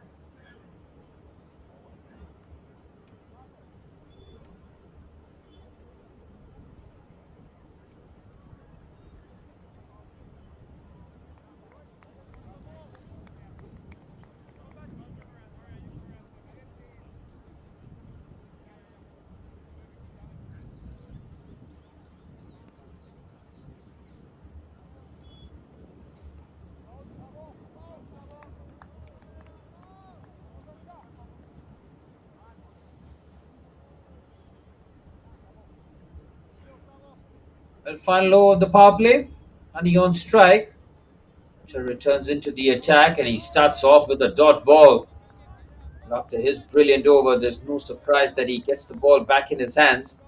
Well, final over of the power play. And he on strike. Bacha returns into the attack and he starts off with a dot ball. After his brilliant over, there's no surprise that he gets the ball back in his hands.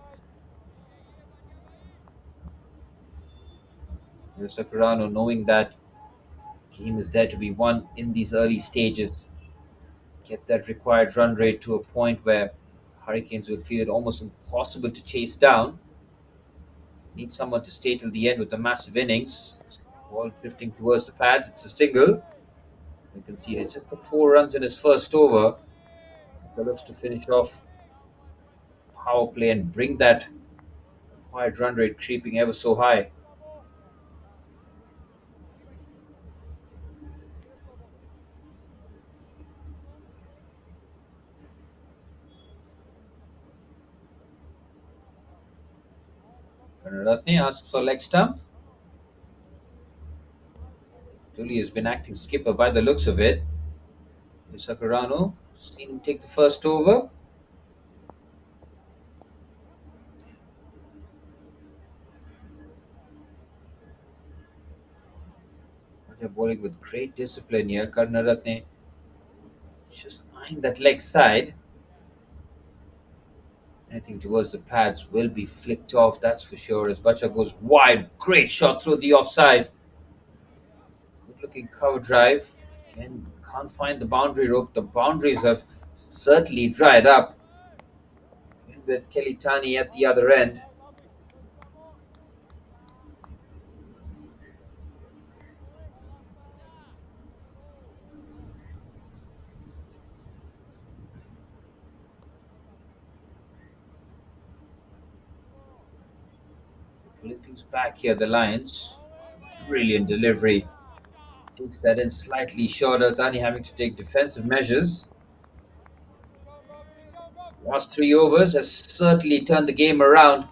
Sakurano, knowing that game is there to be won in these early stages, get that required run rate to a point where Hurricanes will feel it almost impossible to chase down. Need someone to stay till the end with a massive innings. Ball drifting towards the pads. It's a single. We can see it's just the 4 runs in his first over. He looks to finish off power play and bring that required run rate creeping ever so high. Ratne asks for leg stump. Tuli has been acting skipper by the looks of it. Sakurano, seen him take the first over. They're bowling with great discipline here. Karnaratne just eyeing that leg side. Anything towards the pads will be flicked off, that's for sure. As Bacha goes wide, great shot through the offside. Good looking cover drive. Again, can't find the boundary rope. The boundaries have certainly dried up. And with Kelitani at the other end. Pulling things back here, the Lions. Brilliant delivery. Takes that in slightly shorter. Tani having to take defensive measures. Last 3 overs has certainly turned the game around.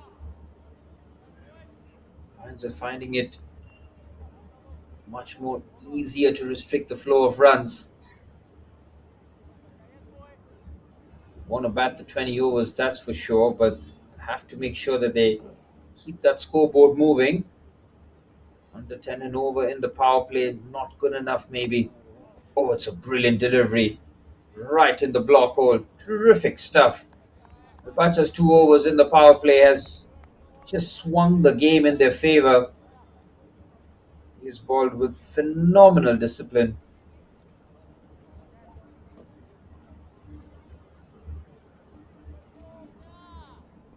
Lions are finding it much more easier to restrict the flow of runs. Want to bat the 20 overs, that's for sure, but have to make sure that they keep that scoreboard moving. Under 10 and over in the power play, not good enough maybe. Oh, it's a brilliant delivery. Right in the block hole. Terrific stuff. Bacha's 2 overs in the power play has just swung the game in their favor. He's bowled with phenomenal discipline.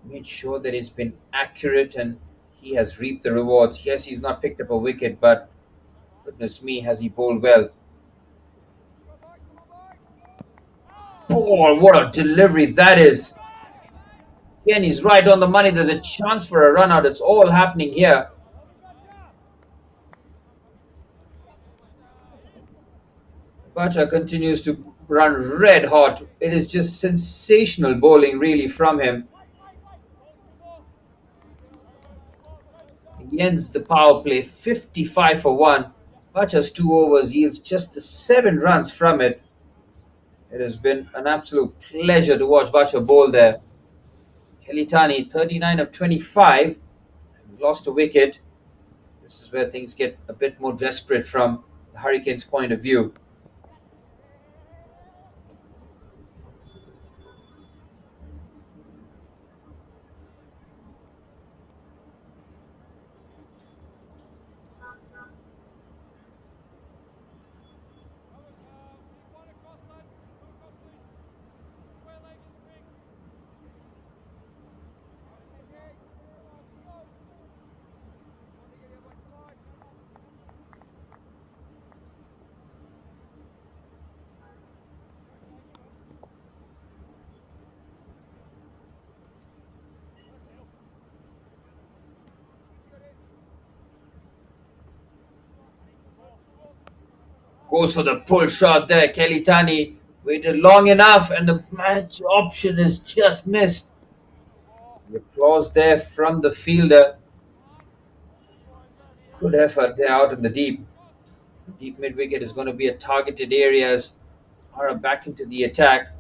Made sure that it's been accurate and he has reaped the rewards. Yes, he's not picked up a wicket, but goodness me, has he bowled well. Oh, what a delivery that is. Again, he's right on the money. There's a chance for a run out. It's all happening here. Bacha continues to run red hot. It is just sensational bowling really from him. He ends the power play 55 for 1. Bacha's 2 overs yields just 7 runs from it. It has been an absolute pleasure to watch Bacha bowl there. Kelitani, 39 of 25. Lost a wicket. This is where things get a bit more desperate from the Hurricanes' point of view. Goes for the pull shot there. Kelitani waited long enough and the match option is just missed. The applause there from the fielder. Good effort there out in the deep. The deep mid-wicket is going to be a targeted area as Hara back into the attack.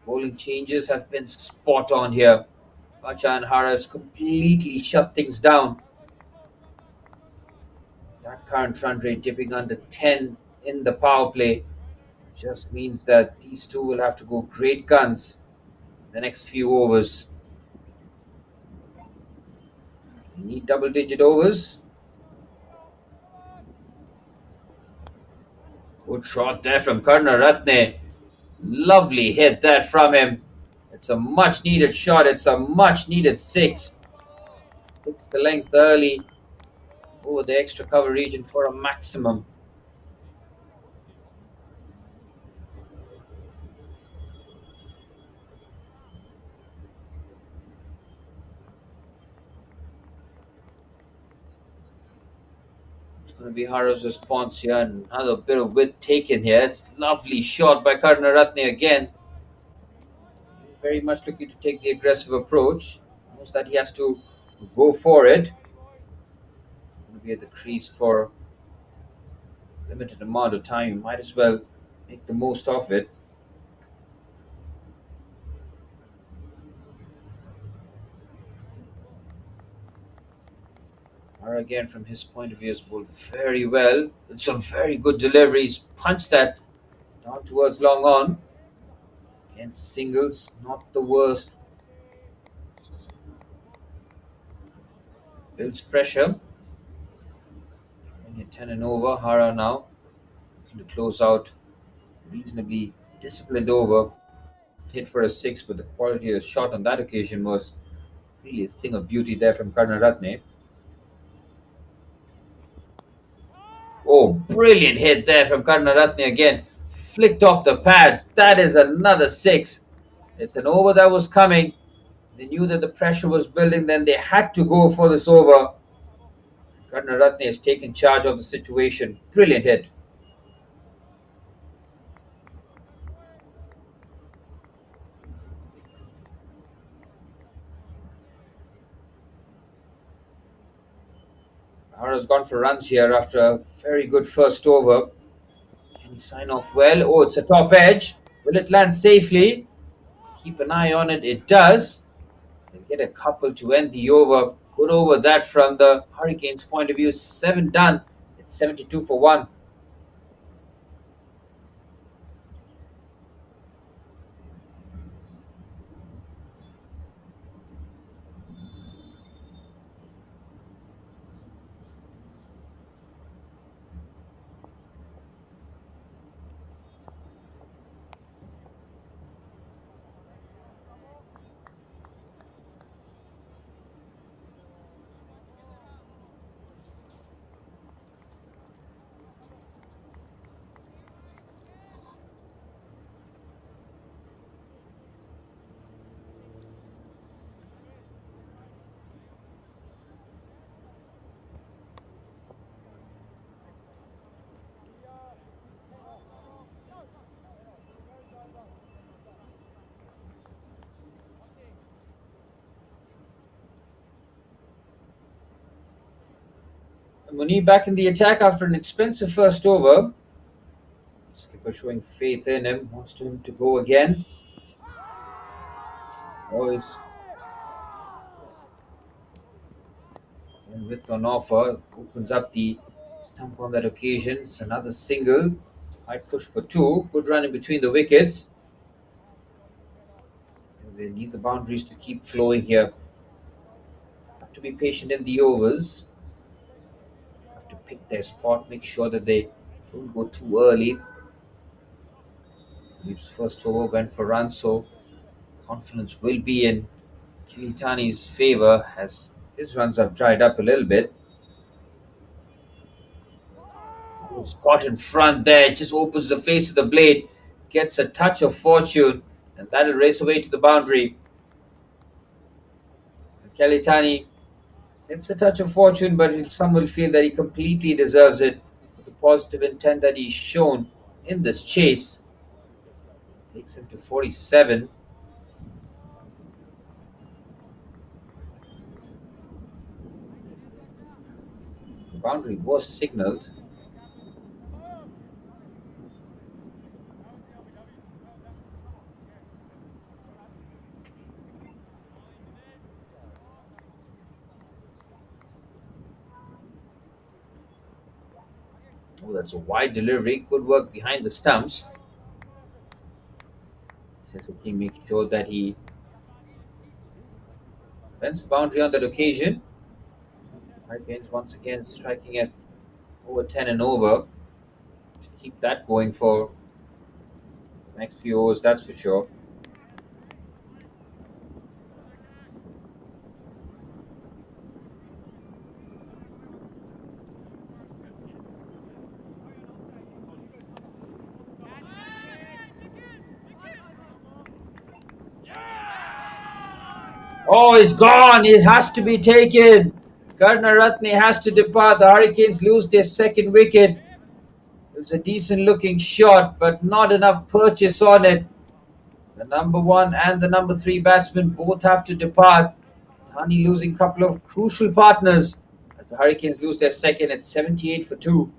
Bowling changes have been spot on here. Bacha and Hara has completely shut things down. current run rate dipping under 10 in the power play just means that these two will have to go great guns the next few overs. We need double-digit overs. Good shot there from Karnaratne. Lovely hit there from him. It's a much-needed shot. It's a much-needed 6. Hits the length early over the extra cover region for a maximum. Going to be Hara's response here, and another bit of width taken here. It's lovely shot by Karnaratne again. He's very much looking to take the aggressive approach. Knows that he has to go for it. Going to be at the crease for a limited amount of time. You might as well make the most of it. Again, from his point of view, has bowled very well. It's a very good delivery. He's punched that down towards long on. Again, singles, not the worst. Builds pressure. Only 10 and over. Hara now looking to close out reasonably disciplined over. Hit for a 6, but the quality of the shot on that occasion was really a thing of beauty there from Karnaratne. Oh, brilliant hit there from Karnaratne again. Flicked off the pads. That is another 6. It's an over that was coming. They knew that the pressure was building. Then they had to go for this over. Karnaratne has taken charge of the situation. Brilliant hit. Hara's gone for runs here after a very good first over. Can he sign off well? Oh, it's a top edge. Will it land safely? Keep an eye on it. It does. They'll get a couple to end the over. Good over that from the Hurricanes' point of view. 7 done. It's 72 for 1. Muni back in the attack after an expensive first over. Skipper showing faith in him. Wants him to go again. Always width on offer. Opens up the stump on that occasion. It's another single. Might push for 2. Good run in between the wickets. They need the boundaries to keep flowing here. Have to be patient in the overs. Have to pick their spot. Make sure that they don't go too early. His first over went for runs, so confidence will be in Kilitani's favour as his runs have dried up a little bit. It's caught in front there. It just opens the face of the blade. Gets a touch of fortune, and that'll race away to the boundary. Kilitani gets a touch of fortune, but some will feel that he completely deserves it for the positive intent that he's shown in this chase. Takes him to 47. The boundary was signalled. Oh, that's a wide delivery. Good work behind the stumps. Suzuki makes sure that he defends the boundary on that occasion. Hurricanes once again striking at over 10 and over. Should keep that going for the next few overs, that's for sure. Oh, it's gone. It has to be taken. Karnaratne has to depart. The Hurricanes lose their second wicket. It was a decent looking shot, but not enough purchase on it. The number 1 and the number 3 batsmen both have to depart. Dhani losing a couple of crucial partners as the Hurricanes lose their second at 78 for 2.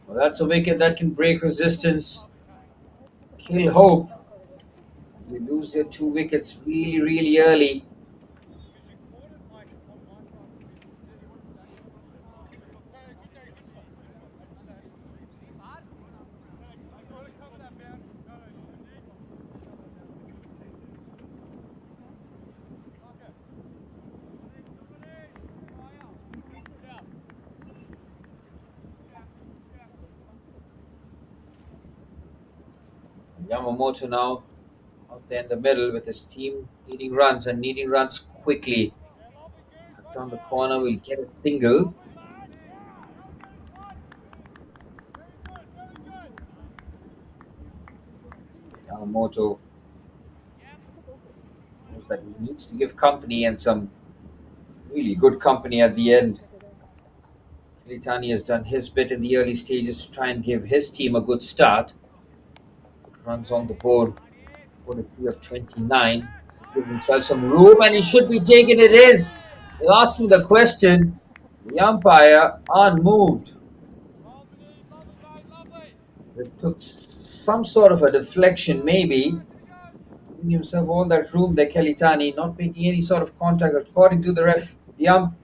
Well, that's a wicket that can break resistance, kill hope. They lose their 2 wickets really, really early. Yamamoto now out there in the middle with his team needing runs and needing runs quickly. Down the corner, will get a single. Yamamoto knows that he needs to give company and some really good company at the end. Kelitani has done his bit in the early stages to try and give his team a good start. Runs on the board, 43 of 29. Give himself some room and he should be taken. It is. They're asking the question. The umpire unmoved. It took some sort of a deflection, maybe. Giving himself all that room there, Kelitani, not making any sort of contact according to the ref. The ump.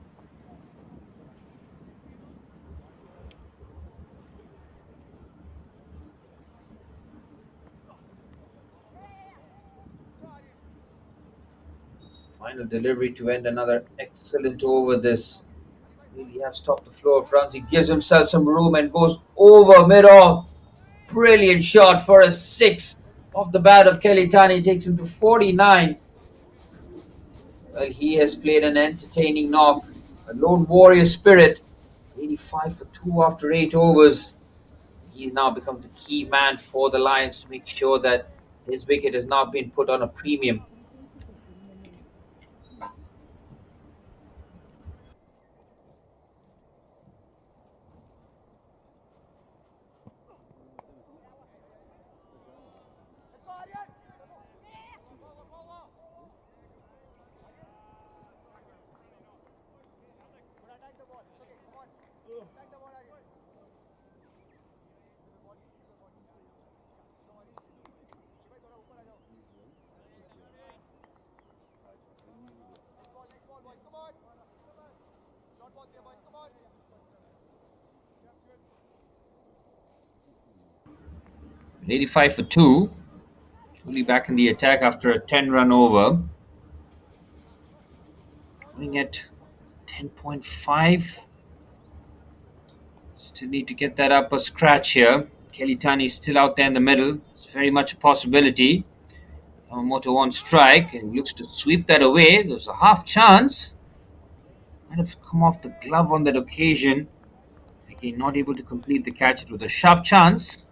Final delivery to end another excellent over. This really has stopped the flow of runs. He gives himself some room and goes over mid-off. Brilliant shot for a 6 off the bat of Kelitani. Takes him to 49. Well, he has played an entertaining knock. A lone warrior spirit. 85 for 2 after 8 overs. He now becomes a key man for the Lions to make sure that his wicket has now been put on a premium. At 85 for 2. Fully back in the attack after a 10-run over. Going at 10.5. Still need to get that up a scratch here. Kelitani is still out there in the middle. It's very much a possibility. Yamamoto on strike and looks to sweep that away. There's a half chance. Might have come off the glove on that occasion. Again, not able to complete the catch. It was a sharp chance.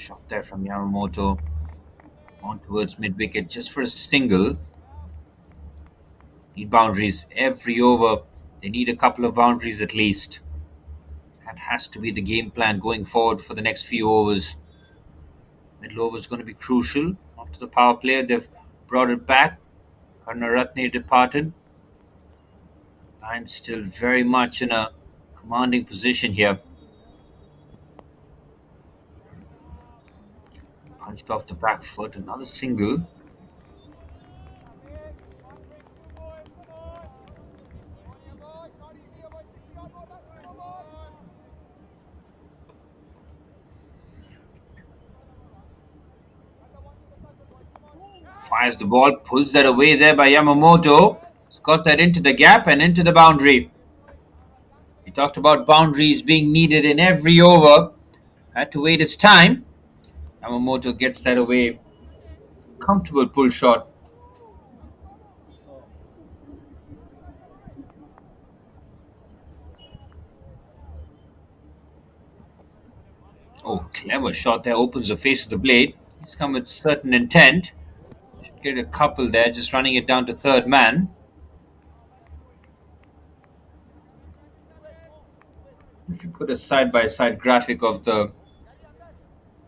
Shot there from Yamamoto on towards mid-wicket just for a single. Need boundaries every over. They need a couple of boundaries at least. That has to be the game plan going forward for the next few overs. Middle over is going to be crucial. After the power play, they've brought it back. Karnaratne departed. I'm still very much in a commanding position here. Punched off the back foot, another single. Fires the ball, pulls that away there by Yamamoto. He's got that into the gap and into the boundary. He talked about boundaries being needed in every over. Had to wait his time. Yamamoto gets that away. Comfortable pull shot. Oh, clever shot there. Opens the face of the blade. He's come with certain intent. Should get a couple there, just running it down to third man. If you put a side-by-side graphic of the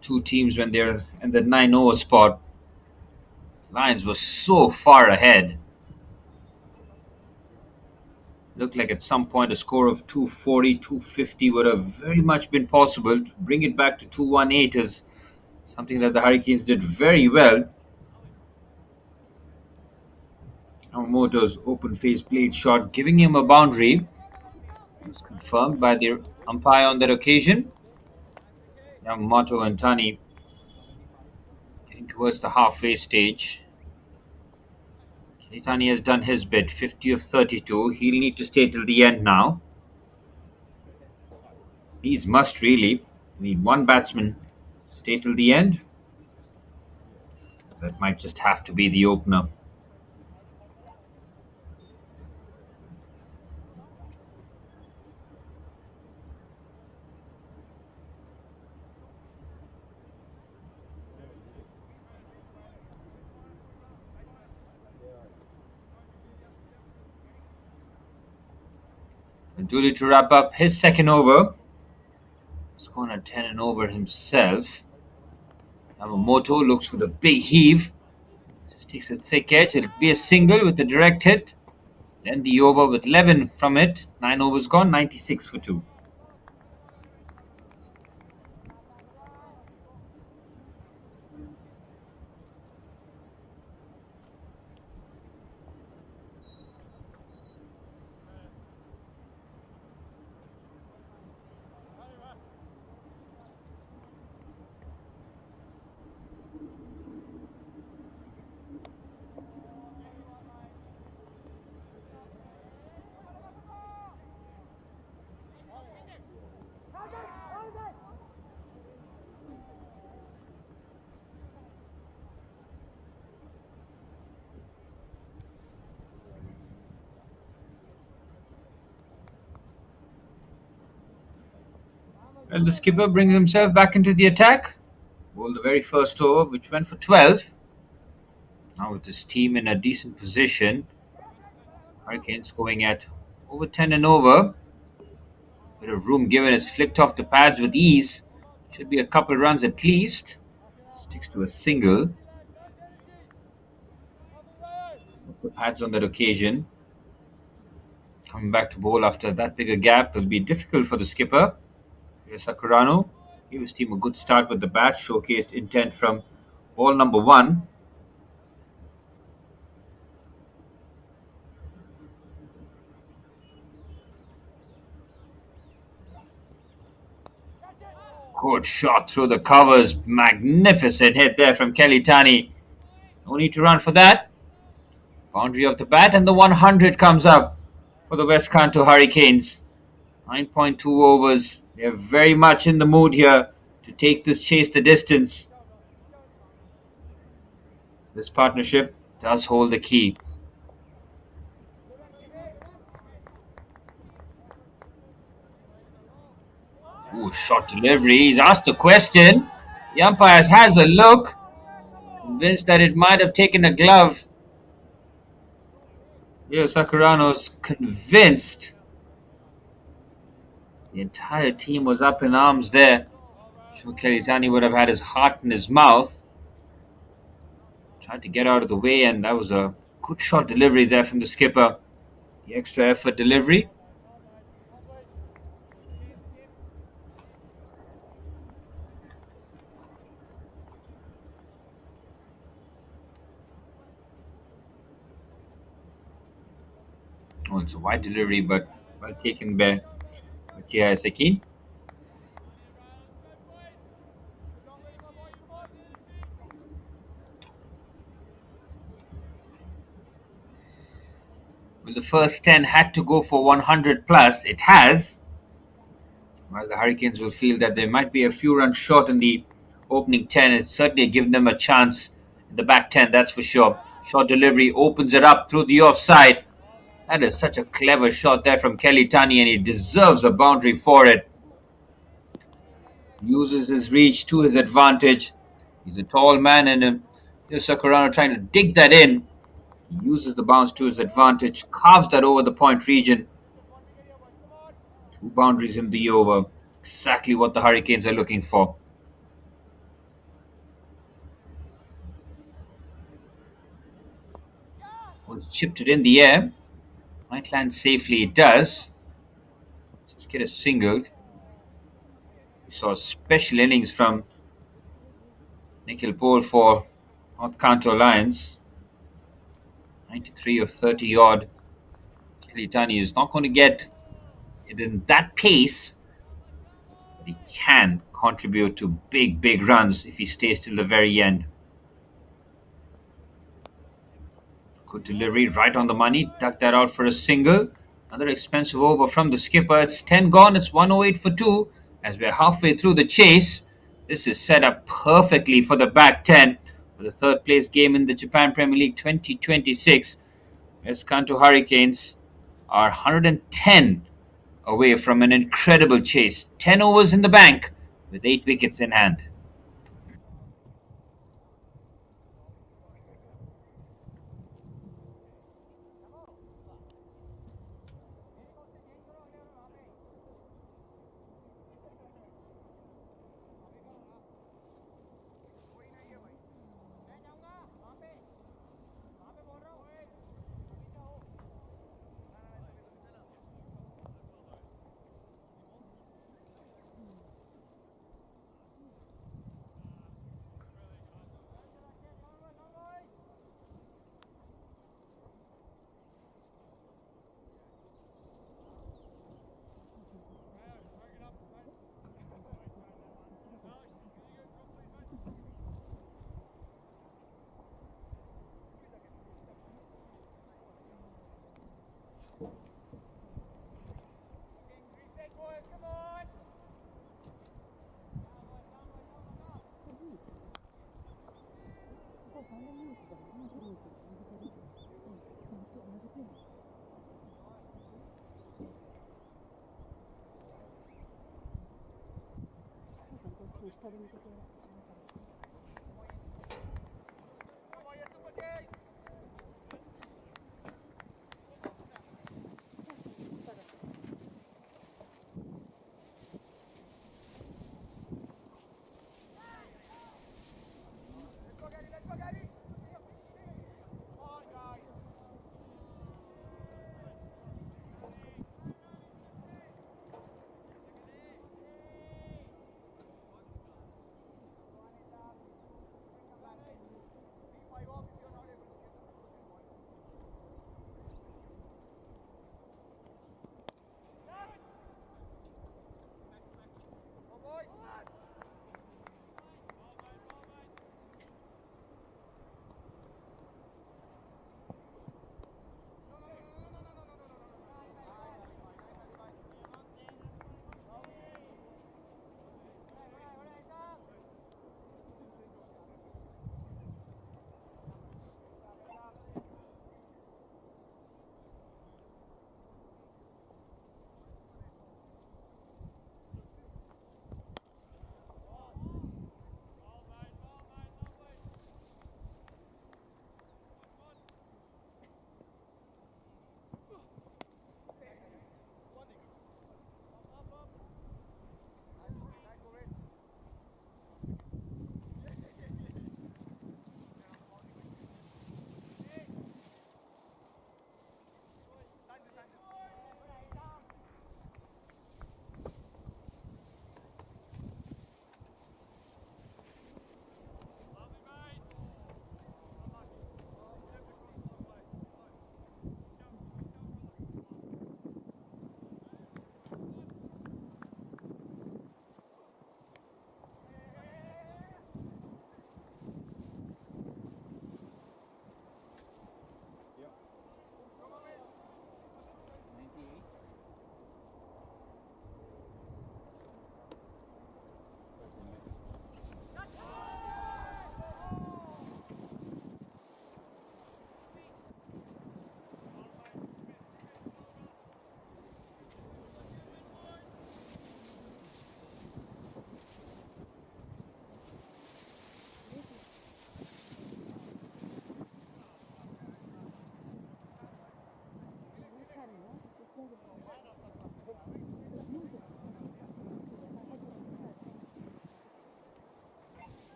two teams when they're in the 9-over spot, Lions were so far ahead. Looked like at some point a score of 240, 250 would have very much been possible. To bring it back to 218 is something that the Hurricanes did very well. Yamamoto's open face blade shot giving him a boundary. It was confirmed by the umpire on that occasion. Yamamoto and Tani getting towards the halfway stage. Tani has done his bit, 50 of 32. He'll need to stay till the end now. These must really. Need one batsman stay till the end. That might just have to be the opener. And Dooley to wrap up his second over. He's gone at 10 and over himself. Yamamoto looks for the big heave. Just takes a thick edge. It'll be a single with a direct hit. Then the over with 11 from it. 9 overs gone, 96 for 2. And the skipper brings himself back into the attack. Bowled the very first over, which went for 12. Now with his team in a decent position. Hurricanes going at over 10 and over. Bit of room given is flicked off the pads with ease. Should be a couple runs at least. Sticks to a single. Off the pads on that occasion. Coming back to bowl after that bigger gap will be difficult for the skipper. Sakurano gave his team a good start with the bat, showcased intent from ball number 1. Good shot through the covers. Magnificent hit there from Kelly Tani. No need to run for that. Boundary of the bat and the 100 comes up for the West Kanto Hurricanes. 9.2 overs. They're very much in the mood here to take this chase the distance. This partnership does hold the key. Ooh, shot delivery. He's asked a question. The umpire has a look, convinced that it might have taken a glove. Leo Sakurano's convinced. The entire team was up in arms there. I'm sure Kelitani would have had his heart in his mouth. Tried to get out of the way, and that was a good shot delivery there from the skipper. The extra effort delivery. Oh, it's a wide delivery, but well taken by Kia Sakin. Well, the first 10 had to go for 100 plus. It has. While the Hurricanes will feel that they might be a few runs short in the opening 10, it's certainly given them a chance in the back 10, that's for sure. Short delivery opens it up through the offside. That is such a clever shot there from Kelitani, and he deserves a boundary for it. Uses his reach to his advantage. He's a tall man, and Sakurano trying to dig that in. He uses the bounce to his advantage, carves that over the point region. 2 boundaries in the over. Exactly what the Hurricanes are looking for. Well, chipped it in the air. Might land safely. It does. Just get a single. We saw a special innings from Nikhil Paul for North Kanto Lions. 93 of 30 odd. Kelitani is not going to get it in that pace, but he can contribute to big runs if he stays till the very end. Good delivery, right on the money. Duck that out for a single. Another expensive over from the skipper. It's 10 gone. It's 108 for 2. As we're halfway through the chase, this is set up perfectly for the back 10 for the third place game in the Japan Premier League 2026. West Kanto Hurricanes are 110 away from an incredible chase. 10 overs in the bank with 8 wickets in hand.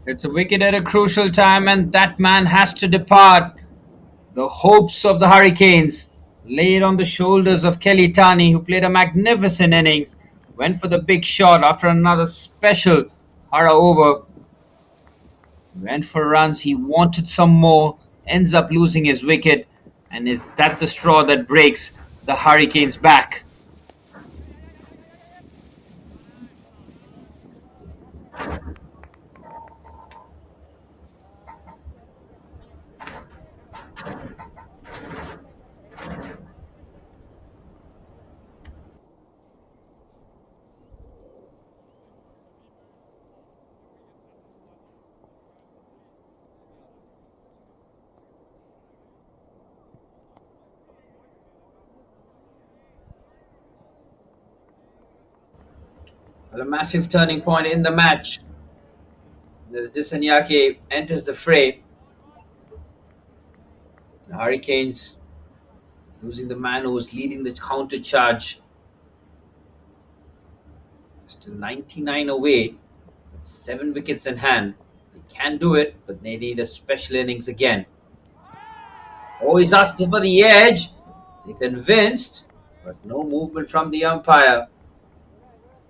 It's a wicket at a crucial time, and that man has to depart. The hopes of the Hurricanes laid on the shoulders of Kelly Tani, who played a magnificent innings, went for the big shot after another special Hara over. Went for runs, he wanted some more, ends up losing his wicket, and is that the straw that breaks the Hurricanes' back? Well, a massive turning point in the match. Disanyake enters the fray. The Hurricanes losing the man who was leading the counter charge. Still 99 away, with 7 wickets in hand. They can do it, but they need a special innings again. Oh, he's asked for the edge. They're convinced, but no movement from the umpire.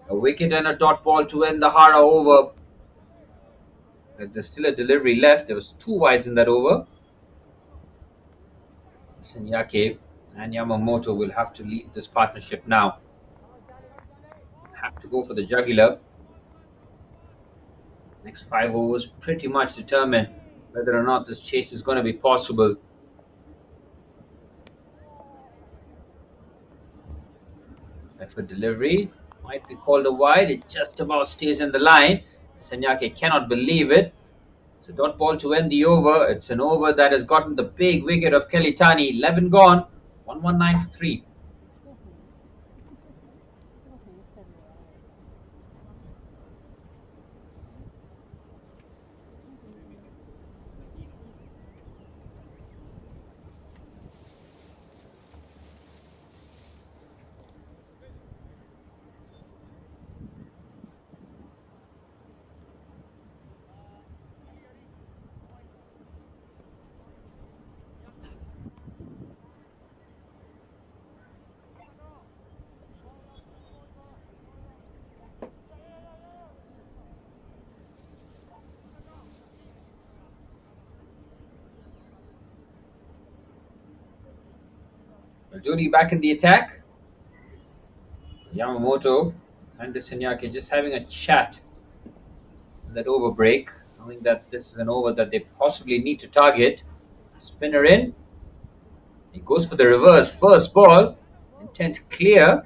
A wicket and a dot ball to end the Hara over. But there's still a delivery left. There was 2 wides in that over. Sanyake and Yamamoto will have to lead this partnership now. Have to go for the jugular. Next 5 overs pretty much determine whether or not this chase is going to be possible. For delivery, might be called a wide. It just about stays in the line. Sanyake cannot believe it. It's a dot ball to end the over. It's an over that has gotten the big wicket of Kelly Tani. 11 gone. 119 for 3. Judy back in the attack. Yamamoto and Sanyake just having a chat in that over break, knowing that this is an over that they possibly need to target. Spinner in. He goes for the reverse. First ball. Intent clear.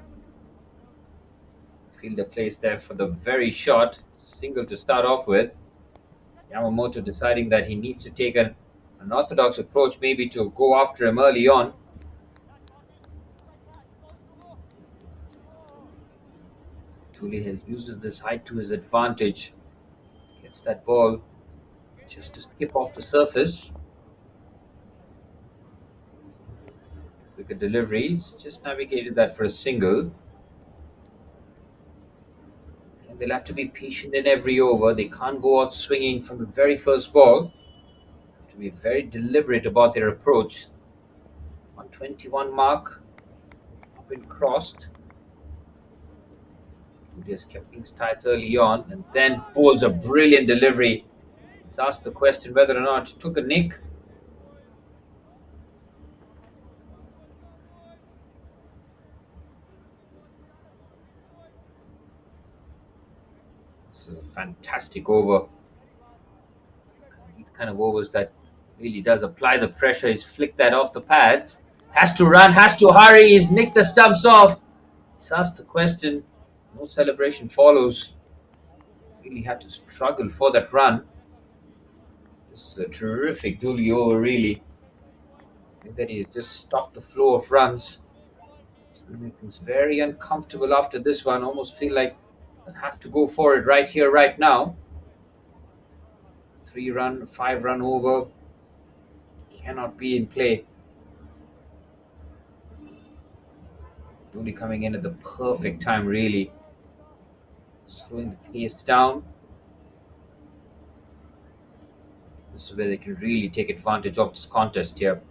Fielder plays there for the very shot. Single to start off with. Yamamoto deciding that he needs to take an orthodox approach, maybe to go after him early on. Tully uses this height to his advantage. Gets that ball just to skip off the surface. Wicket deliveries. Just navigated that for a single. I think they'll have to be patient in every over. They can't go out swinging from the very first ball. Have to be very deliberate about their approach. 121 mark. Up and crossed. Just kept things tight early on and then pulls a brilliant delivery. It's asked the question whether or not it took a nick. This is a fantastic over. These kind of overs that really does apply the pressure. He's flicked that off the pads. Has to run, has to hurry. He's nicked the stumps off. He's asked the question. No celebration follows. Really had to struggle for that run. This is a terrific Dooley over, really. I think that he's just stopped the flow of runs. So it makes things very uncomfortable after this one. Almost feel like have to go for it right here, right now. 3-run, 5-run over cannot be in play. Only coming in at the perfect time, really. Slowing the pace down. This is where they can really take advantage of this contest here.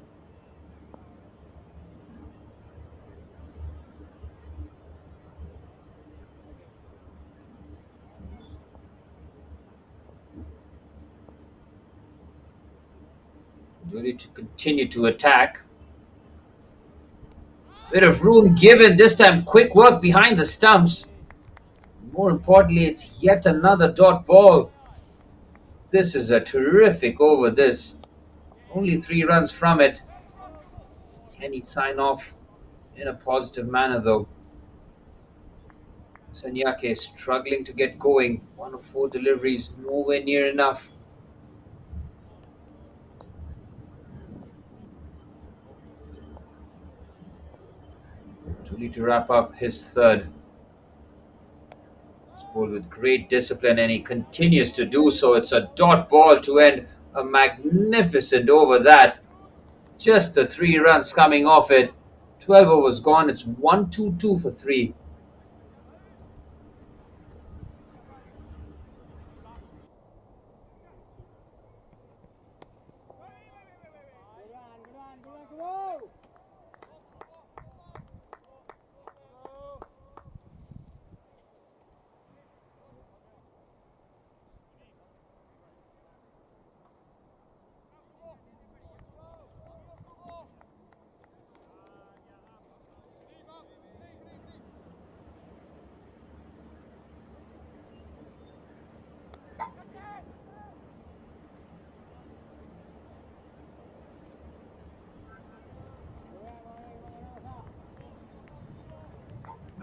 They need to continue to attack. Bit of room given this time. Quick work behind the stumps. More importantly, it's yet another dot ball. This is a terrific over this. Only 3 runs from it. Can he sign off in a positive manner though? Sanyake struggling to get going. 1 of 4 deliveries, nowhere near enough. To wrap up his third. Ball with great discipline, and he continues to do so. It's a dot ball to end a magnificent over that. Just the 3 runs coming off it. 12 overs gone. It's 1-2-2 for 3.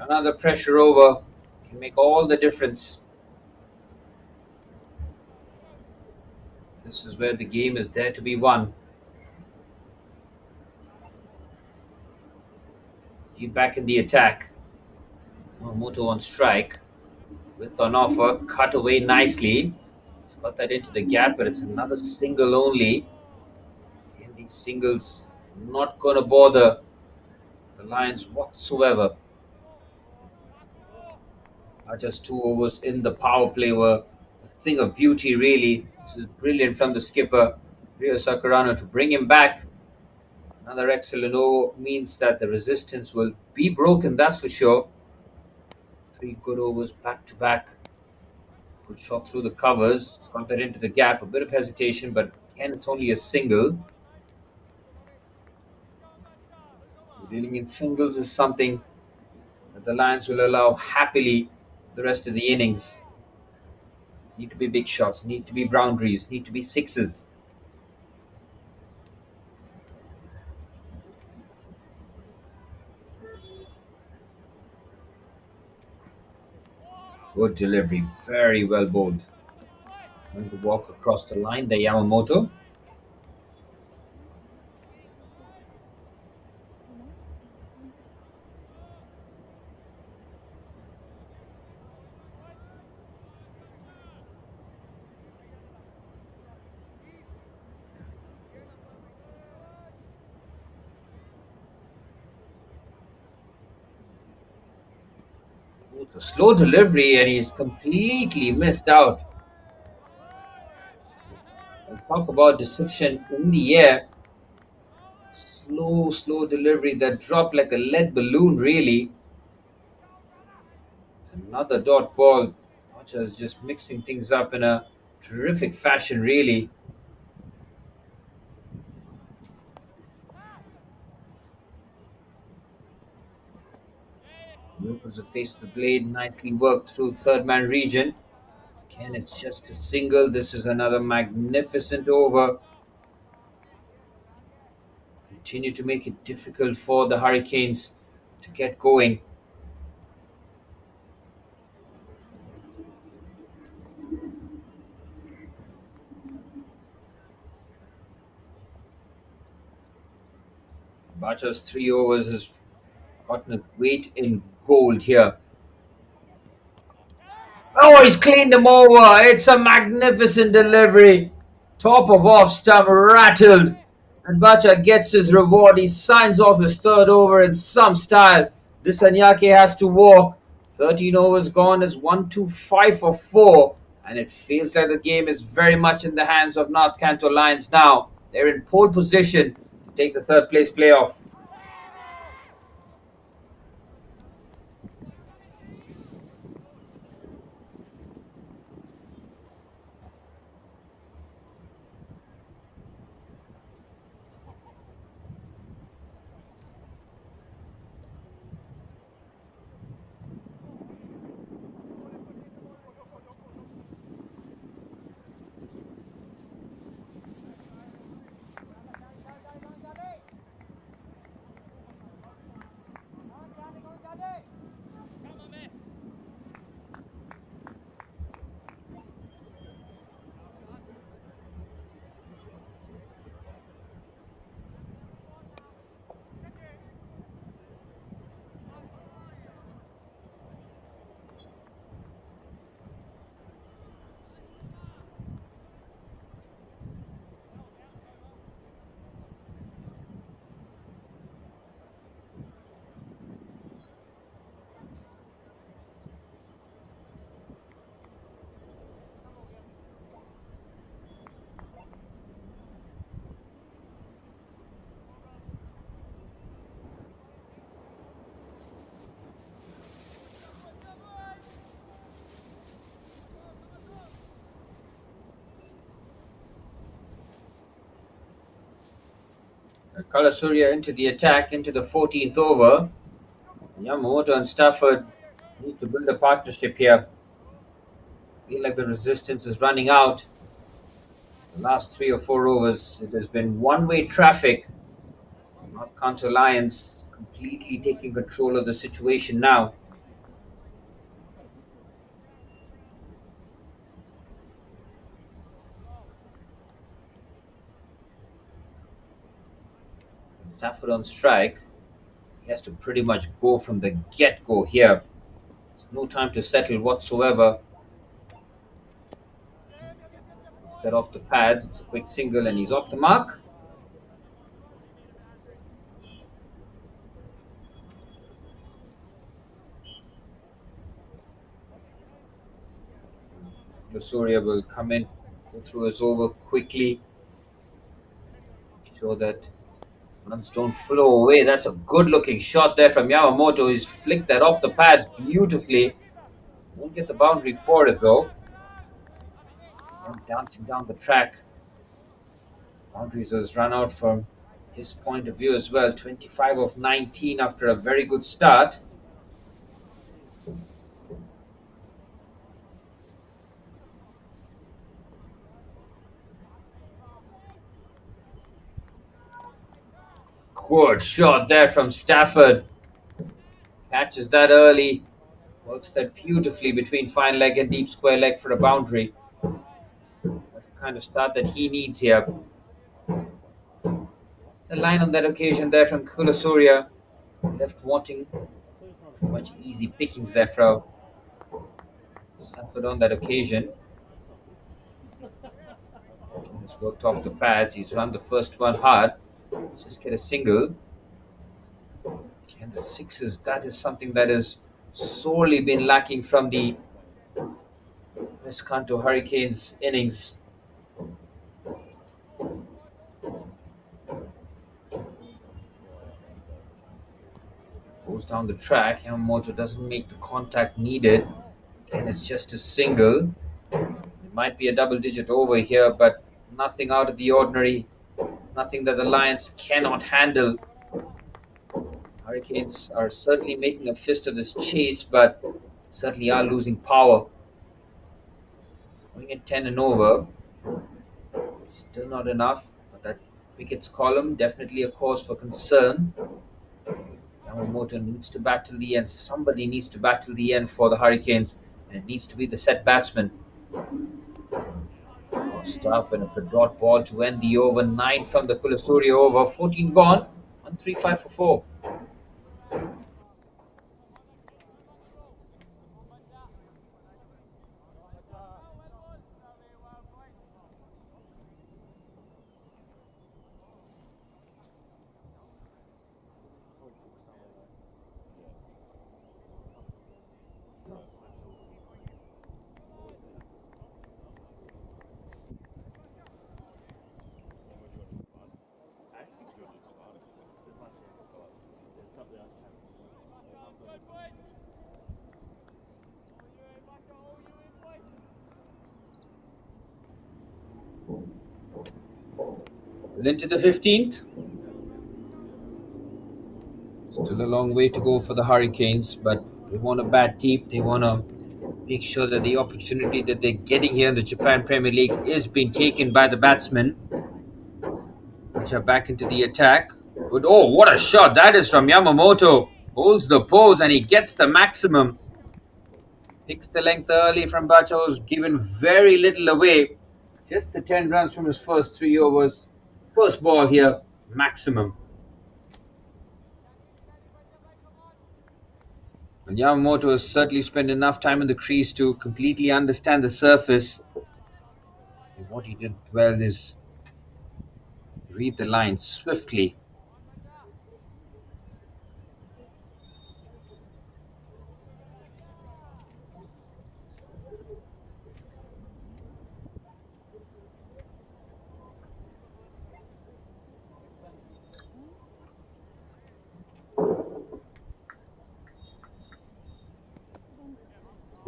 Another pressure over can make all the difference. This is where the game is there to be won. Keep back in the attack. Yamamoto on strike. Width on offer. Cut away nicely. He's got that into the gap, but it's another single only. And these singles not going to bother the Lions whatsoever. Just 2 overs in the power play were a thing of beauty, really. This is brilliant from the skipper, Rio Sakurano, to bring him back. Another excellent over means that the resistance will be broken, that's for sure. 3 good overs back to back. Good shot through the covers. Got that into the gap. A bit of hesitation, but again, it's only a single. Dealing in singles is something that the Lions will allow happily the rest of the innings. Need to be big shots, need to be boundaries, need to be sixes. Good delivery, very well bowled. Trying to walk across the line there, Yamamoto. It's a slow delivery and he's completely missed out. And talk about deception in the air. Slow delivery that dropped like a lead balloon, really. It's another dot ball. Archer's just mixing things up in a terrific fashion, really. Lopez to face the blade, nicely worked through third man region. Again, it's just a single. This is another magnificent over. Continue to make it difficult for the Hurricanes to get going. Bacha's 3 overs has gotten a weight in gold here. Oh, he's cleaned them over. It's a magnificent delivery. Top of off stump rattled. And Bacha gets his reward. He signs off his third over in some style. This Anyake has to walk. 13 overs gone is 1-2-5 for 4. And it feels like the game is very much in the hands of North Kanto Lions now. They're in pole position to take the third place playoff. Surya into the attack, into the 14th over. Yamamoto and Stafford need to build a partnership here. Feel like the resistance is running out. The last 3 or 4 overs, it has been one-way traffic. North Kanto Lions completely taking control of the situation now. Stafford on strike. He has to pretty much go from the get-go here. There's no time to settle whatsoever. Set off the pads. It's a quick single and he's off the mark. Surya will come in, go through his over quickly. Show that runs don't flow away. That's a good looking shot there from Yamamoto. He's flicked that off the pads beautifully. Won't get the boundary for it though. Dancing down the track. Boundaries has run out from his point of view as well. 25 of 19 after a very good start. Good shot there from Stafford. Catches that early. Works that beautifully between fine leg and deep square leg for a boundary. That's the kind of start that he needs here. The line on that occasion there from Surya. Left wanting much easy pickings there from Stafford on that occasion. He's worked off the pads. He's run the first one hard. Just get a single. And the sixes, that is something that has sorely been lacking from the West Kanto Hurricanes innings. Goes down the track. Yamamoto doesn't make the contact needed. Again, it's just a single. It might be a double-digit over here, but nothing out of the ordinary. Nothing that the Lions cannot handle. Hurricanes are certainly making a fist of this chase, but certainly are losing power. Going at 10 and over. Still not enough. But that wickets column, definitely a cause for concern. Yamamoto needs to bat till the end. Somebody needs to bat till the end for the Hurricanes. And it needs to be the set batsman. Stop and a drought ball to end the over. 9 from the Surya over. 14 gone. 1-3-5 for 4. Well, into the 15th. Still a long way to go for the Hurricanes, but they want to bat deep. They want to make sure that the opportunity that they're getting here in the Japan Premier League is being taken by the batsmen, which are back into the attack. But, oh, what a shot that is from Yamamoto. Holds the poles and he gets the maximum. Picks the length early from Bacho, who's given very little away. Just the 10 runs from his first 3 overs. First ball here, maximum. And Yamamoto has certainly spent enough time in the crease to completely understand the surface. And what he did well is read the line swiftly.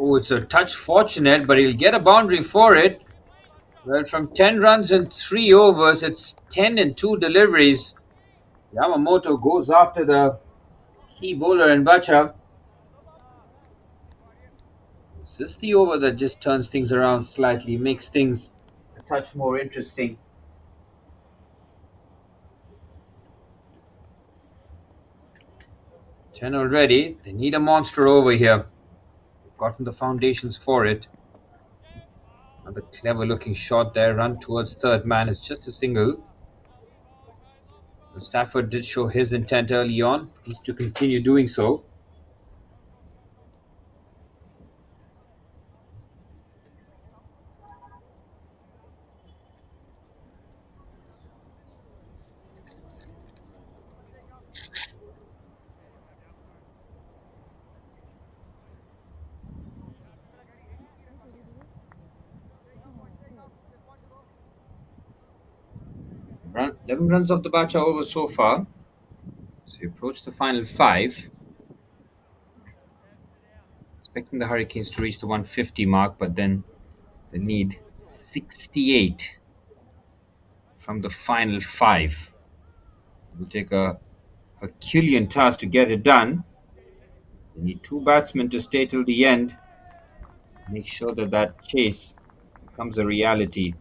Oh, it's a touch fortunate, but he'll get a boundary for it. Well, from 10 runs in 3 overs, it's 10 and 2 deliveries. Yamamoto goes after the key bowler in Bacha. Is this the over that just turns things around slightly, makes things a touch more interesting? Ten already. They need a monster over here. They've gotten the foundations for it. Another clever looking shot there. Run towards third man. It's just a single. Stafford did show his intent early on. Needs to continue doing so. Run, 11 runs off the Bacha over so far. So we approach the final 5. Expecting the Hurricanes to reach the 150 mark, but then they need 68 from the final 5. It will take a Herculean task to get it done. They need 2 batsmen to stay till the end. Make sure that that chase becomes a reality.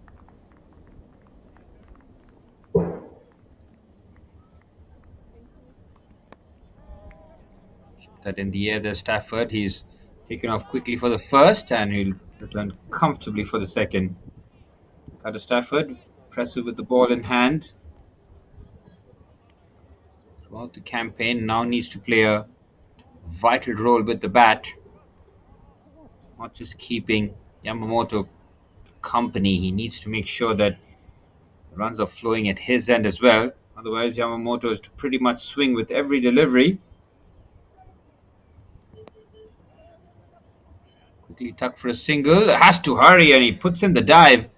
That in the air there, Stafford. He's taken off quickly for the first and he'll return comfortably for the second. Carter Stafford, impressive with the ball in hand. Throughout the campaign, now needs to play a vital role with the bat. Not just keeping Yamamoto company. He needs to make sure that the runs are flowing at his end as well. Otherwise, Yamamoto is to pretty much swing with every delivery. Quickly tuck for a single. Has to hurry and he puts in the dive.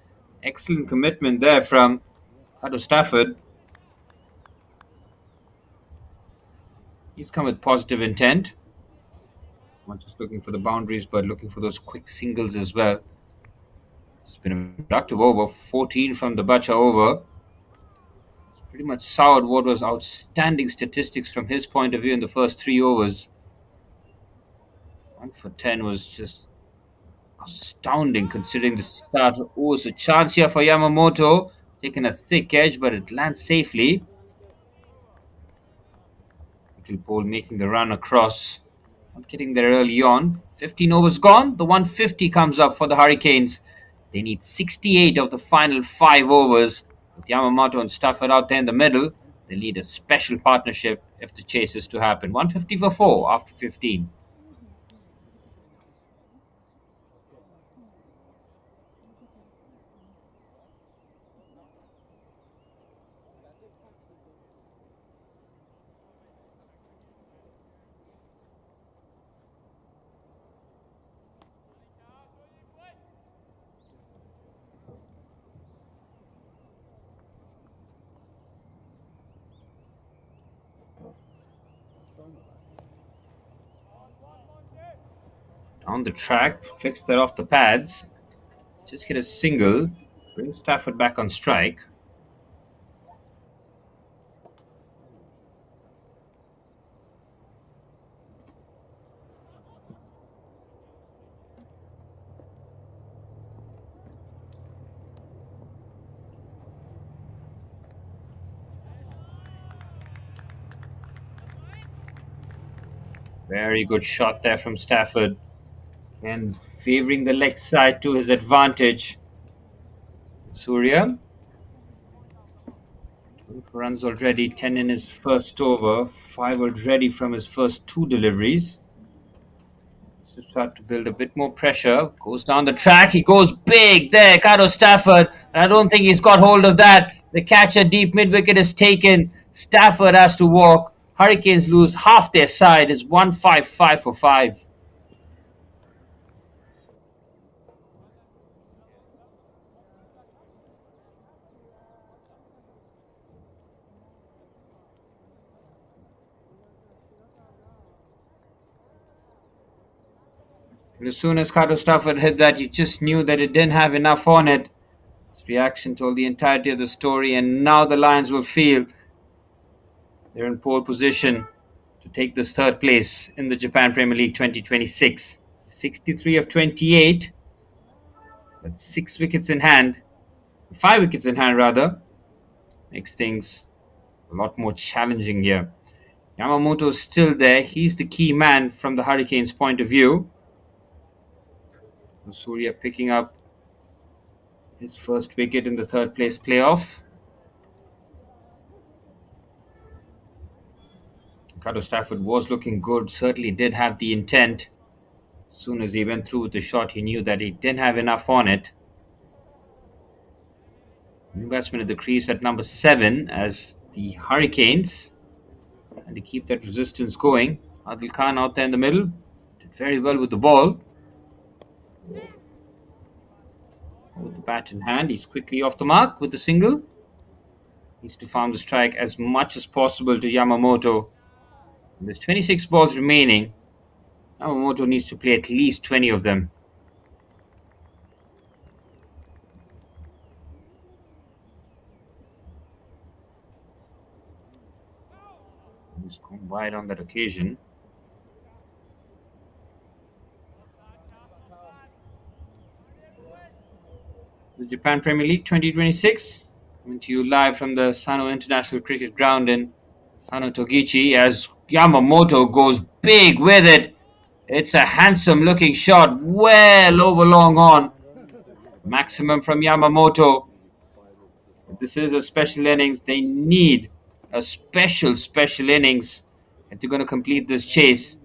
Excellent commitment there from Kanto Stafford. He's come with positive intent. Not just looking for the boundaries, but looking for those quick singles as well. It's been a productive over. 14 from the Bacha over. It's pretty much soured what was outstanding statistics from his point of view in the first 3 overs. 1 for 10 was just astounding considering the start. Oh, it's a chance here for Yamamoto. Taking a thick edge, but it lands safely. Nikhil Paul making the run across. Not getting there early on. 15 overs gone. The 150 comes up for the Hurricanes. They need 68 of the final 5 overs. With Yamamoto and Stafford out there in the middle, they need a special partnership if the chase is to happen. 150 for 4 after 15. On the track, flicks that off the pads. Just get a single. Brings Stafford back on strike. Very good shot there from Stafford. And favouring the leg side to his advantage. Surya. 12 runs already, 10 in his first over, 5 already from his first 2 deliveries. So start to build a bit more pressure. Goes down the track. He goes big there. Kanto Stafford. I don't think he's got hold of that. The catcher deep mid-wicket is taken. Stafford has to walk. Hurricanes lose half their side. It's 1-5-5 for 5. As soon as Kanto Stafford hit that, you just knew that it didn't have enough on it. His reaction told the entirety of the story, and now the Lions will feel they're in pole position to take this third place in the Japan Premier League 2026. 63 of 28, but 6 wickets in hand, 5 wickets in hand rather, makes things a lot more challenging here. Yamamoto is still there. He's the key man from the Hurricanes' point of view. Surya picking up his first wicket in the third place playoff. Kanto Stafford was looking good, certainly did have the intent. As soon as he went through with the shot, he knew that he didn't have enough on it. New batsman at the crease at number 7 as the Hurricanes, and to keep that resistance going. Adil Khan out there in the middle, did very well with the ball. With the bat in hand, he's quickly off the mark with the single. Needs to farm the strike as much as possible to Yamamoto. There's 26 balls remaining. Yamamoto needs to play at least 20 of them. He's gone wide on that occasion. The Japan Premier League 2026 coming to you live from the Sano International Cricket Ground in Sano Togichi as Yamamoto goes big with it. It's a handsome looking shot, well over long on. Maximum from Yamamoto. This is a special innings. They need a special innings if they're going to complete this chase.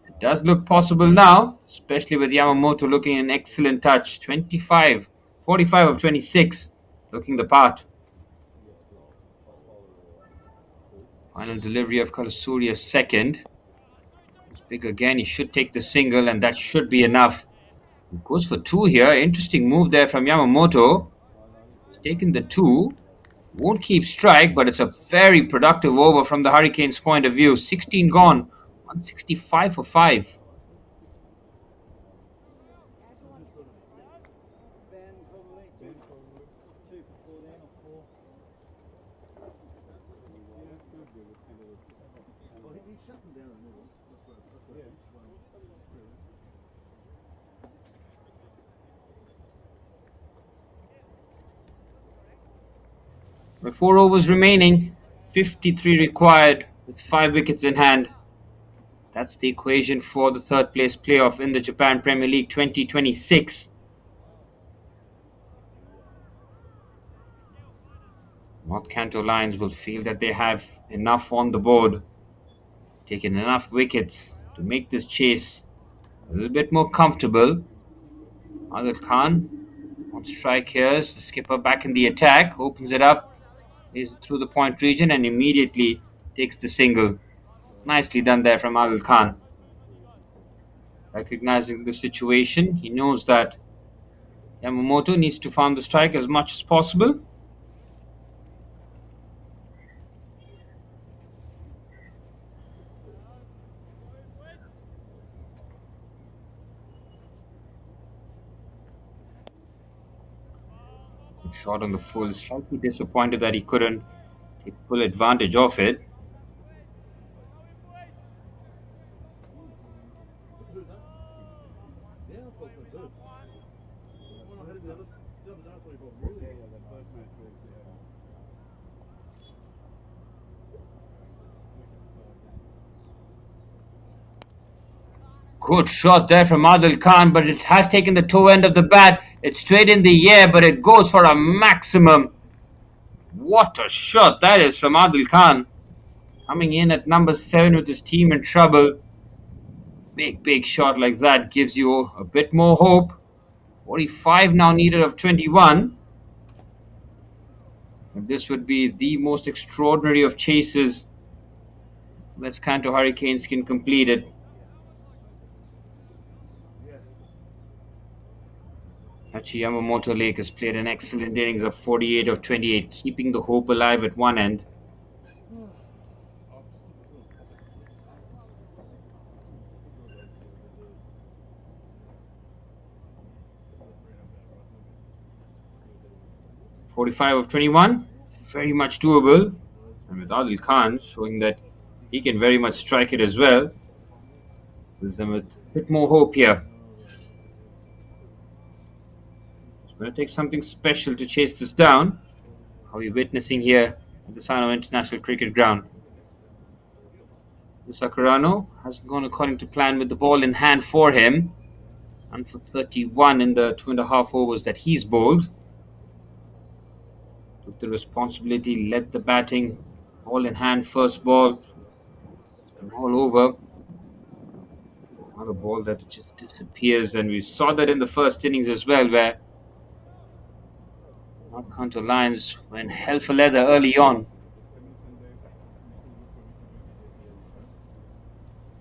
It does look possible now, especially with Yamamoto looking an excellent touch. 45 of 26, looking the part. Final delivery of Surya second. It's big again. He should take the single, and that should be enough. He goes for 2 here. Interesting move there from Yamamoto. He's taken the 2. Won't keep strike, but it's a very productive over from the Hurricanes' point of view. 16 gone. 165 for 5. With 4 overs remaining, 53 required with 5 wickets in hand. That's the equation for the third place playoff in the Japan Premier League 2026. North Kanto Lions will feel that they have enough on the board, taken enough wickets to make this chase a little bit more comfortable. Adil Khan on strike here is the skipper back in the attack, opens it up. Is through the point region and immediately takes the single. Nicely done there from Adil Khan. Recognizing the situation, he knows that Yamamoto needs to farm the strike as much as possible. Shot on the full. Slightly disappointed that he couldn't take full advantage of it. Who's that? Yeah, I thought so too. When I heard the other day, I thought he bowled really well. that first match was, Good shot there from Adil Khan, but it has taken the toe end of the bat. It's straight in the air, but it goes for a maximum. What a shot that is from Adil Khan. Coming in at number 7 with his team in trouble. Big shot like that gives you a bit more hope. 45 now needed of 21. And this would be the most extraordinary of chases. Let's Kanto Hurricanes can complete it. Actually, Yamamoto Lake has played an excellent innings of 48 of 28, keeping the hope alive at one end. "45 of 21, very much doable." And with Adil Khan showing that he can very much strike it as well, gives them a bit more hope here. It's going to take something special to chase this down. Are we witnessing here at the Sano International Cricket Ground? Sakurano hasn't gone according to plan with the ball in hand for him. And for 31 in the 2.5 overs that he's bowled. Took the responsibility, led the batting, all in hand, first ball. It's been all over. Another ball that just disappears, and we saw that in the first innings as well, where North Kanto Lions went hell for leather early on.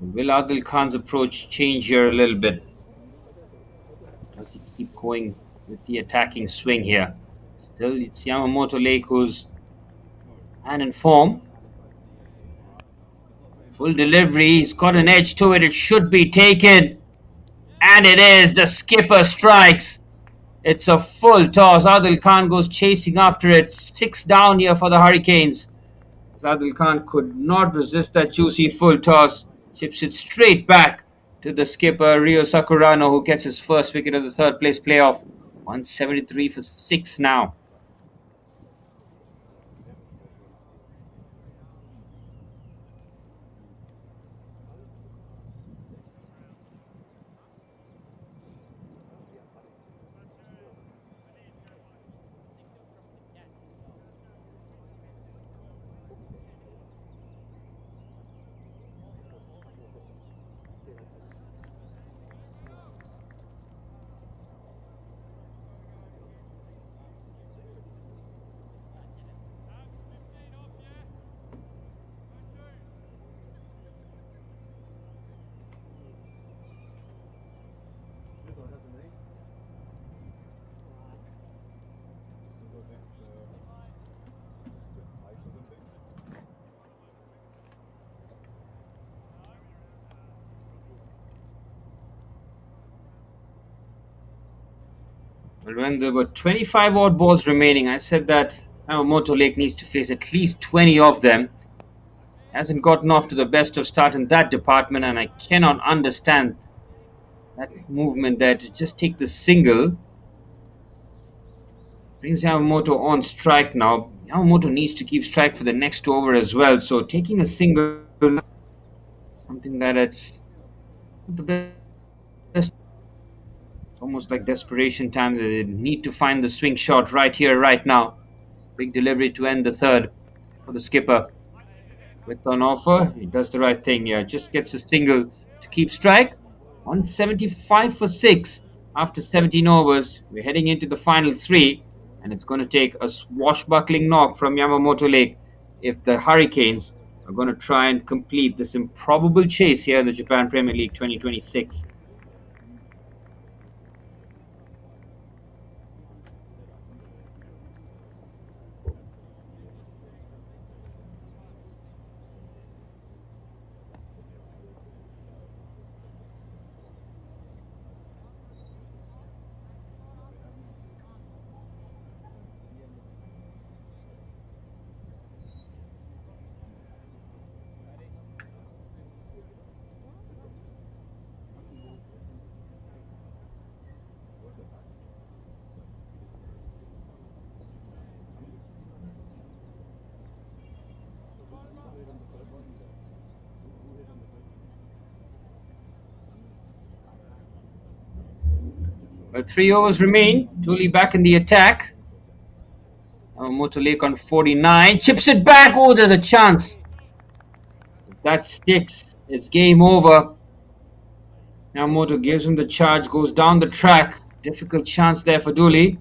Will Adil Khan's approach change here a little bit? Does he keep going with the attacking swing here? Still, it's Yamamoto Lake who's in form. Full delivery, he's got an edge to it, it should be taken. And it is, the skipper strikes. It's a full toss. Adil Khan goes chasing after it. 6 down here for the Hurricanes. Adil Khan could not resist that juicy full toss. Chips it straight back to the skipper, Rio Sakurano, who gets his first wicket of the third place playoff. 173 for 6 now. Well, when there were 25 odd balls remaining, I said that Yamamoto Lake needs to face at least 20 of them. Hasn't gotten off to the best of start in that department, and I cannot understand that movement there to just take the single. Brings Yamamoto on strike now. Yamamoto needs to keep strike for the next over as well, so taking a single, something that it's not the best. Almost like desperation time. They need to find the swing shot right here, right now. Big delivery to end the third for the skipper. With an offer, he does the right thing here. Just gets a single to keep strike. 175 for 6 after 17 overs. We're heading into the final 3, and it's going to take a swashbuckling knock from Yamamoto Lake if the Hurricanes are going to try and complete this improbable chase here in the Japan Premier League 2026. With 3 overs remain, Dooley back in the attack. Yamamoto Lake on 49. Chips it back. Oh, there's a chance. If that sticks, it's game over. Yamamoto gives him the charge, goes down the track. Difficult chance there for Dooley.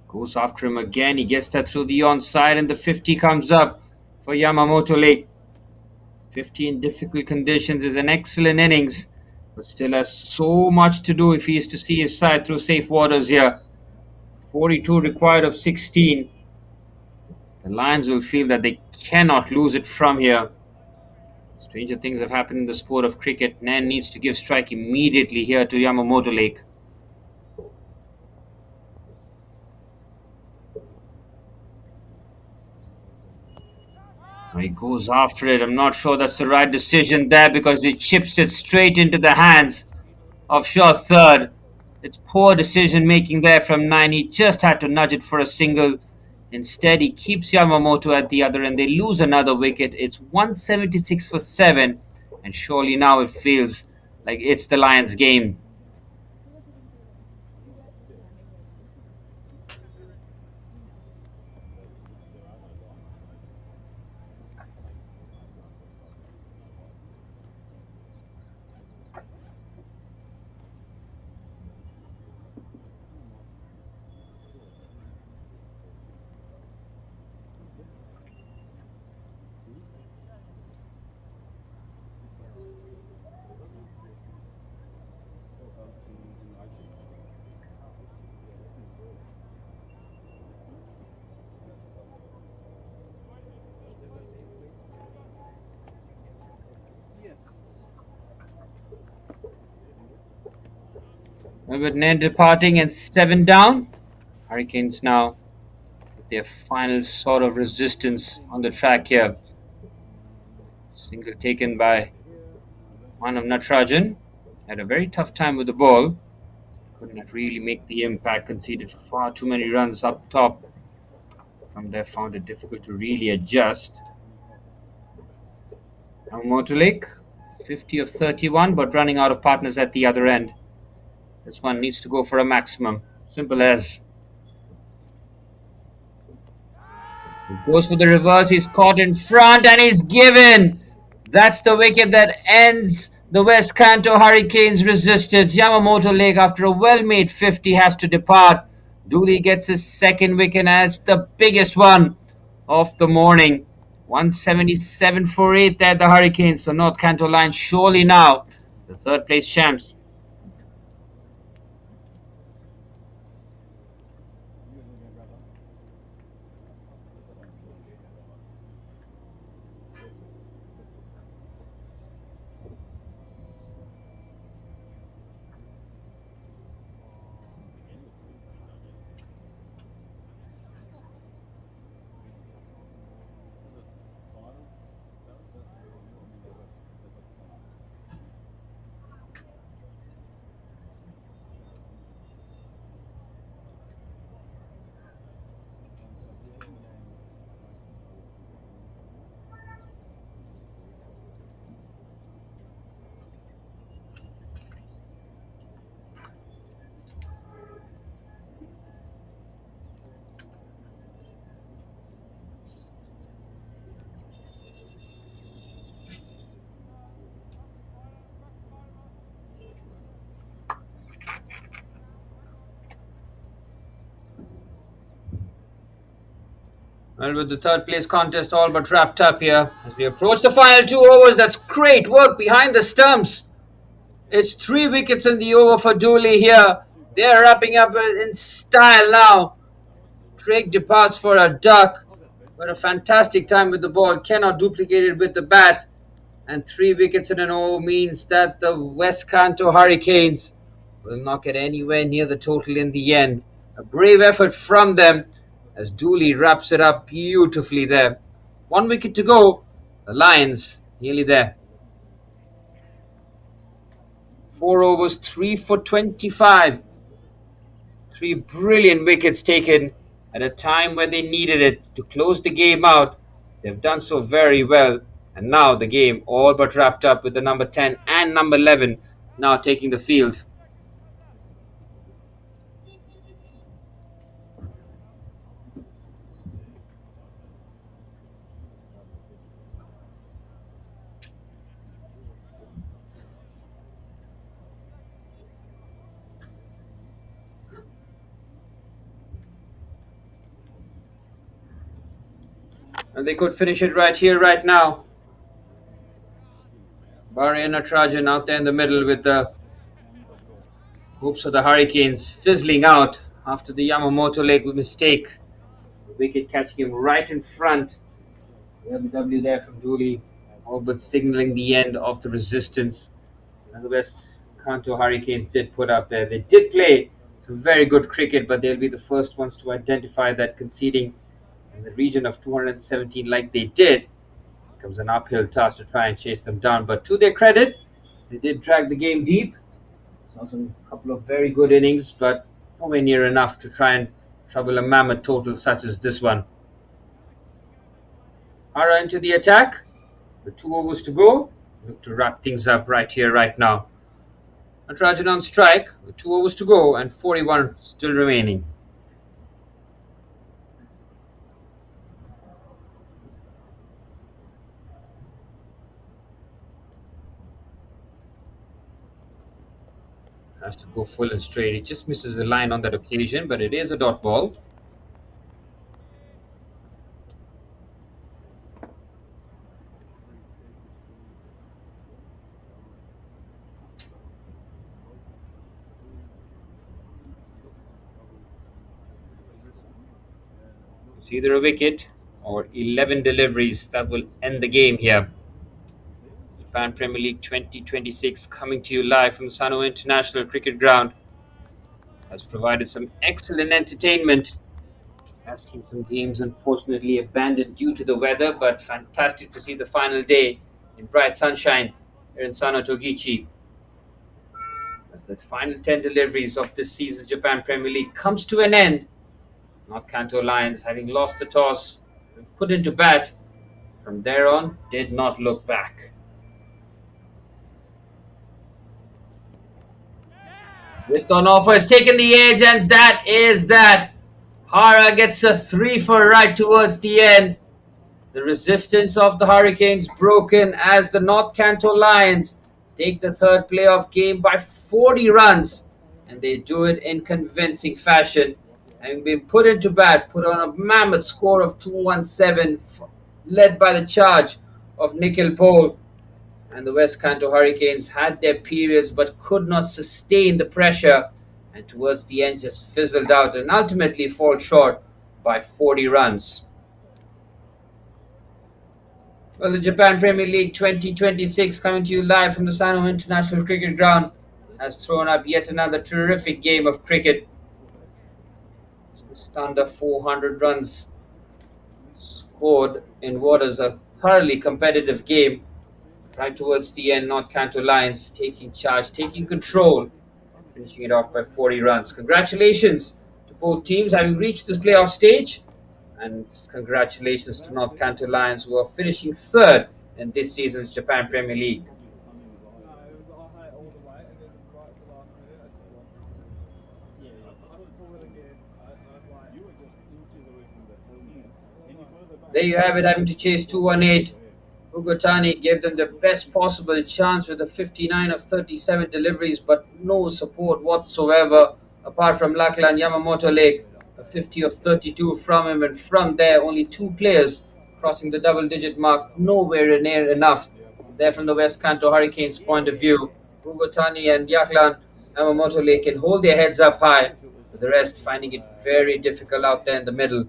Goes after him again. He gets that through the onside, and the 50 comes up for Yamamoto Lake. 50 in difficult conditions is an excellent innings, but still has so much to do if he is to see his side through safe waters here. 42 required of 16. The Lions will feel that they cannot lose it from here. Stranger things have happened in the sport of cricket. Nan needs to give strike immediately here to Yamamoto Lake. He goes after it. I'm not sure that's the right decision there because he chips it straight into the hands of short third. It's poor decision making there from 9. He just had to nudge it for a single. Instead, he keeps Yamamoto at the other end. They lose another wicket. It's 176 for 7. And surely now it feels like it's the Lions' game. With Nan departing and 7 down, Hurricanes now with their final sort of resistance on the track here. Single taken by Manav Natarajan. Had a very tough time with the ball. Could not really make the impact. Conceded far too many runs up top. From there found it difficult to really adjust. Yamamoto Lake, 50 of 31, but running out of partners at the other end. This one needs to go for a maximum. Simple as. He goes for the reverse. He's caught in front and he's given. That's the wicket that ends the West Kanto Hurricanes' resistance. Yamamoto Lake, after a well-made 50, has to depart. Dooley gets his second wicket and it's the biggest one of the morning. 177 for 8 there, the Hurricanes. So North Kanto Lions surely now the third place champs. Well, with the third place contest all but wrapped up here, as we approach the final 2 overs, that's great work behind the stumps. It's 3 wickets in the over for Dooley here. They're wrapping up in style now. Drake departs for a duck, but a fantastic time with the ball. Cannot duplicate it with the bat. And 3 wickets in an over means that the West Kanto Hurricanes will not get anywhere near the total in the end. A brave effort from them, as Dooley wraps it up beautifully there. 1 wicket to go. The Lions nearly there. 4 overs, 3 for 25. 3 brilliant wickets taken at a time when they needed it to close the game out They've done so very well, and now the game all but wrapped up with the number 10 and number 11 now taking the field. And they could finish it right here, right now. Barry and Natarajan out there in the middle with the hopes of the Hurricanes fizzling out after the Yamamoto leg mistake. The wicket catching him right in front. WW there from Dooley, all but signaling the end of the resistance. And the West Kanto Hurricanes did put up there. They did play some very good cricket, but they'll be the first ones to identify that conceding in the region of 217 like they did becomes an uphill task to try and chase them down. But to their credit, they did drag the game deep. Saw some couple of very good innings, but nowhere near enough to try and trouble a mammoth total such as this one. Hara into the attack with 2 overs to go. Look to wrap things up right here, right now. Natarajan on strike with 2 overs to go and 41 still remaining. Has to go full and straight. It just misses the line on that occasion, but it is a dot ball. It's either a wicket or 11 deliveries that will end the game here. Japan Premier League 2026 coming to you live from the Sano International Cricket Ground. Has provided some excellent entertainment. I've seen some games unfortunately abandoned due to the weather, but fantastic to see the final day in bright sunshine here in Sano Togichi. As the final 10 deliveries of this season's Japan Premier League comes to an end, North Kanto Lions, having lost the toss and put into bat, from there on did not look back. Width on offer has taken the edge, and that is that. Hara gets a 3 for right towards the end. The resistance of the Hurricanes broken as the North Kanto Lions take the third playoff game by 40 runs, and they do it in convincing fashion. Having been put into bat, put on a mammoth score of 217, led by the charge of Nikhil Paul. And the West Kanto Hurricanes had their periods but could not sustain the pressure, and towards the end just fizzled out and ultimately fall short by 40 runs. Well, the Japan Premier League 2026 coming to you live from the Sano International Cricket Ground has thrown up yet another terrific game of cricket. Just under 400 runs scored in what is a thoroughly competitive game. Right towards the end, North Kanto Lions taking charge, taking control, finishing it off by 40 runs. Congratulations to both teams having reached this playoff stage, and congratulations to North Kanto Lions who are finishing third in this season's Japan Premier League. There you have it, having to chase 218. Ugotani gave them the best possible chance with a 59 of 37 deliveries, but no support whatsoever apart from Laklan Yamamoto leg, a 50 of 32 from him, and from there only 2 players crossing the double-digit mark, nowhere near enough. There from the West Kanto Hurricanes' point of view, Ugotani and Yaklan Yamamoto leg can hold their heads up high, with the rest finding it very difficult out there in the middle.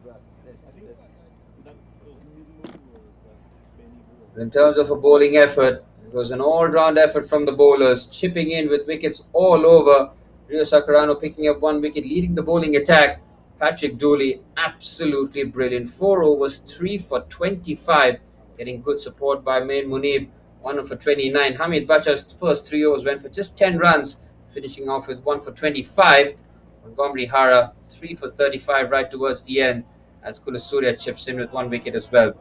In terms of a bowling effort, it was an all-round effort from the bowlers, chipping in with wickets all over. Rio Sakurano picking up 1 wicket, leading the bowling attack. Patrick Dooley, absolutely brilliant. 4 overs, 3 for 25, getting good support by Main Munib, 1 for 29. Hamid Bacha's first 3 overs went for just 10 runs, finishing off with 1 for 25. Montgomery Hara, 3 for 35 right towards the end, as Kulasurya chips in with 1 wicket as well.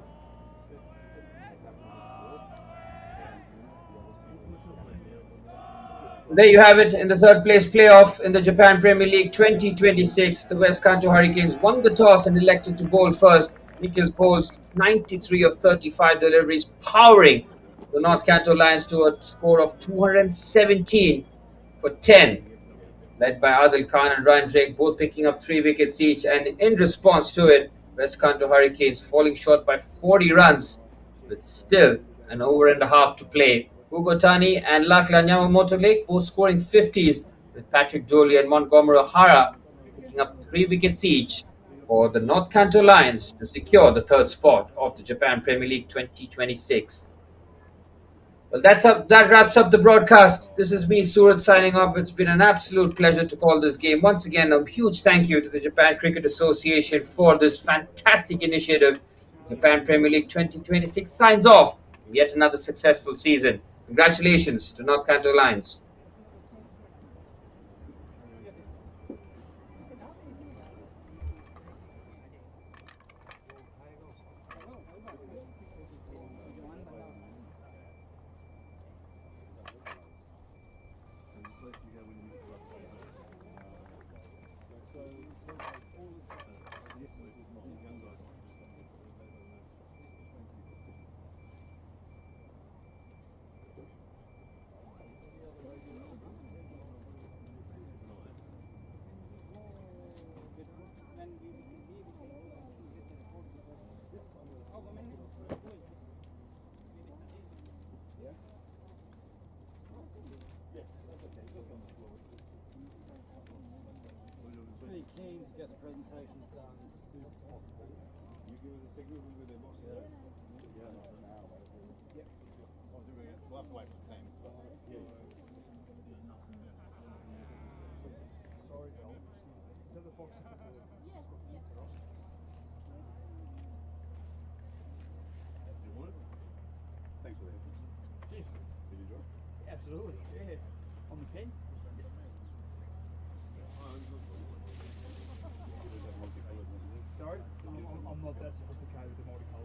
There you have it. In the third place playoff in the Japan Premier League 2026, the West Kanto Hurricanes won the toss and elected to bowl first. Nikhil Paul's 93 of 35 deliveries powering the North Kanto Lions to a score of 217 for 10, led by Adil Khan and Ryan Drake, both picking up 3 wickets each. And in response to it, West Kanto Hurricanes falling short by 40 runs with still an over and a half to play. Hugo Tani and Laklan Yamamoto Lake both scoring 50s, with Patrick Dooley and Montgomery O'Hara picking up 3 wickets each for the North Kanto Lions to secure the third spot of the Japan Premier League 2026. Well, that wraps up the broadcast. This is me, Surat, signing off. It's been an absolute pleasure to call this game. Once again, a huge thank you to the Japan Cricket Association for this fantastic initiative. Japan Premier League 2026 signs off with yet another successful season. Congratulations to North Kanto Lions. Pretty keen to get the presentations done. You give us a signal when we're boss. Yeah. We'll have to wait for the teams. Sorry, Cole. Is that the box? Thanks for the help. Cheers. Did you enjoy? Absolutely. Yeah. On the pen. Sorry? I'm not that sophisticated with the multicolour.